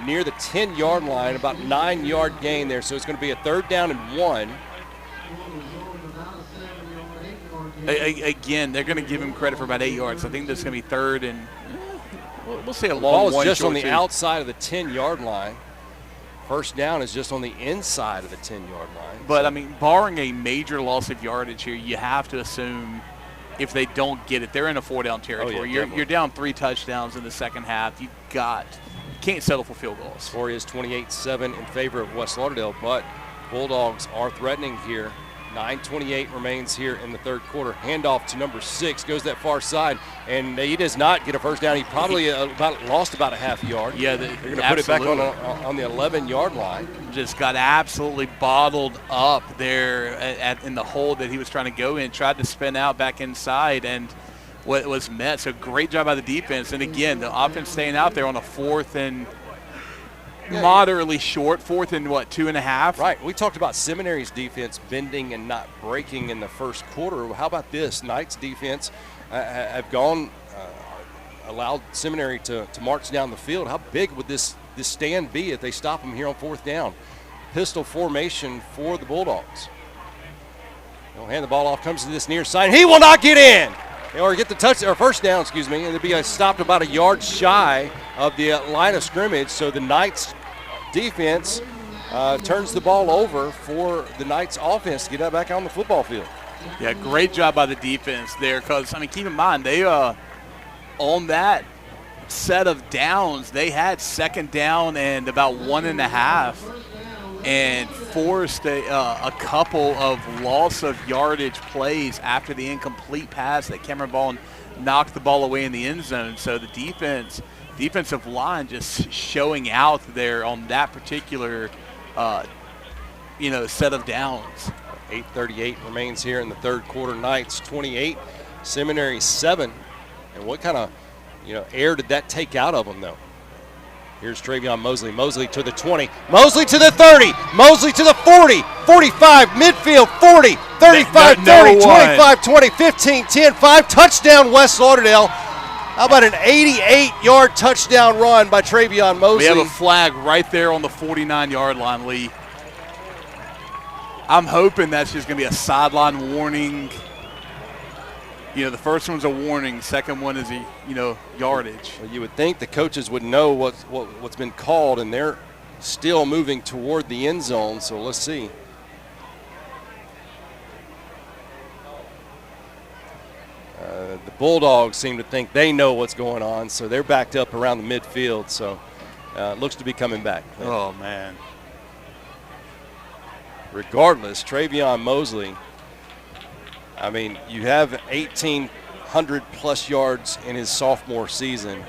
near the 10-yard line, about 9-yard gain there. So it's going to be a third down and 1. Again, they're going to give him credit for about 8 yards. I think that's going to be third and we'll say a long ball is one. Just on the outside of the 10-yard line. First down is just on the inside of the 10-yard line. But, I mean, barring a major loss of yardage here, you have to assume if they don't get it, they're in a 4-down territory. You're down 3 touchdowns in the second half. You can't settle for field goals. Score is 28-7 in favor of West Lauderdale, but Bulldogs are threatening here. 9:28 remains here in the third quarter. Handoff to number 6, goes that far side, and he does not get a first down. He probably lost about a half yard. Yeah, they're going to put it back on the 11-yard line. Just got absolutely bottled up there in the hole that he was trying to go in. Tried to spin out back inside, and what was met. So great job by the defense. And again, the offense staying out there on a 4th and moderately short, 4th and 2.5. Right. We talked about Seminary's defense bending and not breaking in the first quarter. How about this? Knights defense have gone, allowed Seminary to march down the field. How big would this stand be if they stop them here on 4th down? Pistol formation for the Bulldogs. They'll hand the ball off, comes to this near side. He will not get in. Or get the first down, and it'll be stopped about a yard shy of the line of scrimmage. So the Knights defense turns the ball over for the Knights offense to get that back on the football field. Yeah, great job by the defense there because, keep in mind, they on that set of downs, they had second down and about 1.5 and forced a couple of loss of yardage plays after the incomplete pass that Cameron Vaughn knocked the ball away in the end zone. So the defensive line just showing out there on that particular, set of downs. 8:38 remains here in the third quarter. Knights 28, Seminary 7. And what kind of, air did that take out of them, though? Here's Travion Mosley. Mosley to the 20. Mosley to the 30. Mosley to the 40. 45, midfield, 40, 35, 30, 25, 20, 15, 10, 5. Touchdown, West Lauderdale. How about an 88-yard touchdown run by Travion Mosley? We have a flag right there on the 49-yard line, Lee. I'm hoping that's just going to be a sideline warning. You know, the first one's a warning. Second one is yardage. Well, you would think the coaches would know what's been called, and they're still moving toward the end zone. So let's see. The Bulldogs seem to think they know what's going on, so they're backed up around the midfield. So it looks to be coming back. Oh man! Regardless, Travion Mosley. I mean, you have 1,800+ yards in his sophomore season.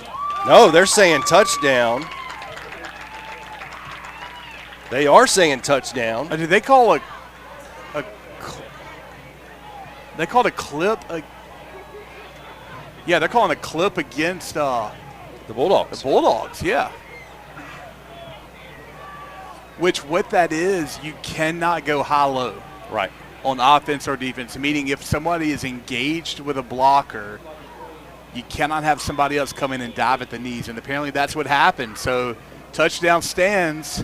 No, they're saying touchdown. They are saying touchdown. Did they call They called a clip. Yeah, they're calling a clip against the Bulldogs. The Bulldogs, yeah. Which what that is, you cannot go high-low. Right. On offense or defense, meaning if somebody is engaged with a blocker, you cannot have somebody else come in and dive at the knees, and apparently that's what happened. So touchdown stands,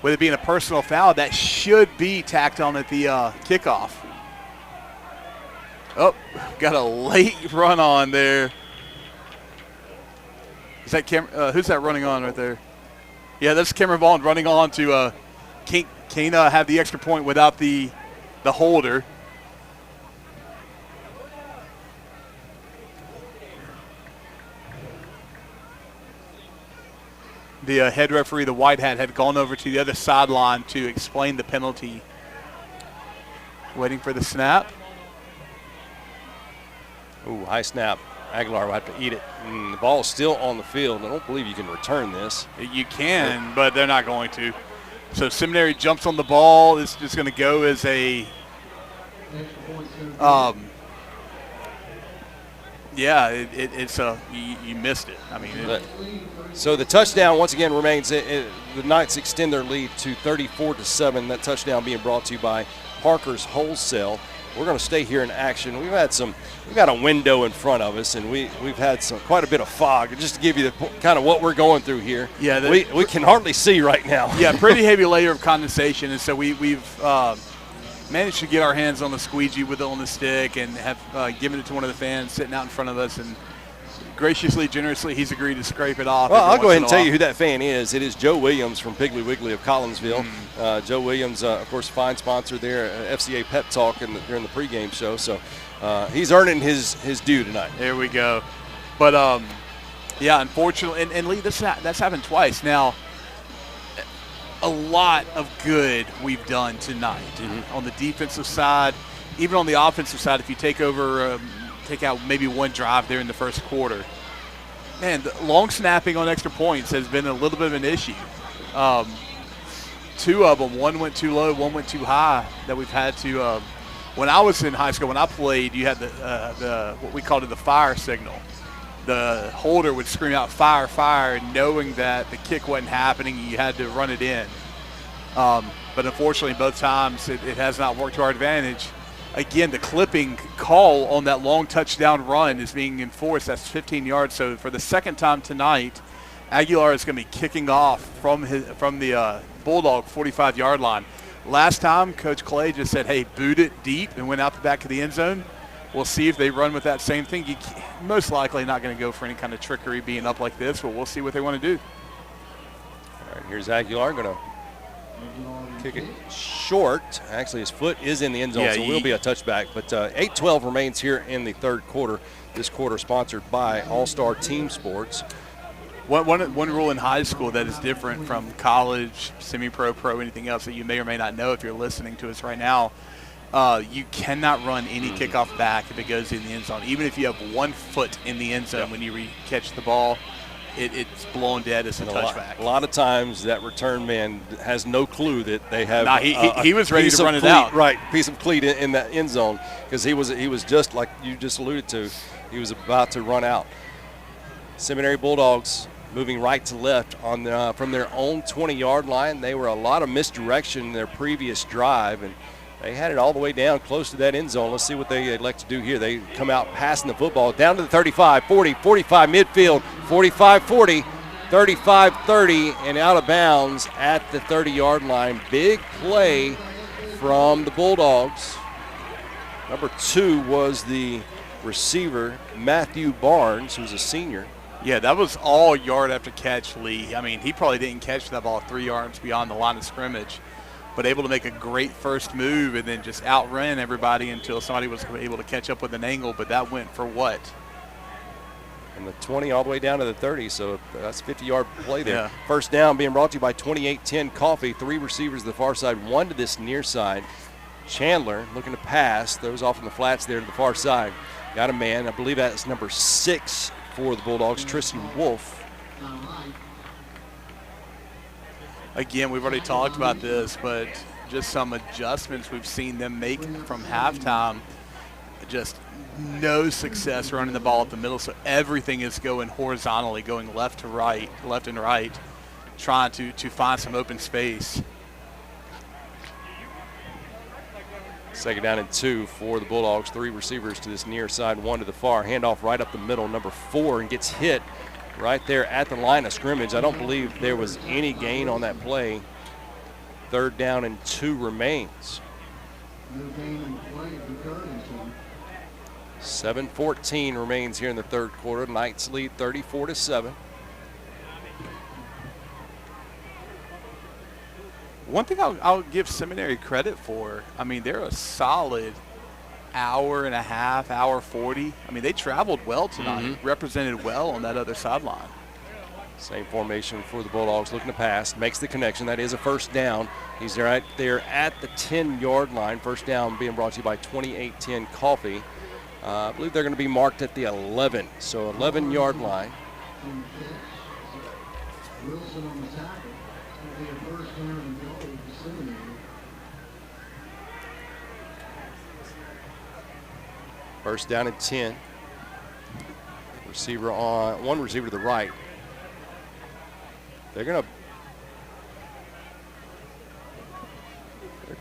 with it being a personal foul, that should be tacked on at the kickoff. Oh, got a late run on there. Is that who's that running on right there? Yeah, that's Cameron Vaughn running on to can't have the extra point without the holder. The head referee, the white hat, had gone over to the other sideline to explain the penalty. Waiting for the snap. Ooh, high snap. Aguilar will have to eat it. The ball's still on the field. I don't believe you can return this. You can, but they're not going to. So Seminary jumps on the ball. It's just going to go as a it's a you missed it. I mean, so the touchdown once again remains. The Knights extend their lead to 34-7. That touchdown being brought to you by Parker's Wholesale. We're going to stay here in action. We've got a window in front of us, and we've had quite a bit of fog. Just to give you the kind of what we're going through here. Yeah, we can hardly see right now. Yeah, pretty heavy layer of condensation, and so we've managed to get our hands on the squeegee with it on the stick and have given it to one of the fans sitting out in front of us, and graciously, generously, he's agreed to scrape it off. Well, I'll go ahead and tell you who that fan is. It is Joe Williams from Piggly Wiggly of Collinsville. Joe Williams, of course, fine sponsor there, FCA Pep Talk during the pregame show. So he's earning his due tonight. There we go. But, yeah, unfortunately, and Lee, that's happened twice. Now, a lot of good we've done tonight on the defensive side. Even on the offensive side, if you take out maybe one drive there in the first quarter. Man, the long snapping on extra points has been a little bit of an issue. Two of them, one went too low, one went too high, that we've had to when I was in high school, when I played, you had the what we called it the fire signal. The holder would scream out fire, fire, knowing that the kick wasn't happening, you had to run it in. But unfortunately, both times it has not worked to our advantage. Again, the clipping call on that long touchdown run is being enforced. That's 15 yards. So for the second time tonight, Aguilar is going to be kicking off from the Bulldog 45-yard line. Last time, Coach Clay just said, hey, boot it deep and went out the back of the end zone. We'll see if they run with that same thing. You most likely not going to go for any kind of trickery being up like this, but we'll see what they want to do. All right, here's Aguilar going to kick it short. Actually, his foot is in the end zone, so it will be a touchback. But 8-12 remains here in the third quarter. This quarter sponsored by All-Star Team Sports. One rule in high school that is different from college, semi-pro, pro, anything else that you may or may not know if you're listening to us right now, you cannot run any kickoff back if it goes in the end zone. Even if you have 1 foot in the end zone when you catch the ball, it's blown dead as a touchback. A lot of times that return man has no clue that they have. He was ready to run it out. Right, piece of cleat in that end zone because he was just like you just alluded to. He was about to run out. Seminary Bulldogs moving right to left from their own 20-yard line. They were a lot of misdirection in their previous drive, and They had it all the way down close to that end zone. Let's see what they elect to do here. They come out passing the football down to the 35, 40, 45 midfield, 45-40, 35-30, and out of bounds at the 30-yard line. Big play from the Bulldogs. Number 2 was the receiver, Matthew Barnes, who's a senior. Yeah, that was all yard after catch, Lee. I mean, he probably didn't catch that ball 3 yards beyond the line of scrimmage, but able to make a great first move and then just outrun everybody until somebody was able to catch up with an angle, but that went for what? From the 20 all the way down to the 30, so that's a 50-yard play there. Yeah. First down being brought to you by 2810 Coffee. 3 receivers to the far side, 1 to this near side. Chandler looking to pass. Those off in the flats there to the far side. Got a man. I believe that's number 6 for the Bulldogs, Tristan Wolf. Again, we've already talked about this, but just some adjustments we've seen them make from halftime. Just no success running the ball up the middle, so everything is going horizontally, going left to right, left and right, trying to find some open space. Second down and 2 for the Bulldogs. 3 receivers to this near side, 1 to the far. Handoff right up the middle, number 4, and gets hit right there at the line of scrimmage. I don't believe there was any gain on that play. Third down and 2 remains. 7:14 remains here in the third quarter. Knights lead 34-7. One thing I'll give Seminary credit for, I mean, they're a solid hour and a half, hour 40. I mean, they traveled well tonight, represented well on that other sideline. Same formation for the Bulldogs, looking to pass, makes the connection. That is a first down. He's right there at the 10-yard line. First down being brought to you by 2810 Coffee. I believe they're going to be marked at the 11, so 11-yard line. Wilson on the tackle. It'll be a first down and goal for Seminary. First down and 10. Receiver on, 1 receiver to the right. They're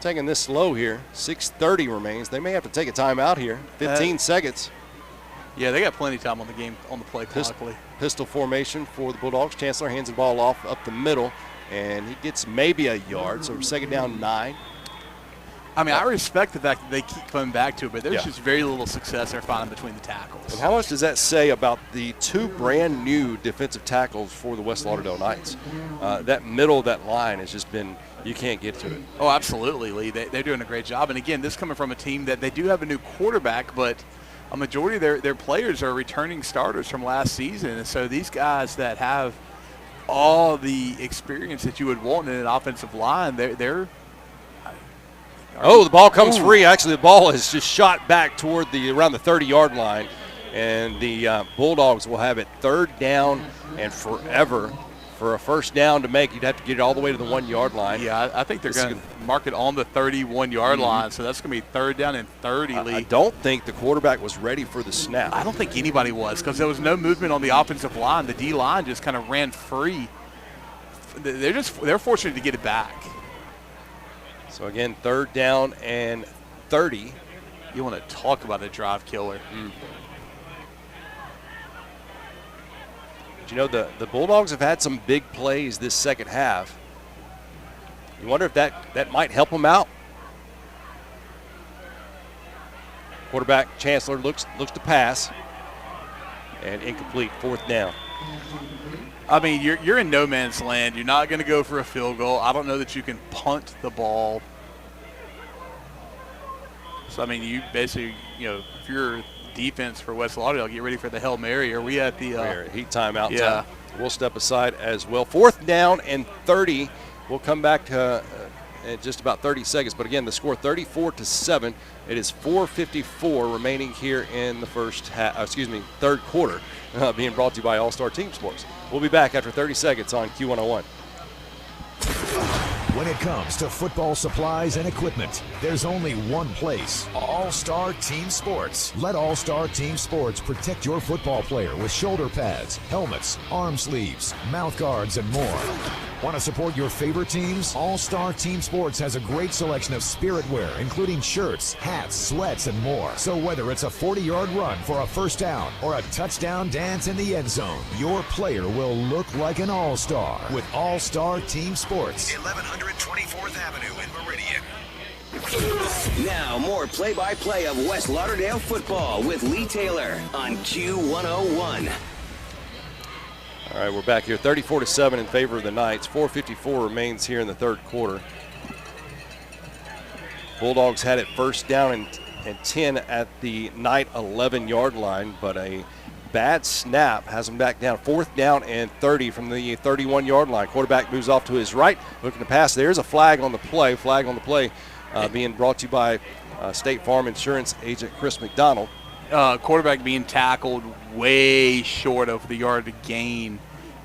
taking this slow here. 6:30 remains. They may have to take a timeout here. 15 seconds. Yeah, they got plenty of time on the game, on the play clock. Pistol formation for the Bulldogs. Chancellor hands the ball off up the middle, and he gets maybe a yard. So second down 9. I mean, I respect the fact that they keep coming back to it, but there's just very little success they're finding between the tackles. And how much does that say about the 2 brand new defensive tackles for the West Lauderdale Knights? That middle of that line has just been, you can't get to it. Oh, absolutely, Lee. They're doing a great job. And again, this coming from a team that they do have a new quarterback, but a majority of their players are returning starters from last season. And so these guys that have all the experience that you would want in an offensive line, they're the ball comes free. Actually, the ball is just shot back toward around the 30-yard line, and the Bulldogs will have it third down and forever. For a first down to make, you'd have to get it all the way to the 1-yard line. Yeah, I think they're going to mark it on the 31-yard line, so that's going to be third down and 30, Lee. I don't think the quarterback was ready for the snap. I don't think anybody was, because there was no movement on the offensive line. The D-line just kind of ran free. They're fortunate to get it back. So, again, third down and 30. You want to talk about a drive killer. But, you know, the Bulldogs have had some big plays this second half. You wonder if that might help them out. Quarterback Chancellor looks to pass. And incomplete, fourth down. I mean, you're in no man's land. You're not going to go for a field goal. I don't know that you can punt the ball. So, I mean, you basically, if you're defense for West Lauderdale, get ready for the Hail Mary. Are we at the heat timeout? Yeah. Time. We'll step aside as well. Fourth down and 30. We'll come back in just about 30 seconds. But, again, the score 34-7. It is 4:54 remaining here in the third quarter, being brought to you by All-Star Team Sports. We'll be back after 30 seconds on Q101. When it comes to football supplies and equipment, there's only one place: All-Star Team Sports. Let All-Star Team Sports protect your football player with shoulder pads, helmets, arm sleeves, mouth guards, and more. Want to support your favorite teams? All-Star Team Sports has a great selection of spirit wear, including shirts, hats, sweats, and more. So whether it's a 40-yard run for a first down or a touchdown dance in the end zone, your player will look like an all-star with All-Star Team Sports. 1100 24th Avenue in Meridian. Now, more play-by-play of West Lauderdale football with Lee Taylor on Q101. All right, we're back here, 34-7 in favor of the Knights. 4:54 remains here in the third quarter. Bulldogs had it first down and 10 at the Knight 11-yard line, but a bad snap has them back down. 4th down and 30 from the 31-yard line. Quarterback moves off to his right, looking to pass. There's a flag on the play. Being brought to you by State Farm Insurance agent Chris McDonald. Quarterback being tackled way short of the yard gain,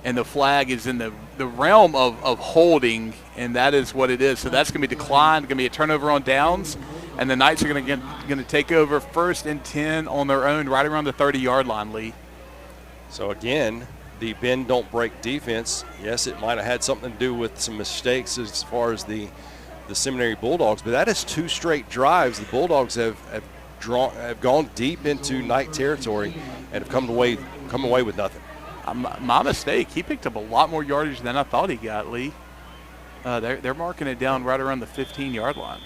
and the flag is in the realm of holding, and that is what it is. So that's going to be declined, going to be a turnover on downs, and the Knights are going to take over 1st and 10 on their own right around the 30-yard line, Lee. So again, the bend don't break defense. Yes, it might have had something to do with some mistakes as far as the Seminary Bulldogs, but that is 2 straight drives. The Bulldogs have gone deep into Knight territory and have come away with nothing. My mistake. He picked up a lot more yardage than I thought he got, Lee. They're marking it down right around the 15-yard line.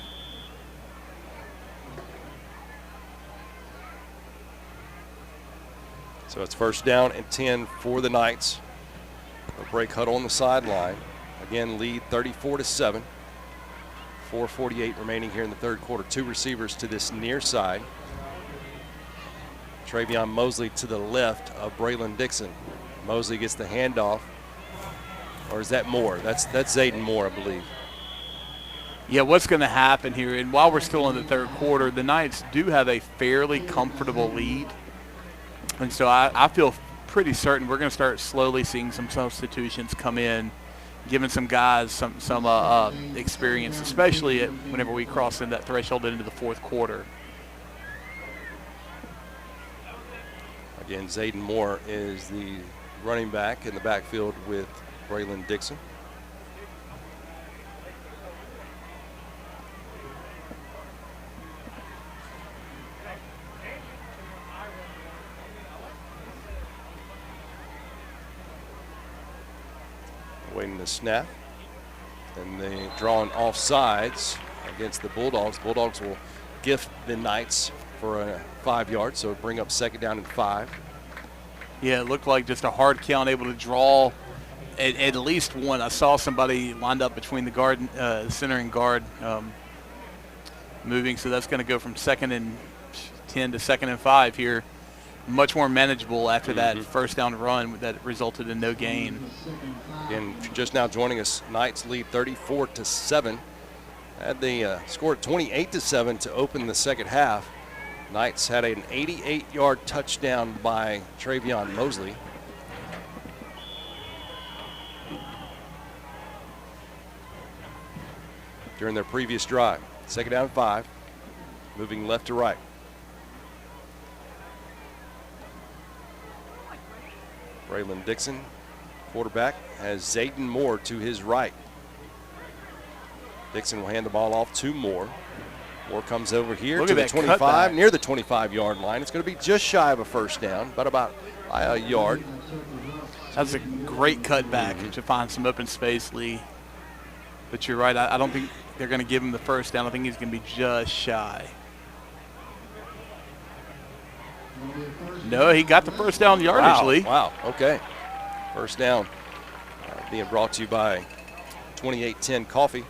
So it's 1st down and 10 for the Knights. A break huddle on the sideline. Again, lead 34-7. 4:48 remaining here in the third quarter. 2 receivers to this near side. Travion Mosley to the left of Braylon Dixon. Mosley gets the handoff. Or is that Moore? That's Zayden Moore, I believe. Yeah, what's going to happen here, and while we're still in the third quarter, the Knights do have a fairly comfortable lead. And so I feel pretty certain we're going to start slowly seeing some substitutions come in, giving some guys some experience, especially whenever we cross in that threshold into the fourth quarter. Again, Zayden Moore is the running back in the backfield with Braylon Dixon. Waiting the snap, and they drawing offsides against the Bulldogs. Bulldogs will gift the Knights for a 5 yard, so bring up 2nd down and 5. Yeah, it looked like just a hard count, able to draw at least one. I saw somebody lined up between the guard, center and guard, moving, so that's going to go from 2nd and 10 to 2nd and 5 here. Much more manageable after that 1st down run that resulted in no gain. And just now joining us, Knights lead 34-7. Had they scored 28-7 to open the second half. Knights had an 88-yard touchdown by Travion Mosley. During their previous drive. 2nd down and 5, moving left to right. Braylon Dixon, quarterback, has Zayden Moore to his right. Dixon will hand the ball off to Moore. Moore comes over here to the 25, near the 25-yard line. It's going to be just shy of a 1st down, but about a yard. That's a great cutback to find some open space, Lee. But you're right. I don't think they're going to give him the 1st down. I think he's going to be just shy. No, he got the 1st down yardage, Lee. Wow, okay. 1st down being brought to you by 2810 Coffee.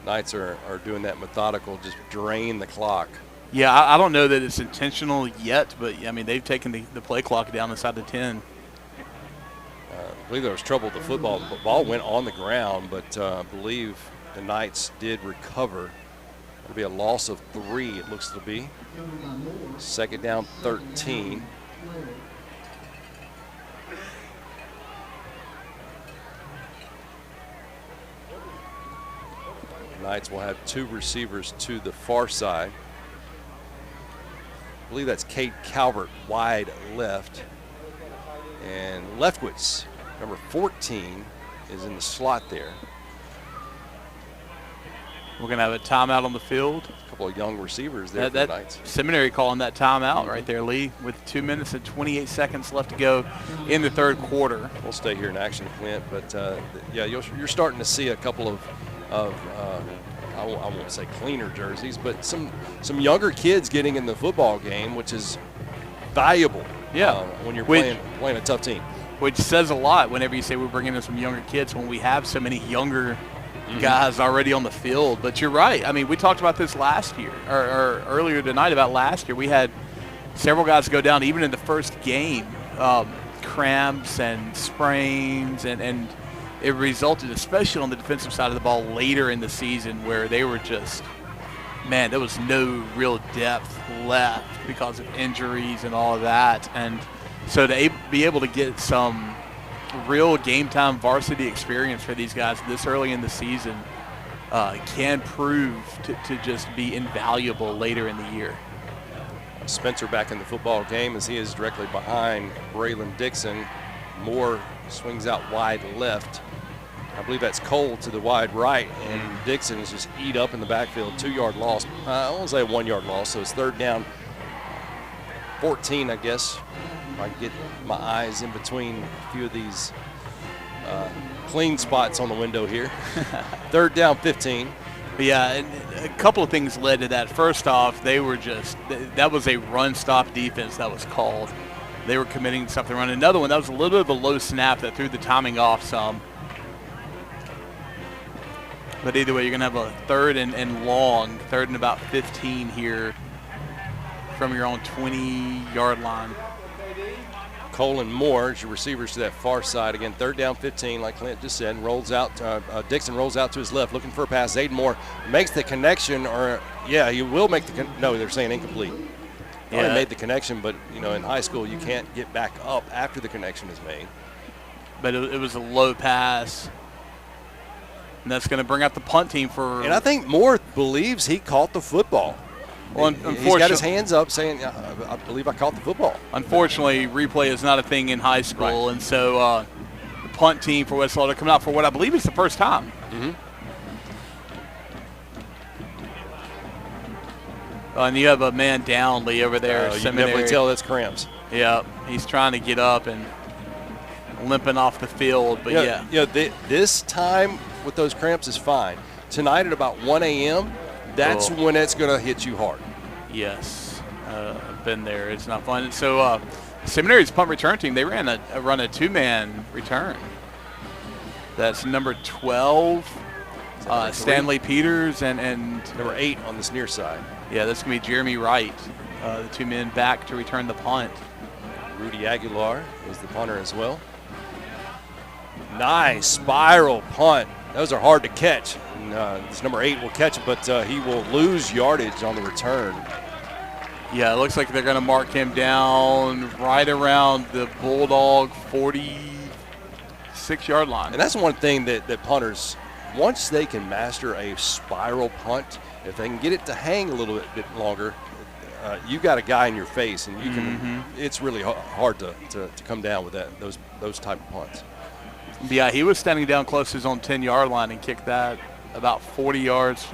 Knights are doing that methodical, just drain the clock. Yeah, I don't know that it's intentional yet, but, I mean, they've taken the play clock down inside the 10. I believe there was trouble with the football. The ball went on the ground, but I believe the Knights did recover. It'll be a loss of 3, it looks to be. 2nd down, 13. Knights will have 2 receivers to the far side. I believe that's Cade Calvert, wide left. And Lefkowitz, number 14, is in the slot there. We're going to have a timeout on the field. A couple of young receivers there for the Knights. Seminary calling that timeout right there, Lee, with 2 minutes and 28 seconds left to go in the third quarter. We'll stay here in action, Clint. But, yeah, you're starting to see a couple of I won't say cleaner jerseys, but some younger kids getting in the football game, which is valuable. Yeah, when you're playing a tough team. Which says a lot whenever you say we're bringing in some younger kids when we have so many younger guys already on the field. But you're right. I mean, we talked about this last year or earlier tonight about last year. We had several guys go down even in the first game, cramps and sprains, and it resulted, especially on the defensive side of the ball later in the season, where they were just, man, there was no real depth left because of injuries and all of that. And so to be able to get some real game-time varsity experience for these guys this early in the season can prove to just be invaluable later in the year. Spencer back in the football game as he is directly behind Braylon Dixon. Moore swings out wide left. I believe that's Cole to the wide right, and Dixon is just eat up in the backfield. 2-yard loss. I won't say a 1-yard loss, so it's third down. 14, I guess. If I can get my eyes in between a few of these clean spots on the window here. Third down, 15. But yeah, and a couple of things led to that. First off, they were that was a run-stop defense that was called. They were committing something run. Another one, that was a little bit of a low snap that threw the timing off some. But either way, you're going to have a third and long, third and about 15 here from your own 20-yard line. Cole and Moore as your receivers to that far side. Again, third down, 15, like Clint just said. Rolls out. Dixon rolls out to his left, looking for a pass. Zayden Moore makes the connection, or yeah, he will make the no. They're saying incomplete. He already made the connection, but you know, in high school, you can't get back up after the connection is made. But it was a low pass. And that's going to bring out the punt team for. And I think Moore believes he caught the football. Well, he's got his hands up saying, I believe I caught the football. Unfortunately, replay is not a thing in high school. Right. And so the punt team for West Lauderdale coming out for what I believe is the first time. And you have a man down, Lee, over there. You can definitely tell that's cramps. Yeah, he's trying to get up and limping off the field. But this time with those cramps is fine. Tonight at about 1 a.m., that's when it's going to hit you hard. Yes, I've been there. It's not fun. So Seminary's punt return team, they run a two-man return. That's number 12, Stanley Peters, and number 8 on this near side. Yeah, that's going to be Jeremy Wright, the two men back to return the punt. Rudy Aguilar is the punter as well. Nice spiral punt. Those are hard to catch. And, this number 8 will catch it, but he will lose yardage on the return. Yeah, it looks like they're going to mark him down right around the Bulldog 46-yard line. And that's one thing that punters, once they can master a spiral punt, if they can get it to hang a little bit longer, you got a guy in your face, and you can. It's really hard to come down with those type of punts. Yeah, he was standing down close to his own 10-yard line and kicked that about 40 yards,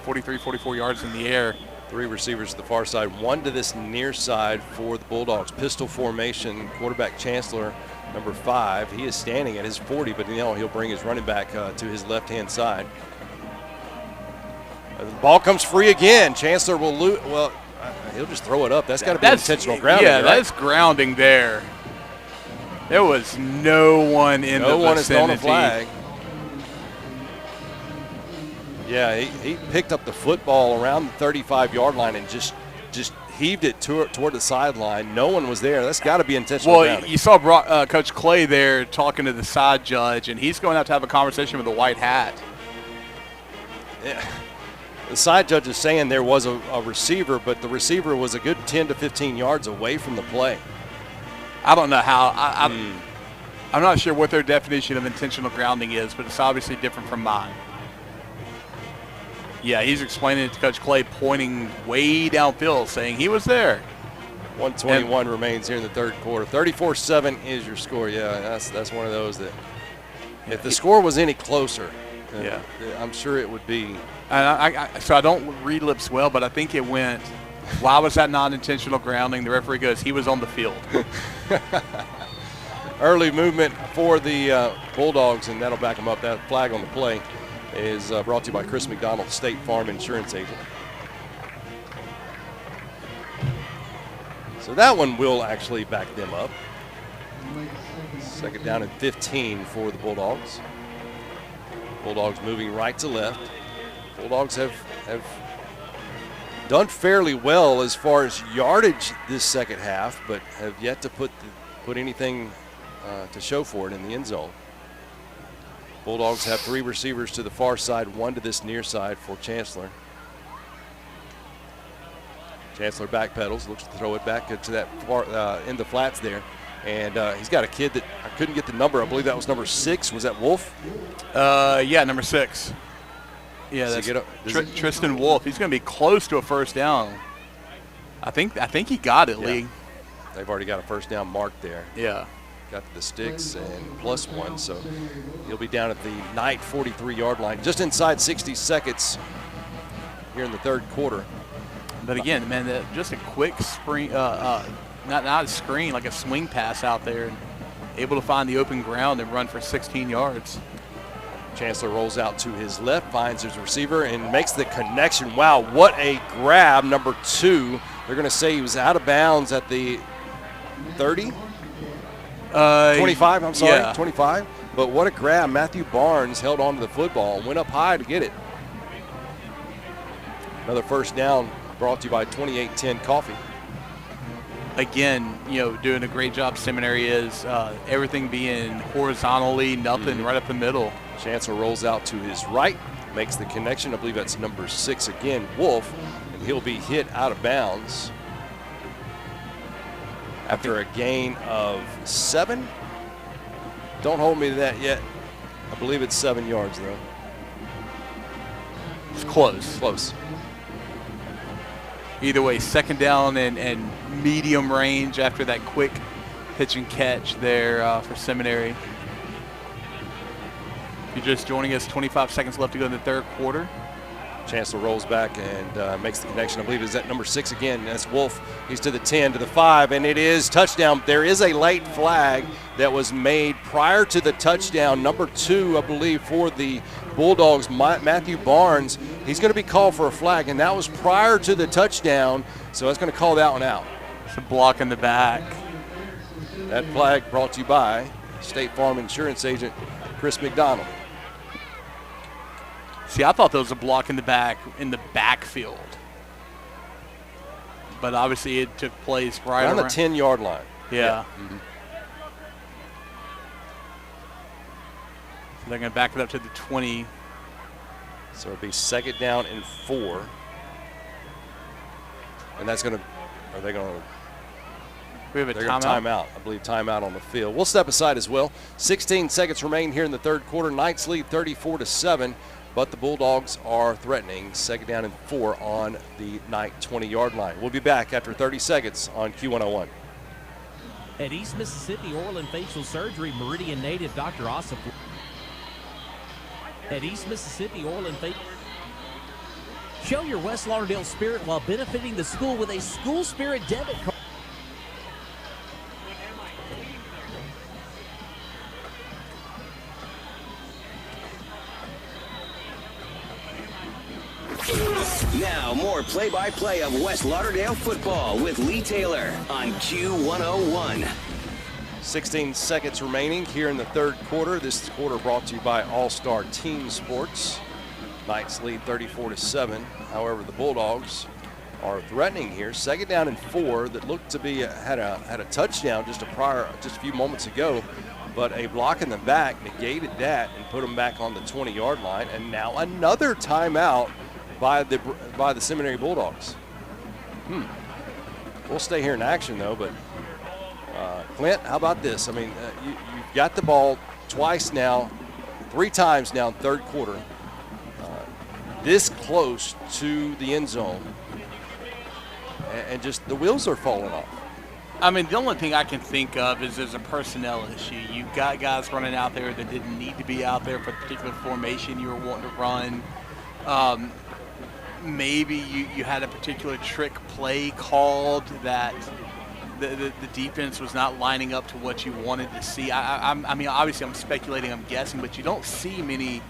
43, 44 yards in the air. 3 receivers to the far side, 1 to this near side for the Bulldogs. Pistol formation, quarterback Chancellor, number 5. He is standing at his 40, but he'll bring his running back to his left-hand side. The ball comes free again. Chancellor will lose. Well, he'll just throw it up. That's got to be intentional grounding. Yeah, right? That's grounding there. There was no one in the vicinity. No one is throwing a flag. Yeah, he picked up the football around the 35-yard line and just heaved it toward the sideline. No one was there. That's got to be intentional grounding. You saw Coach Clay there talking to the side judge, and he's going out to have a conversation with the white hat. Yeah. The side judge is saying there was a receiver, but the receiver was a good 10 to 15 yards away from the play. I don't know how. I'm not sure what their definition of intentional grounding is, but it's obviously different from mine. Yeah, he's explaining it to Coach Clay, pointing way downfield, saying he was there. 1:21 remains here in the third quarter. 34-7 is your score. Yeah, that's one of those that if the score was any closer, I'm sure it would be. So I don't read lips well, but I think it went, why was that non-intentional grounding? The referee goes, he was on the field. Early movement for the Bulldogs, and that'll back them up. That flag on the play is brought to you by Chris McDonald, State Farm Insurance Agent. So that one will actually back them up. Second down and 15 for the Bulldogs. Bulldogs moving right to left. Bulldogs have done fairly well as far as yardage this second half, but have yet to put anything to show for it in the end zone. Bulldogs have 3 receivers to the far side, 1 to this near side for Chancellor. Chancellor backpedals, looks to throw it back to that far in the flats there. And he's got a kid that I couldn't get the number. I believe that was number 6. Was that Wolf? Yeah, number 6. Yeah, that's Tristan Wolf. He's going to be close to a first down. I think he got it, Lee. They've already got a first down marked there. Yeah. Got the sticks and +1, so he'll be down at the Knight 43-yard line, just inside 60 seconds here in the third quarter. But again, man, just a quick spring, not a screen, like a swing pass out there, and able to find the open ground and run for 16 yards. Chancellor rolls out to his left, finds his receiver, and makes the connection. Wow, what a grab, number 2. They're going to say he was out of bounds at the 30? 25, I'm sorry, yeah. 25. But what a grab. Matthew Barnes held on to the football and went up high to get it. Another first down brought to you by 2810 Coffee. Again, doing a great job. Seminary is everything being horizontally, nothing right up the middle. Chancellor rolls out to his right, makes the connection. I believe that's number 6 again, Wolf, and he'll be hit out of bounds after a gain of 7. Don't hold me to that yet. I believe it's 7 yards, though. It's close. Close. Either way, second down and medium range after that quick pitch and catch there for Seminary. If you're just joining us, 25 seconds left to go in the third quarter. Chancellor rolls back and makes the connection. I believe is that number 6 again. That's Wolf. He's to the 10, to the 5, and it is touchdown. There is a late flag that was made prior to the touchdown. Number 2, I believe, for the Bulldogs, Matthew Barnes. He's going to be called for a flag, and that was prior to the touchdown, so that's going to call that one out. It's a block in the back. That flag brought to you by State Farm Insurance Agent Chris McDonald. See, I thought there was a block in the backfield. But obviously it took place right around the 10-yard line. Yeah. Mm-hmm. So they're going to back it up to the 20. So it'll be second down and 4. And that's going to, are they going to? We have a timeout. I believe timeout on the field. We'll step aside as well. 16 seconds remain here in the third quarter. Knights lead 34-7. But the Bulldogs are threatening. Second down and 4 on the Knight 20-yard line. We'll be back after 30 seconds on Q101. At East Mississippi Oral and Facial Surgery, Meridian native Dr. Osip. At East Mississippi Oral and Facial. Show your West Lauderdale spirit while benefiting the school with a school spirit debit card. Now, more play-by-play of West Lauderdale football with Lee Taylor on Q101. 16 seconds remaining here in the third quarter. This quarter brought to you by All-Star Team Sports. Knights lead 34-7. However, the Bulldogs are threatening here. Second down and 4 that looked to be had a touchdown just a few moments ago, but a block in the back negated that and put them back on the 20-yard line. And now another timeout by the Seminary Bulldogs. We'll stay here in action though, but Clint, how about this? I mean, you've got the ball twice now, 3 times now in third quarter, this close to the end zone, and just the wheels are falling off. I mean, the only thing I can think of is there's a personnel issue. You've got guys running out there that didn't need to be out there for the particular formation you were wanting to run. Maybe you had a particular trick play called that the defense was not lining up to what you wanted to see. I mean, obviously I'm speculating, I'm guessing, but you don't see many,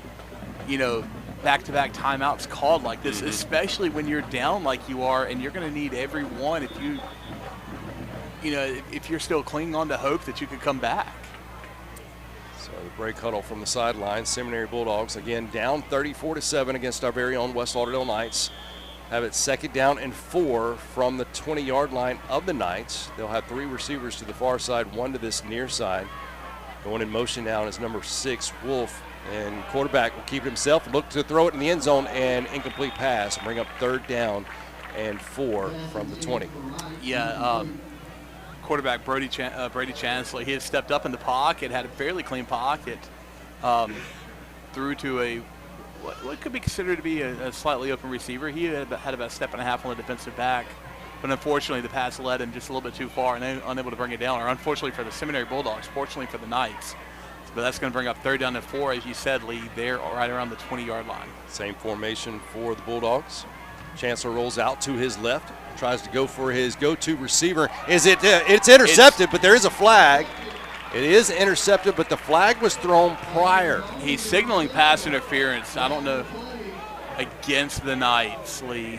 back-to-back timeouts called like this, especially when you're down like you are, and you're going to need every one if you're still clinging on to hope that you could come back. So the break huddle from the sideline. Seminary Bulldogs again down 34-7 against our very own West Lauderdale Knights. Have it 2nd down and 4 from the 20-yard line of the Knights. They'll have 3 receivers to the far side, 1 to this near side. Going in motion now is number 6, Wolf. And quarterback will keep it himself, look to throw it in the end zone, and incomplete pass. Bring up 3rd down and 4 from the 20. Yeah, quarterback Brady Chansley, he had stepped up in the pocket, had a fairly clean pocket, threw to what could be considered to be a slightly open receiver. He had about a step and a half on the defensive back, but unfortunately the pass led him just a little bit too far and they were unable to bring it down, or unfortunately for the Seminary Bulldogs, fortunately for the Knights. But that's going to bring up 3rd down and 4, as you said, Lee, there right around the 20-yard line. Same formation for the Bulldogs. Chancellor rolls out to his left, tries to go for his go-to receiver. It's intercepted, but there is a flag. It is intercepted, but the flag was thrown prior. He's signaling pass interference. I don't know, against the Knights, Lee.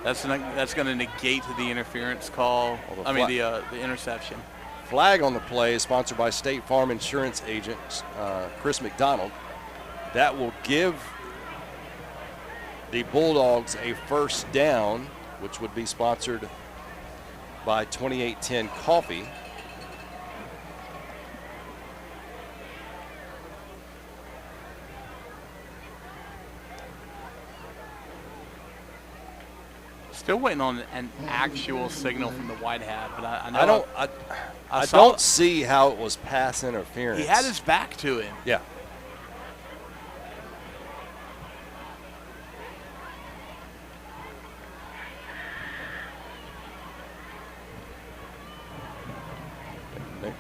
That's going to negate the interference call. The interception. Flag on the play is sponsored by State Farm Insurance agent Chris McDonald. That will give the Bulldogs a 1st down, which would be sponsored by 2810 Coffee. Still waiting on an actual signal from the white hat, but I don't see how it was pass interference. He had his back to him. Yeah.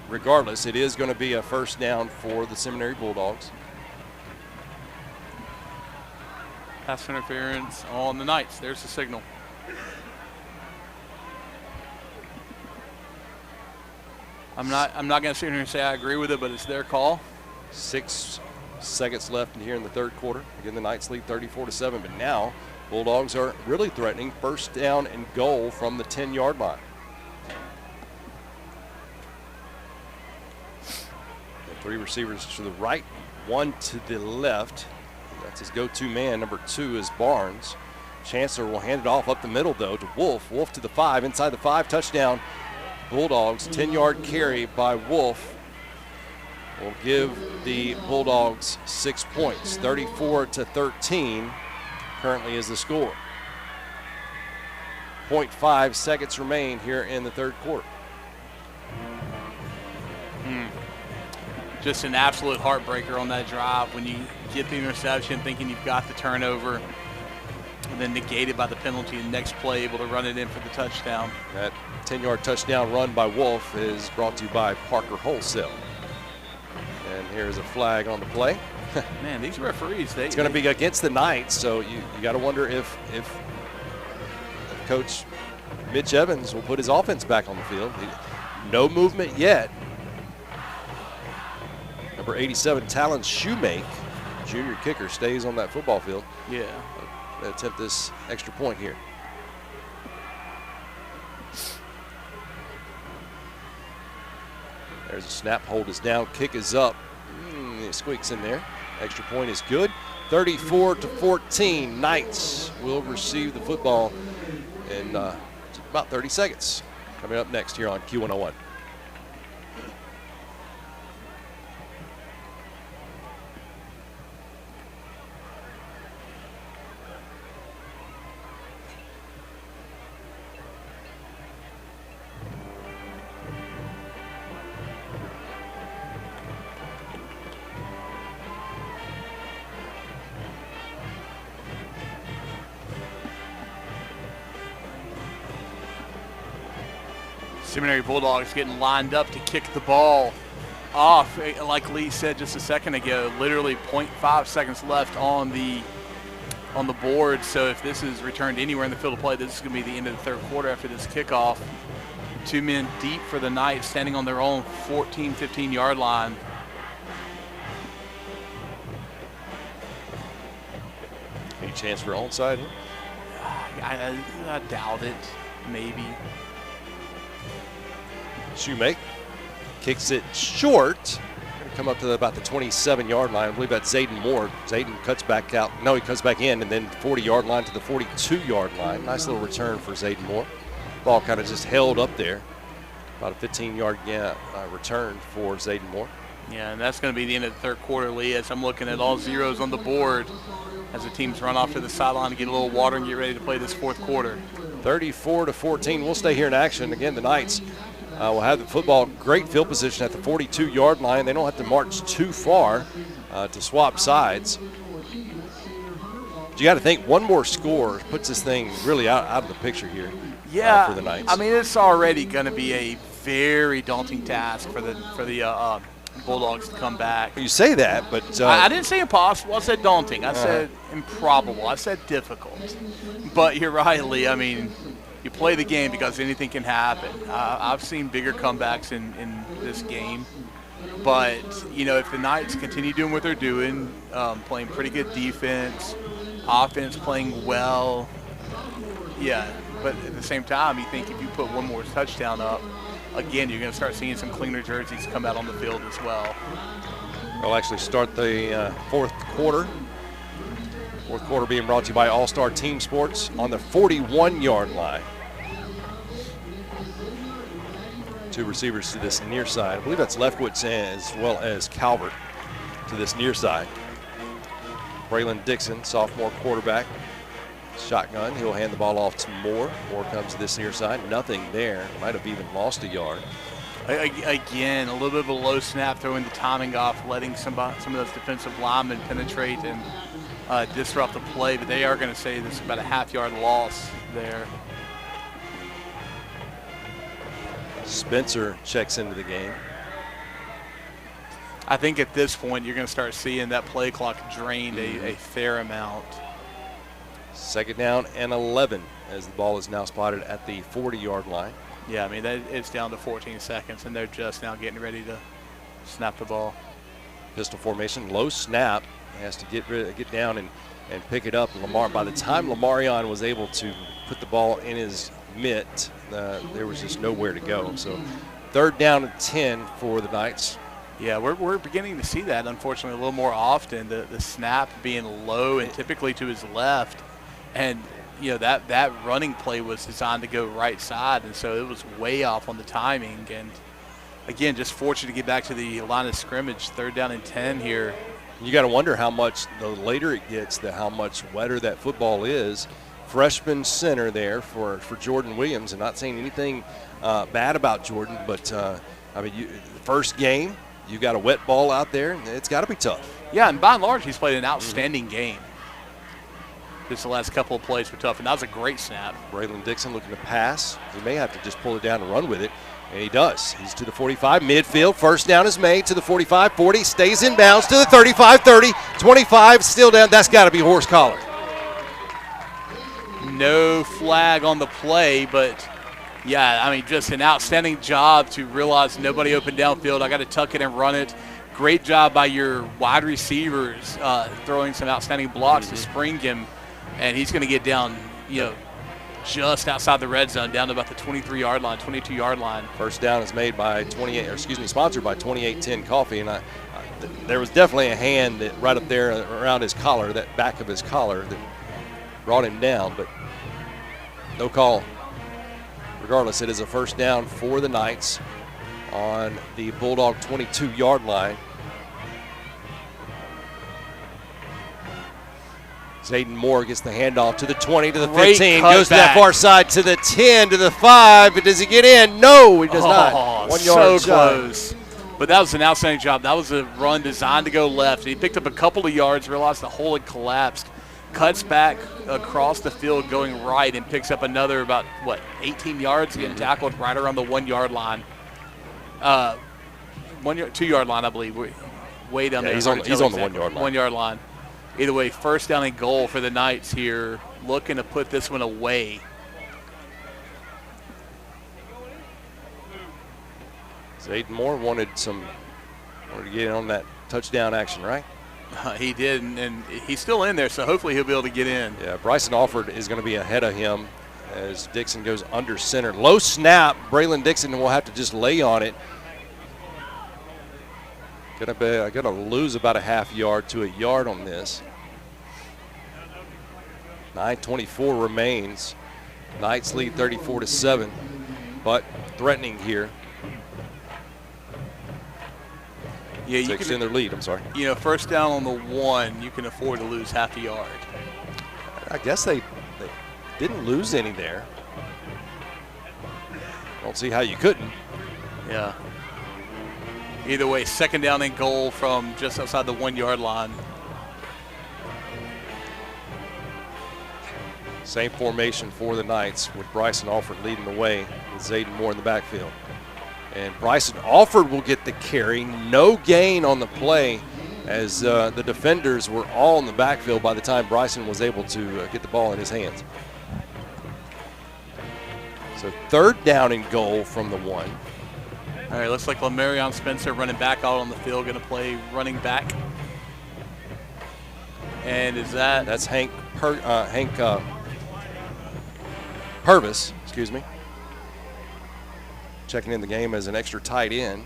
Regardless, it is going to be a 1st down for the Seminary Bulldogs. Pass interference on the Knights. There's the signal. I'm not going to sit here and say I agree with it, but it's their call. 6 seconds left in here in the 3rd quarter. Again, the Knights lead 34-7, but now Bulldogs are really threatening 1st down and goal from the 10-yard line. And 3 receivers to the right, 1 to the left. That's his go-to man. Number 2 is Barnes. Chancellor will hand it off up the middle, though, to Wolf. Wolf to the 5, inside the 5, touchdown. Bulldogs, 10-yard carry by Wolf will give the Bulldogs 6 points. 34-13 currently is the score. 0.5 seconds remain here in the 3rd quarter. Just an absolute heartbreaker on that drive when you get the interception thinking you've got the turnover, and then negated by the penalty, and next play able to run it in for the touchdown. That 10-yard touchdown run by Wolf is brought to you by Parker Wholesale. And here's a flag on the play. Man, these referees, it's going to be against the Knights, so you got to wonder if Coach Mitch Evans will put his offense back on the field. No movement yet. Number 87, Talon Shoemake, junior kicker, stays on that football field. Yeah. Attempt this extra point here. There's a snap, hold is down, kick is up. It squeaks in there. Extra point is good. 34-14, Knights will receive the football in about 30 seconds. Coming up next here on Q101. Seminary Bulldogs getting lined up to kick the ball off. Like Lee said just a second ago, literally 0.5 seconds left on the board. So if this is returned anywhere in the field of play, this is going to be the end of the third quarter after this kickoff. 2 men deep for the Knights, standing on their own 14, 15-yard line. Any chance for onside? I doubt it. Maybe. Shoemake kicks it short. Going to come up to about the 27-yard line. I believe that's Zayden Moore. Zayden cuts back out. No, he cuts back in, and then 40-yard line to the 42-yard line. Nice little return for Zayden Moore. Ball kind of just held up there. About a 15-yard return for Zayden Moore. Yeah, and that's going to be the end of the third quarter, Lee, as I'm looking at all zeros on the board as the teams run off to the sideline to get a little water and get ready to play this fourth quarter. 34-14. We'll stay here in action. Again, the Knights will have the football, great field position at the 42-yard line. They don't have to march too far to swap sides. But you got to think one more score puts this thing really out of the picture here. Yeah, for the Knights. I mean, it's already going to be a very daunting task for the Bulldogs to come back. You say that, but I didn't say impossible. I said daunting. I said improbable. I said difficult. But you're right, Lee. I mean, you play the game because anything can happen. I've seen bigger comebacks in this game. But, you know, if the Knights continue doing what they're doing, playing pretty good defense, offense playing well, yeah. But at the same time, you think if you put one more touchdown up, again, you're going to start seeing some cleaner jerseys come out on the field as well. We'll actually start the fourth quarter. Fourth quarter being brought to you by All-Star Team Sports on the 41-yard line. 2 receivers to this near side. I believe that's Lefkowitz as well as Calvert to this near side. Braylon Dixon, sophomore quarterback. Shotgun, he'll hand the ball off to Moore. Moore comes to this near side. Nothing there. Might have even lost a yard. Again, a little bit of a low snap, throwing the timing off, letting some of those defensive linemen penetrate and disrupt the play. But they are going to say this is about a half-yard loss there. Spencer checks into the game. I think at this point you're going to start seeing that play clock drained a fair amount. Second down and 11 as the ball is now spotted at the 40-yard line. Yeah, I mean, it's down to 14 seconds, and they're just now getting ready to snap the ball. Pistol formation, low snap. He has to get down and pick it up. Lamar, by the time Lamarion was able to put the ball in his mitt, there was just nowhere to go. So third down and 10 for the Knights. Yeah, we're beginning to see that, unfortunately, a little more often, the snap being low and typically to his left. And, you know, that running play was designed to go right side, and so it was way off on the timing. And, again, just fortunate to get back to the line of scrimmage, third down and 10 here. You got to wonder how much, the later it gets, how much wetter that football is. Freshman center there for Jordan Williams, and not saying anything bad about Jordan, but, I mean, the first game, you got a wet ball out there, and it's got to be tough. Yeah, and by and large, he's played an outstanding game. Just the last couple of plays were tough, and that was a great snap. Braylon Dixon looking to pass. He may have to just pull it down and run with it, and he does. He's to the 45, midfield. First down is made to the 45, 40, stays in bounds to the 35, 30, 25, still down. That's got to be horse collar. No flag on the play, but, yeah, I mean, just an outstanding job to realize nobody open downfield. I got to tuck it and run it. Great job by your wide receivers throwing some outstanding blocks to spring him. And he's going to get down, you know, just outside the red zone, down to about the 23-yard line, 22-yard line. First down is made by sponsored by 2810 Coffee, and there was definitely a hand that right up there around his collar, that back of his collar, that brought him down, but no call. Regardless, it is a first down for the Knights on the Bulldog 22-yard line. Zayden Moore gets the handoff to the 20, to the 15, goes to that far side, to the 10, to the 5. But does he get in? No, he does not. 1 yard so close. But that was an outstanding job. That was a run designed to go left. He picked up a couple of yards, realized the hole had collapsed, cuts back across the field going right and picks up another about, 18 yards, getting tackled right around the 1 yard line. 2 yard line, I believe. Way down there. He's on the 1 yard line. 1 yard line. Either way, first down and goal for the Knights here, looking to put this one away. Zayden Moore wanted to get in on that touchdown action, right? He did, and he's still in there, so hopefully he'll be able to get in. Yeah, Bryson Alford is going to be ahead of him as Dixon goes under center. Low snap. Braylon Dixon will have to just lay on it. Going to lose about a half yard to a yard on this. 9:24 remains. Knights lead 34-7, but threatening here. Yeah, you to extend their lead. I'm sorry. First down on the 1, you can afford to lose half a yard. I guess they didn't lose any there. Don't see how you couldn't. Yeah. Either way, second down and goal from just outside the 1 yard line. Same formation for the Knights with Bryson Alford leading the way with Zayden Moore in the backfield. And Bryson Alford will get the carry. No gain on the play as the defenders were all in the backfield by the time Bryson was able to get the ball in his hands. So third down and goal from the 1. All right, looks like Lamarion Spencer running back out on the field, going to play running back. And is that? That's Hank Purvis, excuse me. Checking in the game as an extra tight end.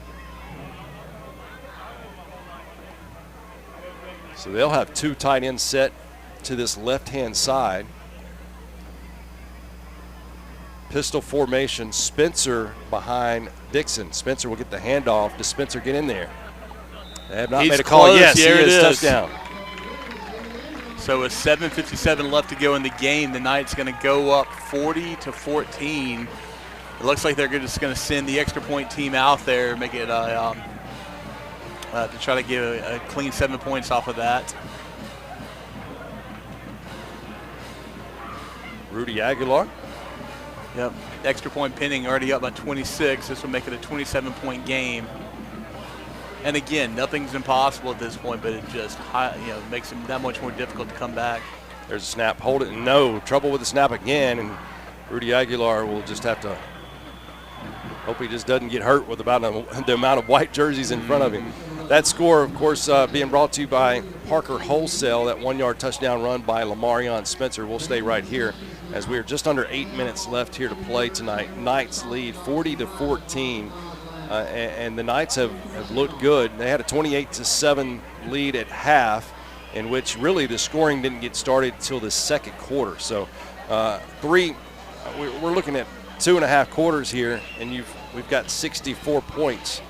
So they'll have 2 tight ends set to this left-hand side. Pistol formation, Spencer behind Dixon. Spencer will get the handoff. Does Spencer get in there? They have not made a call. Close. Yes, Here he it is. is. Touchdown. So with 7:57 left to go in the game, the Knights going to go up 40-14. It looks like they're just going to send the extra point team out there, make it to try to get a clean 7 points off of that. Rudy Aguilar. Yep, extra point pinning already up by 26. This will make it a 27-point game. And again, nothing's impossible at this point, but it just makes it that much more difficult to come back. There's a snap. Hold it. No trouble with the snap again, and Rudy Aguilar will just have to hope he just doesn't get hurt with about the amount of white jerseys in front of him. That score, of course, being brought to you by Parker Wholesale. That 1 yard touchdown run by Lamarion Spencer. We'll stay right here as we are just under 8 minutes left here to play tonight. Knights lead 40-14. And the Knights have looked good. They had a 28-7 lead at half, in which really the scoring didn't get started until the second quarter. So we're looking at 2.5 quarters here, and we've got 64 points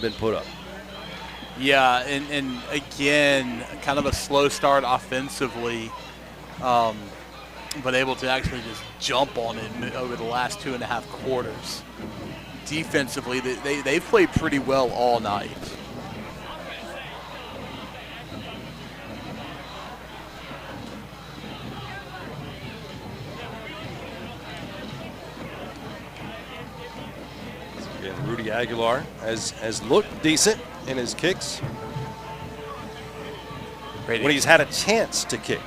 been put up. Yeah, and again, kind of a slow start offensively, but able to actually just jump on it over the last 2.5 quarters. Defensively, they've played pretty well all night. Again, Rudy Aguilar has looked decent in his kicks when he's had a chance to kick.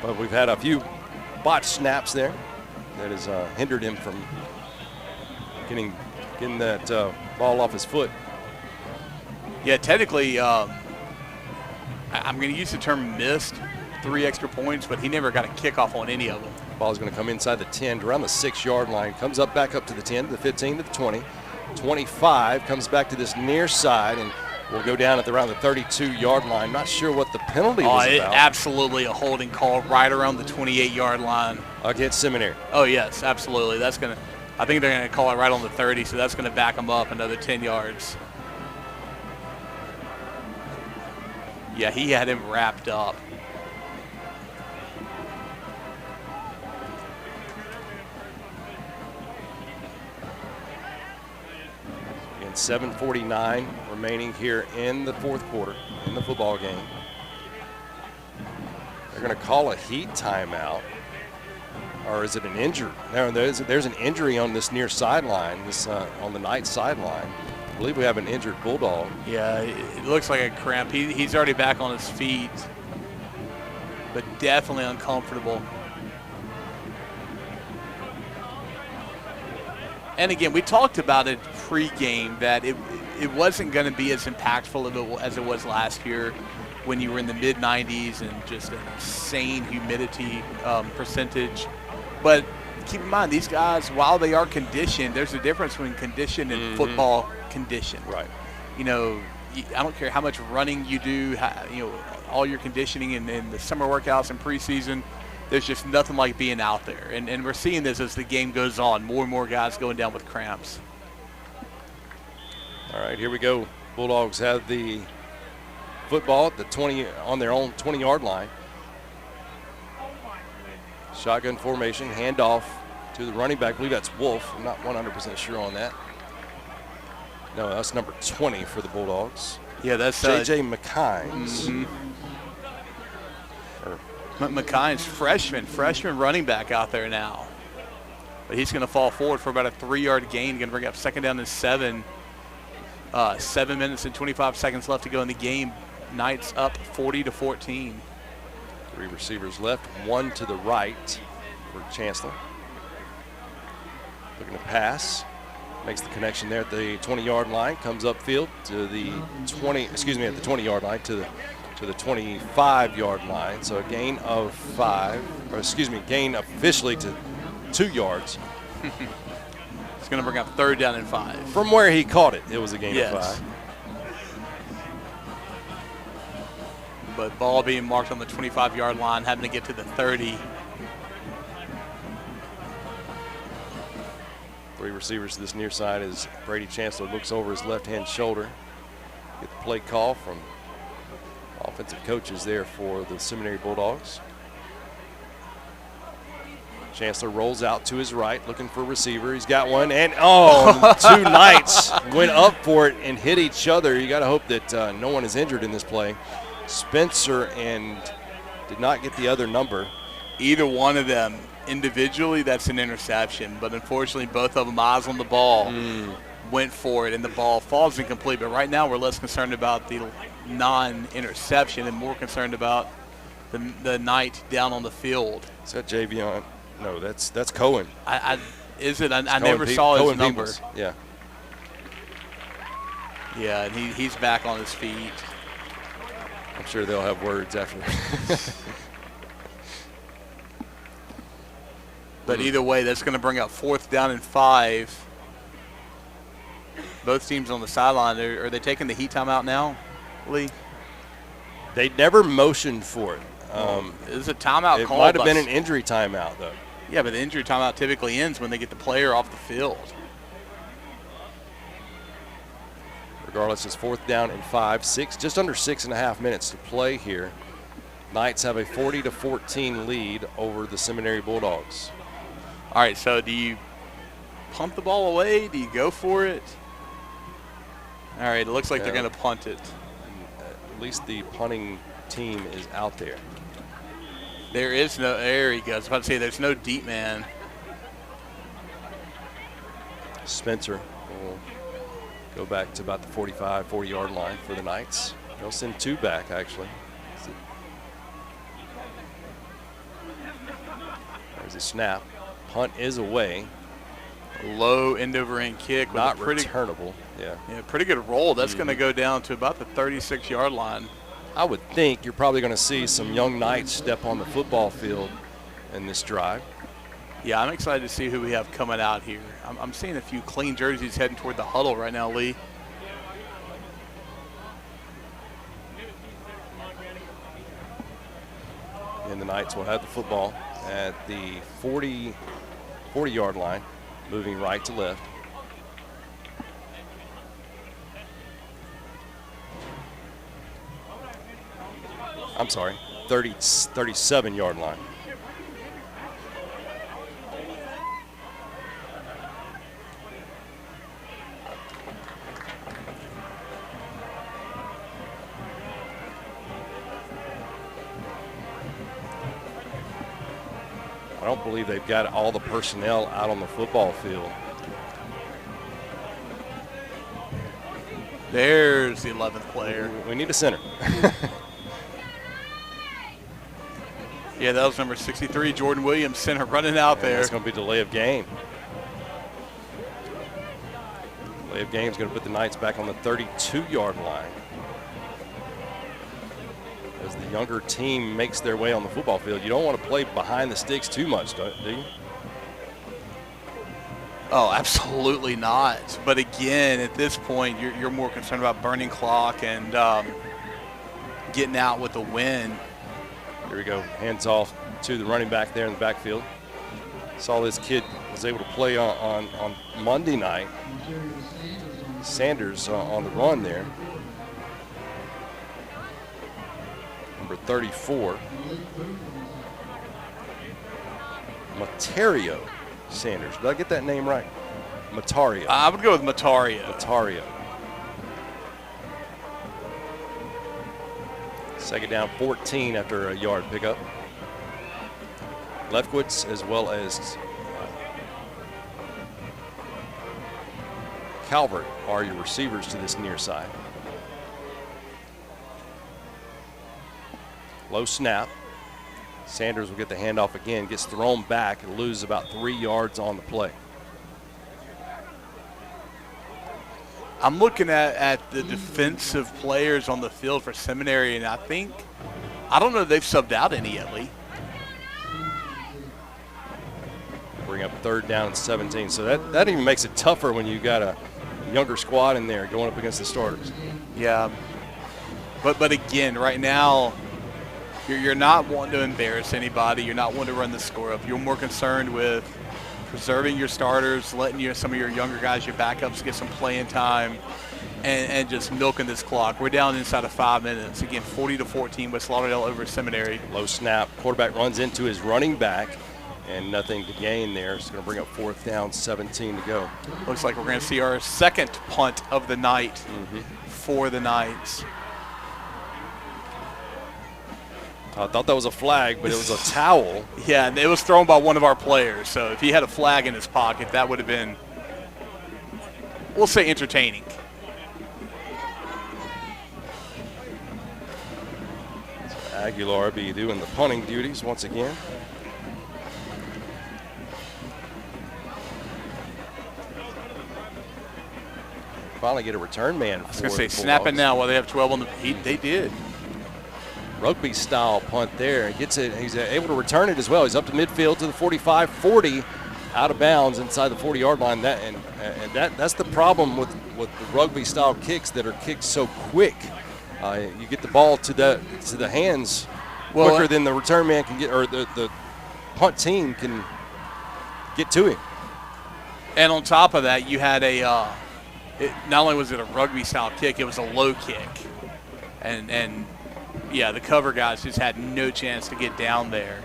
But we've had a few botched snaps there that has hindered him from getting that ball off his foot. Yeah, technically, I'm going to use the term missed 3 extra points, but he never got a kickoff on any of them. Ball's going to come inside the 10, around the 6 yard line, comes up back up to the 10, to the 15, to the 20, 25, comes back to this near side, and will go down at around the 32 yard line. Not sure what the penalty was about. Absolutely a holding call right around the 28 yard line. Against Seminary. Oh, yes, absolutely. That's going to. I think they're going to call it right on the 30, so that's going to back them up another 10 yards. Yeah, he had him wrapped up. Again, 7:49 remaining here in the fourth quarter in the football game. going to call a heat timeout. Or is it an injury? No, there's an injury on this near sideline, on the Knights sideline. I believe we have an injured Bulldog. Yeah, it looks like a cramp. He's already back on his feet, but definitely uncomfortable. And again, we talked about it pre-game that it wasn't going to be as impactful as it was last year when you were in the mid-90s and just an insane humidity percentage. But keep in mind, these guys, while they are conditioned, there's a difference between condition and football condition. Right. You know, I don't care how much running you do, all your conditioning in the summer workouts and preseason, there's just nothing like being out there. And we're seeing this as the game goes on, more and more guys going down with cramps. All right, here we go. Bulldogs have the football at the 20 on their own 20-yard line. Shotgun formation, handoff to the running back. I believe that's Wolf. I'm not 100% sure on that. No, that's number 20 for the Bulldogs. Yeah, that's J.J. McKines. McKines, freshman running back out there now. But he's going to fall forward for about a 3-yard gain. Going to bring up second down and 7. 7 minutes and 25 seconds left to go in the game. Knights up 40-14. 3 receivers left, 1 to the right for Chancellor. Looking to pass. Makes the connection there at the 20-yard line. Comes upfield to the at the 20-yard line to the 25-yard line. So a gain of 5, gain officially to 2 yards. It's going to bring up third down and 5. From where he caught it, it was a gain of 5. But ball being marked on the 25-yard line, having to get to the 30. 3 receivers to this near side as Brady Chancellor looks over his left-hand shoulder. Get the play call from offensive coaches there for the Seminary Bulldogs. Chancellor rolls out to his right, looking for a receiver. He's got one, and 2 Knights went up for it and hit each other. You got to hope that no one is injured in this play. Spencer and did not get the other number. Either one of them individually, that's an interception. But unfortunately, both of them eyes on the ball, went for it, and the ball falls incomplete. But right now, we're less concerned about the non-interception and more concerned about the Knight down on the field. Is that Javion? No, that's Cohen. Is it? I never saw his number. Peoples. Yeah. Yeah, and he's back on his feet. I'm sure they'll have words after. But either way, that's going to bring up 4th down and 5. Both teams on the sideline. Are they taking the heat timeout now, Lee? They never motioned for it. Is a timeout it called? It might have been an injury timeout, though. Yeah, but the injury timeout typically ends when they get the player off the field. Regardless, it's 4th down and 5. Just under 6.5 minutes to play here. Knights have a 40-14 lead over the Seminary Bulldogs. All right, so do you pump the ball away? Do you go for it? All right, it looks like they're going to punt it. At least the punting team is out there. There is no, there he goes. I was about to say there's no deep man. Spencer will go back to about the 40-yard line for the Knights. They'll send 2 back, actually. There's a snap. Punt is away. Low end-over-end kick. Not returnable. Yeah, pretty good roll. That's going to go down to about the 36-yard line. I would think you're probably going to see some young Knights step on the football field in this drive. Yeah, I'm excited to see who we have coming out here. I'm seeing a few clean jerseys heading toward the huddle right now, Lee. And the Knights will have the football at the 40-yard line, moving right to left. I'm sorry, 37-yard line. I don't believe they've got all the personnel out on the football field. There's the 11th player. We need a center. Yeah, that was number 63, Jordan Williams, center, running out there. It's going to be delay of game. Delay of game is going to put the Knights back on the 32-yard line. As the younger team makes their way on the football field, you don't want to play behind the sticks too much, do you? Oh, absolutely not. But again, at this point, you're more concerned about burning clock and getting out with the win. Here we go. Hands off to the running back there in the backfield. Saw this kid was able to play on Monday night. Sanders on the run there. Number 34. Matario Sanders. Did I get that name right? Matario. I would go with Matario. Matario. Second down, 14 after a yard pickup. Lefkowitz as well as Calvert are your receivers to this near side. Low snap. Sanders will get the handoff again, gets thrown back and loses about 3 yards on the play. I'm looking at the defensive players on the field for Seminary, and I don't know if they've subbed out any yet, Lee. Bring up third down and 17. So that even makes it tougher when you got a younger squad in there going up against the starters. Yeah. But again, right now, you're not wanting to embarrass anybody. You're not wanting to run the score up. You're more concerned with preserving your starters, letting some of your younger guys, your backups, get some playing time, and just milking this clock. We're down inside of 5 minutes. Again, 40-14 with Lauderdale over Seminary. Low snap. Quarterback runs into his running back, and nothing to gain there. It's going to bring up fourth down, 17 to go. Looks like we're going to see our second punt of the night for the Knights. I thought that was a flag, but it was a towel. Yeah, and it was thrown by one of our players. So if he had a flag in his pocket, that would have been, we'll say, entertaining. Aguilar be doing the punting duties once again. Finally get a return man. I was going to say, snap it now while they have 12 on the – they did. Rugby style punt there. He gets it. He's able to return it as well. He's up to midfield to the 45, 40, out of bounds inside the 40-yard line. That's the problem with the rugby style kicks that are kicked so quick. You get the ball to the hands quicker than the return man can get, or the punt team can get to him. And on top of that, you had not only was it a rugby style kick, it was a low kick, and yeah, the cover guys just had no chance to get down there.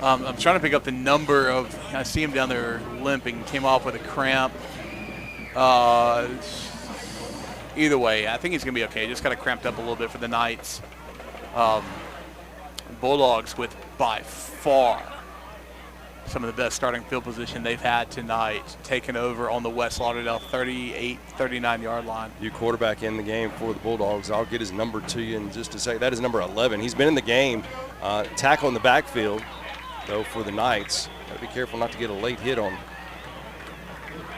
I'm trying to pick up the number of – I see him down there limping, came off with a cramp. Either way, I think he's going to be okay. Just kind of cramped up a little bit for the Knights. Bulldogs with by far some of the best starting field position they've had tonight, taking over on the West Lauderdale 38, 39-yard line. New quarterback in the game for the Bulldogs. I'll get his number to you in just a second. That is number 11. He's been in the game. Tackle in the backfield, though, for the Knights. Got to be careful not to get a late hit on.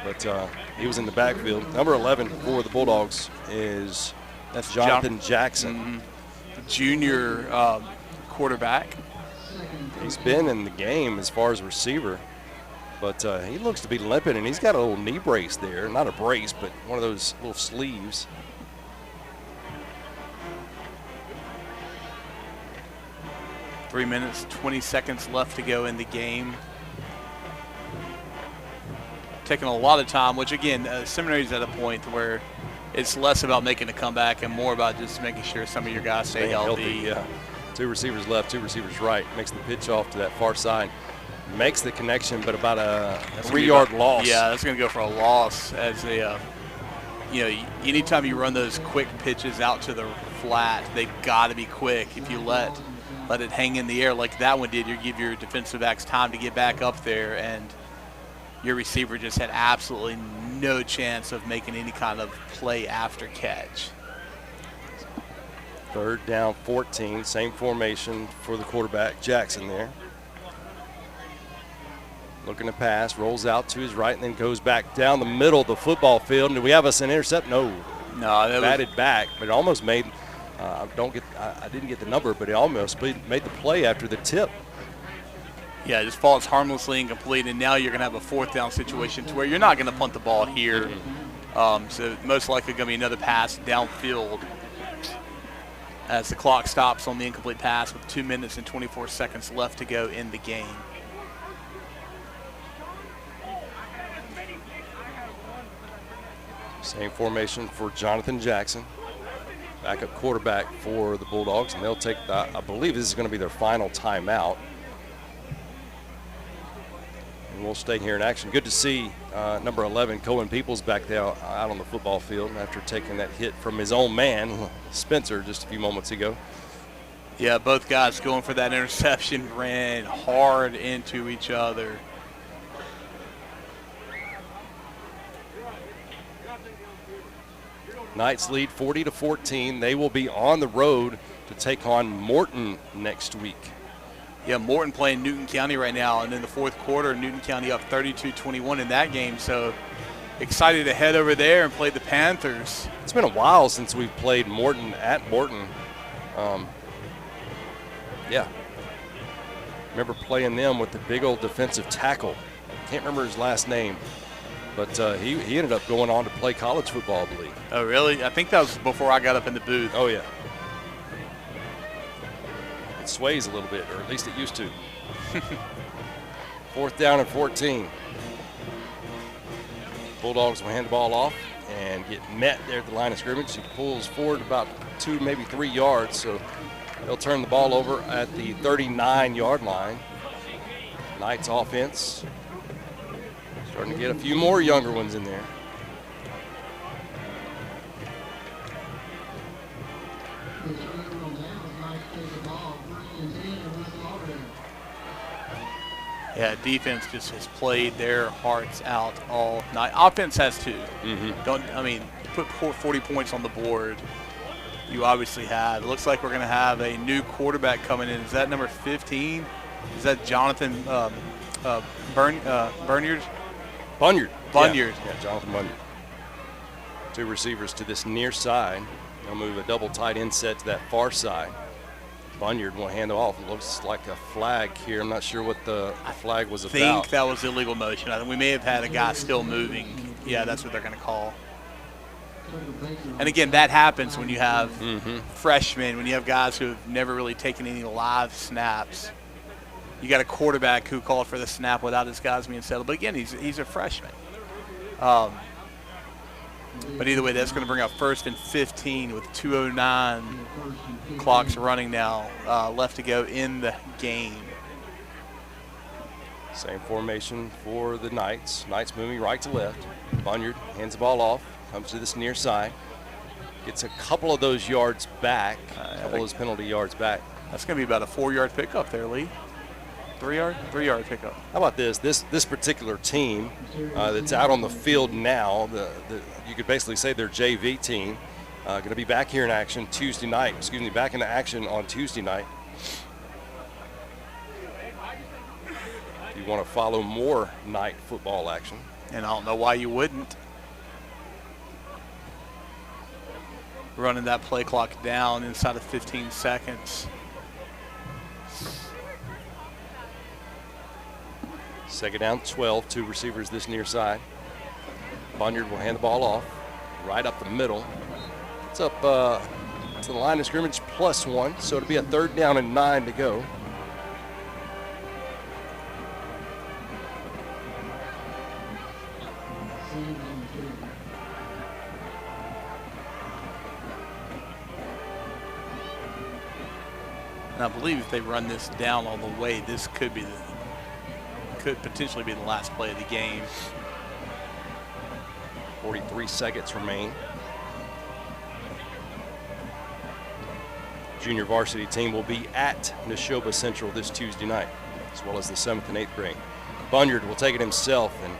But he was in the backfield. Number 11 for the Bulldogs is Jonathan Jackson. Junior quarterback. He's been in the game as far as receiver, but he looks to be limping, and he's got a little knee brace there. Not a brace, but one of those little sleeves. Three minutes, 20 seconds left to go in the game. Taking a lot of time, which, again, Seminary's at a point where it's less about making a comeback and more about just making sure some of your guys stay healthy. Yeah. 2 receivers left, 2 receivers right. Makes the pitch off to that far side. Makes the connection, but about a 3-yard loss. Yeah, that's going to go for a loss. As anytime you run those quick pitches out to the flat, they've got to be quick. If you let let it hang in the air like that one did. You give your defensive backs time to get back up there, and your receiver just had absolutely no chance of making any kind of play after catch. 3rd down, 14. Same formation for the quarterback, Jackson there. Looking to pass, rolls out to his right, and then goes back down the middle of the football field. And do we have us an intercept? No. No, batted back, but it almost made. I didn't get the number, but it almost made the play after the tip. Yeah, it just falls harmlessly incomplete, and now you're going to have a 4th down situation to where you're not going to punt the ball here. So most likely going to be another pass downfield as the clock stops on the incomplete pass with 2 minutes and 24 seconds left to go in the game. Same formation for Jonathan Jackson. Backup quarterback for the Bulldogs, and they'll take, I believe this is going to be their final timeout. And we'll stay here in action. Good to see number 11, Cohen Peoples, back there out on the football field after taking that hit from his own man, Spencer, just a few moments ago. Yeah, both guys going for that interception ran hard into each other. Knights lead 40-14. They will be on the road to take on Morton next week. Yeah, Morton playing Newton County right now, and in the 4th quarter, Newton County up 32-21 in that game. So excited to head over there and play the Panthers. It's been a while since we've played Morton at Morton. Yeah. Remember playing them with the big old defensive tackle. Can't remember his last name. But he ended up going on to play college football, I believe. Oh, really? I think that was before I got up in the booth. Oh, yeah. It sways a little bit, or at least it used to. 4th down and 14. Bulldogs will hand the ball off and get met there at the line of scrimmage. He pulls forward about 2, maybe 3 yards, so they'll turn the ball over at the 39-yard line. Knights offense. Starting to get a few more younger ones in there. Yeah, defense just has played their hearts out all night. Offense has too. Put 40 points on the board. You obviously have. It looks like we're going to have a new quarterback coming in. Is that number 15? Is that Jonathan Bunyard? Bunyard. Yeah, Jonathan Bunyard. 2 receivers to this near side. They'll move a double tight end set to that far side. Bunyard will hand it off. It looks like a flag here. I'm not sure what the flag was about. I think that was illegal motion. I think we may have had a guy still moving. Yeah, that's what they're going to call. And again, that happens when you have freshmen, when you have guys who have never really taken any live snaps. You got a quarterback who called for the snap without his guys being settled. But again, he's a freshman. But either way, that's going to bring up 1st and 15 with 2:09 clocks running now left to go in the game. Same formation for the Knights. Knights moving right to left. Bunyard hands the ball off, comes to this near side. Gets a couple of those yards back, a couple of those penalty yards back. That's going to be about a 4-yard pickup there, Lee. 3-yard pickup. How about this? This particular team that's out on the field now, you could basically say their JV team, going to be back here in action Tuesday night. Back in action on Tuesday night. If you want to follow more night football action. And I don't know why you wouldn't. Running that play clock down inside of 15 seconds. 2nd down, 12, 2 receivers this near side. Bunyard will hand the ball off right up the middle. It's up to the line of scrimmage +1, so it'll be a 3rd down and 9 to go. And I believe if they run this down all the way, this could potentially be the last play of the game. 43 seconds remain. junior varsity team will be at Neshoba Central this Tuesday night, as well as the 7th and 8th grade. Bunyard will take it himself and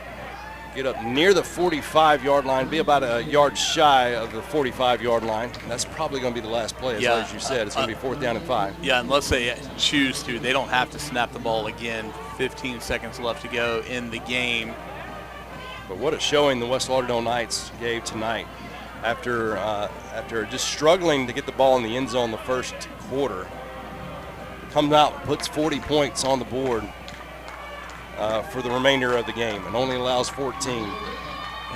get up near the 45-yard line, be about a yard shy of the 45-yard line. And that's probably going to be the last play, as you said. It's going to be 4th down and 5. Yeah, unless they choose to. They don't have to snap the ball again. 15 seconds left to go in the game. But what a showing the West Lauderdale Knights gave tonight. After just struggling to get the ball in the end zone the first quarter, comes out and puts 40 points on the board for the remainder of the game and only allows 14.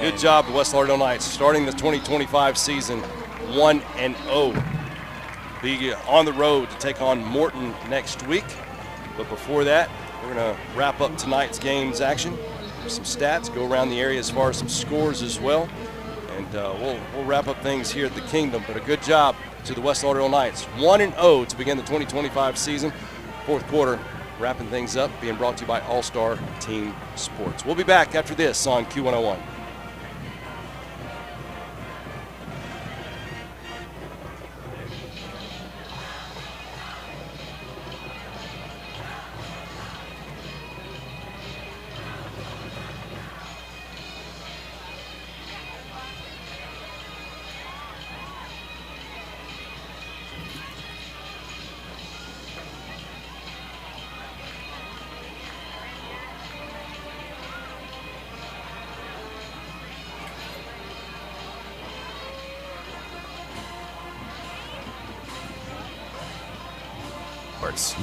Good job, the West Lauderdale Knights, starting the 2025 season 1-0. Be on the road to take on Morton next week. But before that, we're going to wrap up tonight's game's action. Some stats, go around the area as far as some scores as well. And we'll wrap up things here at the Kingdom. But a good job to the West Lauderdale Knights. 1-0 to begin the 2025 season. Fourth quarter, wrapping things up, being brought to you by All-Star Team Sports. We'll be back after this on Q101.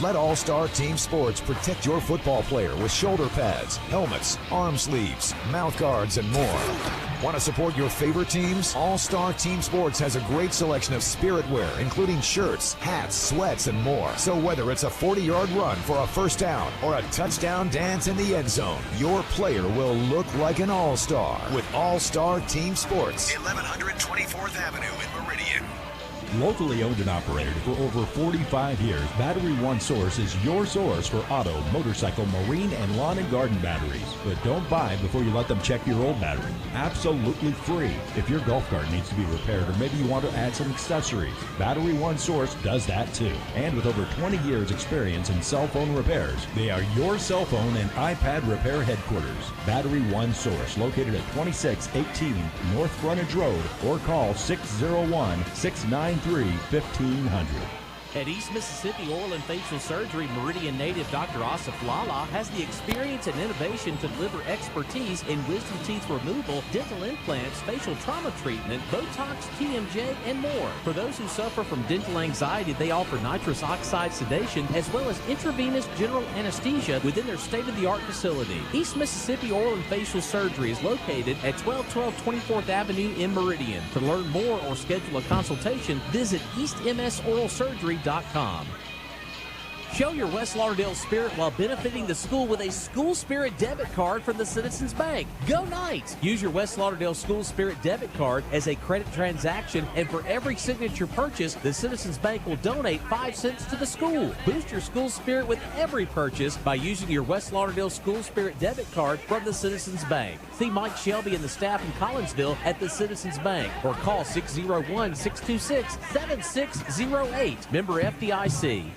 Let All-Star Team Sports protect your football player with shoulder pads, helmets, arm sleeves, mouth guards, and more. Want to support your favorite teams? All-Star Team Sports has a great selection of spirit wear, including shirts, hats, sweats, and more. So whether it's a 40-yard run for a first down or a touchdown dance in the end zone, your player will look like an all-star with All-Star Team Sports. 1100 24th Avenue in Meridian. Locally owned and operated for over 45 years, Battery One Source is your source for auto, motorcycle, marine, and lawn and garden batteries. But don't buy before you let them check your old battery. Absolutely free. If your golf cart needs to be repaired or maybe you want to add some accessories, Battery One Source does that too. And with over 20 years experience in cell phone repairs, they are your cell phone and iPad repair headquarters. Battery One Source, located at 2618 North Frontage Road, or call 601-693-1500. At East Mississippi Oral and Facial Surgery, Meridian native Dr. Asif Lala has the experience and innovation to deliver expertise in wisdom teeth removal, dental implants, facial trauma treatment, Botox, TMJ, and more. For those who suffer from dental anxiety, they offer nitrous oxide sedation as well as intravenous general anesthesia within their state-of-the-art facility. East Mississippi Oral and Facial Surgery is located at 1212 24th Avenue in Meridian. To learn more or schedule a consultation, visit eastmsoralsurgery.com. Show your West Lauderdale spirit while benefiting the school with a School Spirit debit card from the Citizens Bank. Go Knights! Use your West Lauderdale School Spirit debit card as a credit transaction, and for every signature purchase, the Citizens Bank will donate 5 cents to the school. Boost your school spirit with every purchase by using your West Lauderdale School Spirit debit card from the Citizens Bank. See Mike Shelby and the staff in Collinsville at the Citizens Bank, or call 601-626-7608. Member FDIC.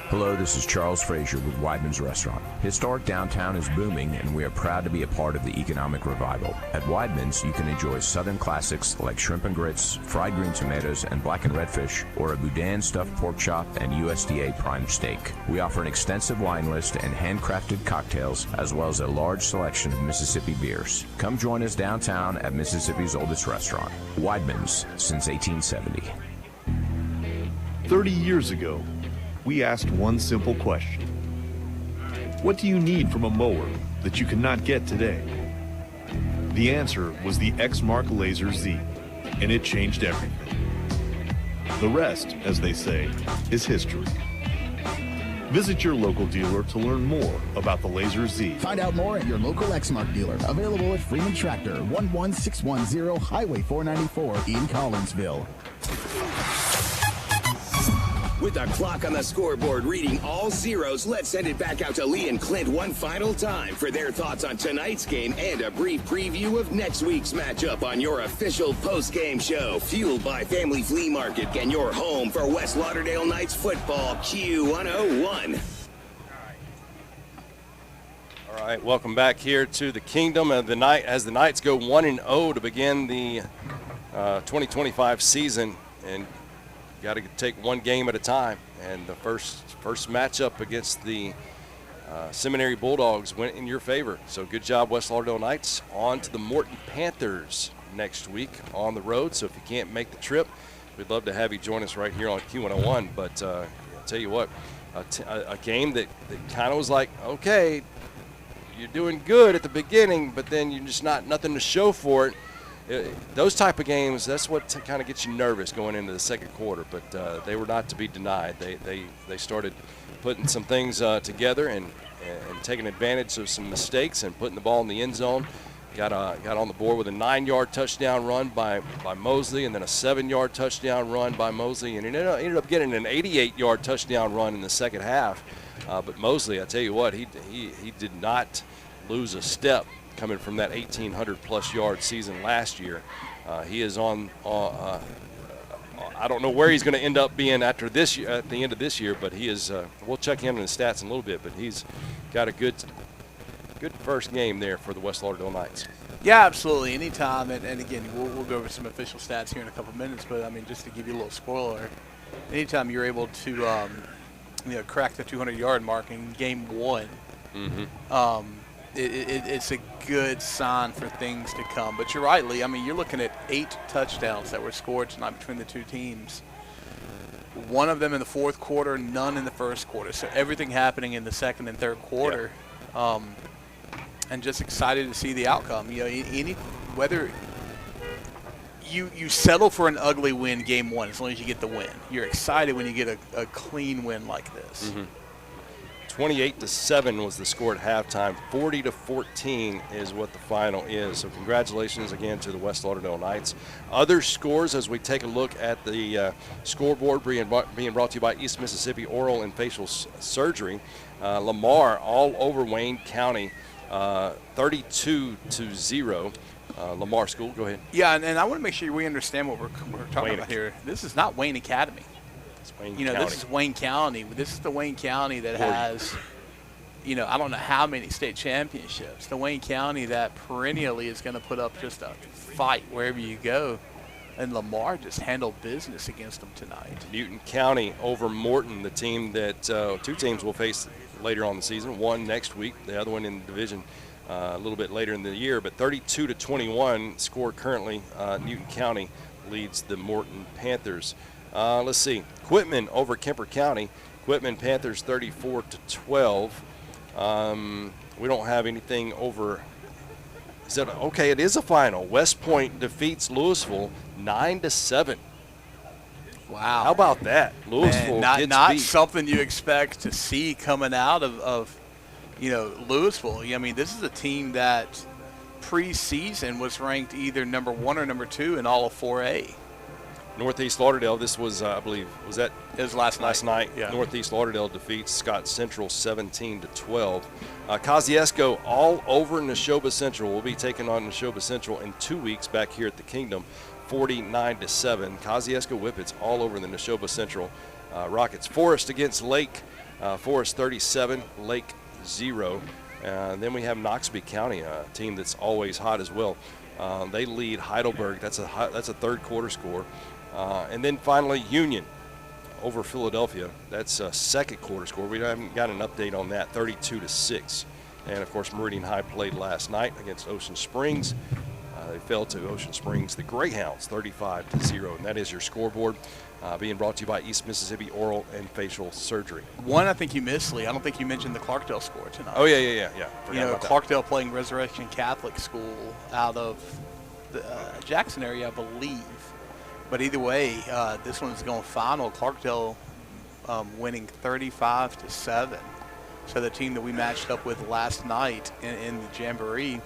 Hello, this is Charles Frazier with Weidman's Restaurant. Historic downtown is booming, and we are proud to be a part of the economic revival. At Weidman's, you can enjoy Southern classics like shrimp and grits, fried green tomatoes, and black and red fish, or a boudin stuffed pork chop and USDA prime steak. We offer an extensive wine list and handcrafted cocktails, as well as a large selection of Mississippi beers. Come join us downtown at Mississippi's oldest restaurant, Weidman's, since 1870. 30 years ago, we asked one simple question. What do you need from a mower that you cannot get today? The answer was the Exmark Laser Z, and it changed everything. The rest, as they say, is history. Visit your local dealer to learn more about the Laser Z. Find out more at your local Exmark dealer. Available at Freeman Tractor, 11610 Highway 494 in Collinsville. With the clock on the scoreboard reading all zeros, let's send it back out to Lee and Clint one final time for their thoughts on tonight's game and a brief preview of next week's matchup on your official post-game show, fueled by Family Flea Market and your home for West Lauderdale Knights football, Q101. All right, welcome back here to the Kingdom of the Night as the Knights go 1-0 to begin the 2025 season, and got to take one game at a time. And the first matchup against the Seminary Bulldogs went in your favor. So good job, West Lauderdale Knights. On to the Morton Panthers next week on the road. So if you can't make the trip, we'd love to have you join us right here on Q101. But I'll tell you what, a game that kind of was like, okay, you're doing good at the beginning, but then you're just nothing to show for it. Those type of games, that's what kind of gets you nervous going into the second quarter. But they were not to be denied. They started putting some things together and taking advantage of some mistakes and putting the ball in the end zone. Got on the board with a 9-yard touchdown run by Mosley, and then a 7-yard touchdown run by Mosley, and ended up getting an 88-yard touchdown run in the second half. But Mosley, I tell you what, he did not lose a step coming from that 1,800-plus yard season last year. He is on. I don't know where he's going to end up being after this year, at the end of this year, but he is. We'll check him in the stats in a little bit, but he's got a good first game there for the West Lauderdale Knights. Yeah, absolutely. Anytime, and again, we'll go over some official stats here in a couple minutes, but I mean, just to give you a little spoiler, anytime you're able to crack the 200-yard mark in game one, it's a good sign for things to come. But you're right, Lee. I mean, you're looking at 8 touchdowns that were scored tonight between the two teams. One of them in the fourth quarter, none in the first quarter. So everything happening in the second and third quarter. Yeah. And just excited to see the outcome. Whether you settle for an ugly win game one as long as you get the win. You're excited when you get a clean win like this. 28-7 was the score at halftime. 40-14 is what the final is. So congratulations again to the West Lauderdale Knights. Other scores as we take a look at the scoreboard being brought to you by East Mississippi Oral and Facial Surgery. Lamar all over Wayne County, 32-0. Lamar School, go ahead. Yeah, and I want to make sure we understand what we're talking about here. This is not Wayne Academy. Wayne County. This is Wayne County. This is the Wayne County that has, I don't know how many state championships. The Wayne County that perennially is going to put up just a fight wherever you go. And Lamar just handled business against them tonight. Newton County over Morton, the team that two teams will face later on the season. One next week, the other one in the division a little bit later in the year. But 32-21 score currently. Newton County leads the Morton Panthers. Let's see. Quitman over Kemper County. Quitman Panthers 34-12. We don't have anything over. Okay, it is a final. West Point defeats Louisville 9-7. Wow. How about that? Louisville not beat. Something you expect to see coming out of Louisville. I mean, this is a team that preseason was ranked either number 1 or number 2 in all of 4A. Northeast Lauderdale, this was, I believe, it was last night. Yeah. Northeast Lauderdale defeats Scott Central 17-12. Kosciuszko all over Neshoba Central. We'll be taking on Neshoba Central in 2 weeks back here at the Kingdom, 49-7. Kosciuszko Whippets all over the Neshoba Central Rockets. Forest against Lake. Forest 37, Lake 0. Then we have Noxubee County, a team that's always hot as well. They lead Heidelberg. That's a third quarter score. And then finally, Union over Philadelphia. That's a second quarter score. We haven't got an update on that, 32-6. And, of course, Meridian High played last night against Ocean Springs. They fell to Ocean Springs, the Greyhounds, 35-0. And that is your scoreboard, being brought to you by East Mississippi Oral and Facial Surgery. One I think you missed, Lee. I don't think you mentioned the Clarkdale score tonight. Oh, yeah. Clarkdale playing Resurrection Catholic School out of the Jackson area, I believe. But either way, this one's going final. Clarkdale winning 35-7. So the team that we matched up with last night in the Jamboree,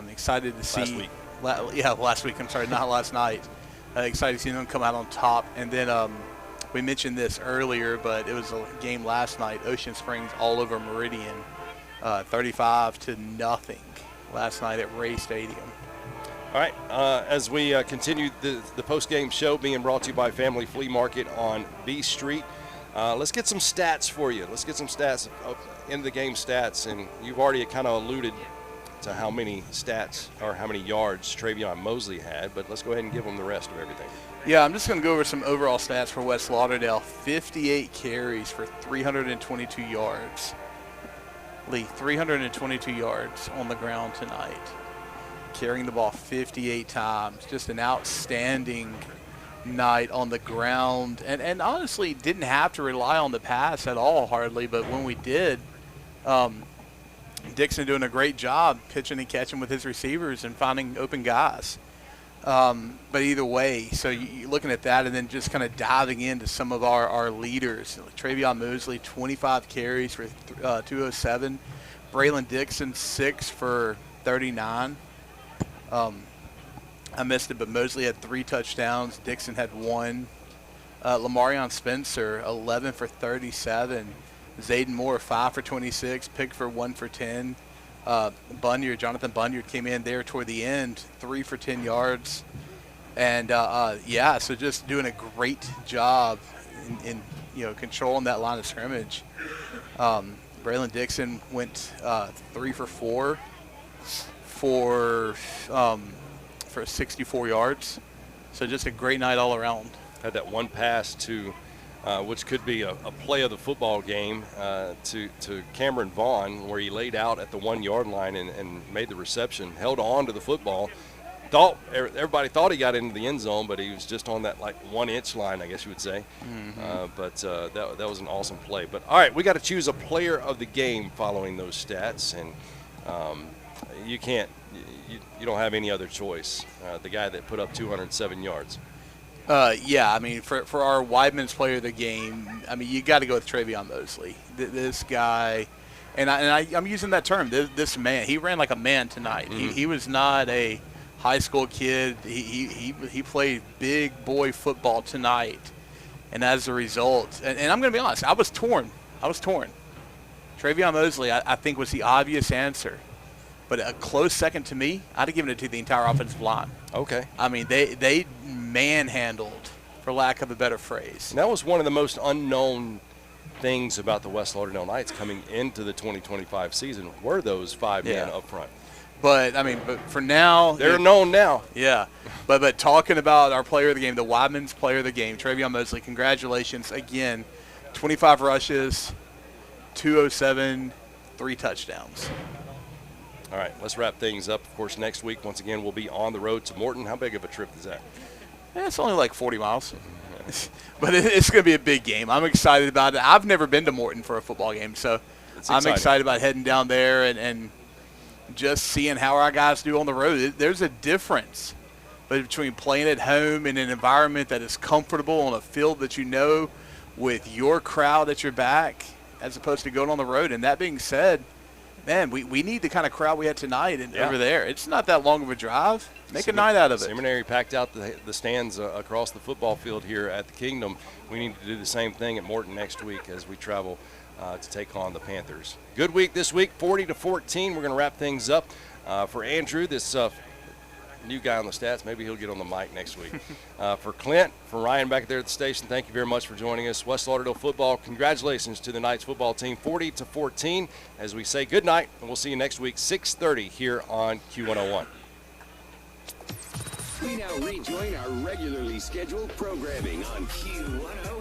excited to see. Last week. Last week. I'm sorry, not last night. Excited to see them come out on top. And then we mentioned this earlier, but it was a game last night. Ocean Springs all over Meridian, 35-0 last night at Ray Stadium. All right, as we continue the post-game show being brought to you by Family Flea Market on B Street, let's get some stats for you. Let's get some stats, in the game stats, and you've already kind of alluded to how many stats or how many yards Travion Mosley had, but let's go ahead and give them the rest of everything. Yeah, I'm just going to go over some overall stats for West Lauderdale. 58 carries for 322 yards. Lee, 322 yards on the ground tonight. Carrying the ball 58 times. Just an outstanding night on the ground. And honestly, didn't have to rely on the pass at all, hardly. But when we did, Dixon doing a great job pitching and catching with his receivers and finding open guys. But either way, so you're looking at that and then just kind of diving into some of our leaders. Travion Mosley, 25 carries for 207. Braylon Dixon, 6 for 39. I missed it, but Mosley had 3 touchdowns. Dixon had 1. Lamarion Spencer, 11 for 37. Zayden Moore, 5 for 26. Pickford, 1 for 10. Jonathan Bunyard came in there toward the end, 3 for 10 yards. And, so just doing a great job in controlling that line of scrimmage. Braylon Dixon went 3 for 4 for 64 yards. So just a great night all around. Had that one pass to which could be a play of the football game to Cameron Vaughn, where he laid out at the 1-yard line and made the reception, held on to the football. Everybody thought he got into the end zone, but he was just on that 1-inch line, I guess you would say. Mm-hmm. That was an awesome play. But all right, we got to choose a player of the game following those stats, and you can't. You don't have any other choice. The guy that put up 207 yards. For our Weidman's player of the game, you got to go with Travion Mosley. This guy, and I'm using that term. This man, he ran like a man tonight. Mm-hmm. He was not a high school kid. He played big boy football tonight, and as a result, and I'm going to be honest, I was torn. Travion Mosley, I think, was the obvious answer. But a close second to me, I'd have given it to the entire offensive line. Okay. They manhandled, for lack of a better phrase. And that was one of the most unknown things about the West Lauderdale Knights coming into the 2025 season were those 5 men up front. But for now, they're known now. Yeah. But talking about our player of the game, the Weidman's player of the game, Travion Mosley, congratulations again. 25 rushes, 207, 3 touchdowns. All right, let's wrap things up. Of course, next week, once again, we'll be on the road to Morton. How big of a trip is that? It's only like 40 miles. But it's going to be a big game. I'm excited about it. I've never been to Morton for a football game, so I'm excited about heading down there and just seeing how our guys do on the road. There's a difference between playing at home in an environment that is comfortable on a field that you know with your crowd at your back as opposed to going on the road. And that being said, man, we need the kind of crowd we had tonight over there. It's not that long of a drive. Make a night out of it. Seminary packed out the stands across the football field here at the Kingdom. We need to do the same thing at Morton next week as we travel to take on the Panthers. Good week this week, 40-14. We're going to wrap things up. For Andrew, this new guy on the stats, maybe he'll get on the mic next week. For Clint, for Ryan back there at the station, thank you very much for joining us. West Lauderdale football, congratulations to the Knights football team, 40-14. As we say good night, and we'll see you next week, 6:30 here on Q101. We now rejoin our regularly scheduled programming on Q101.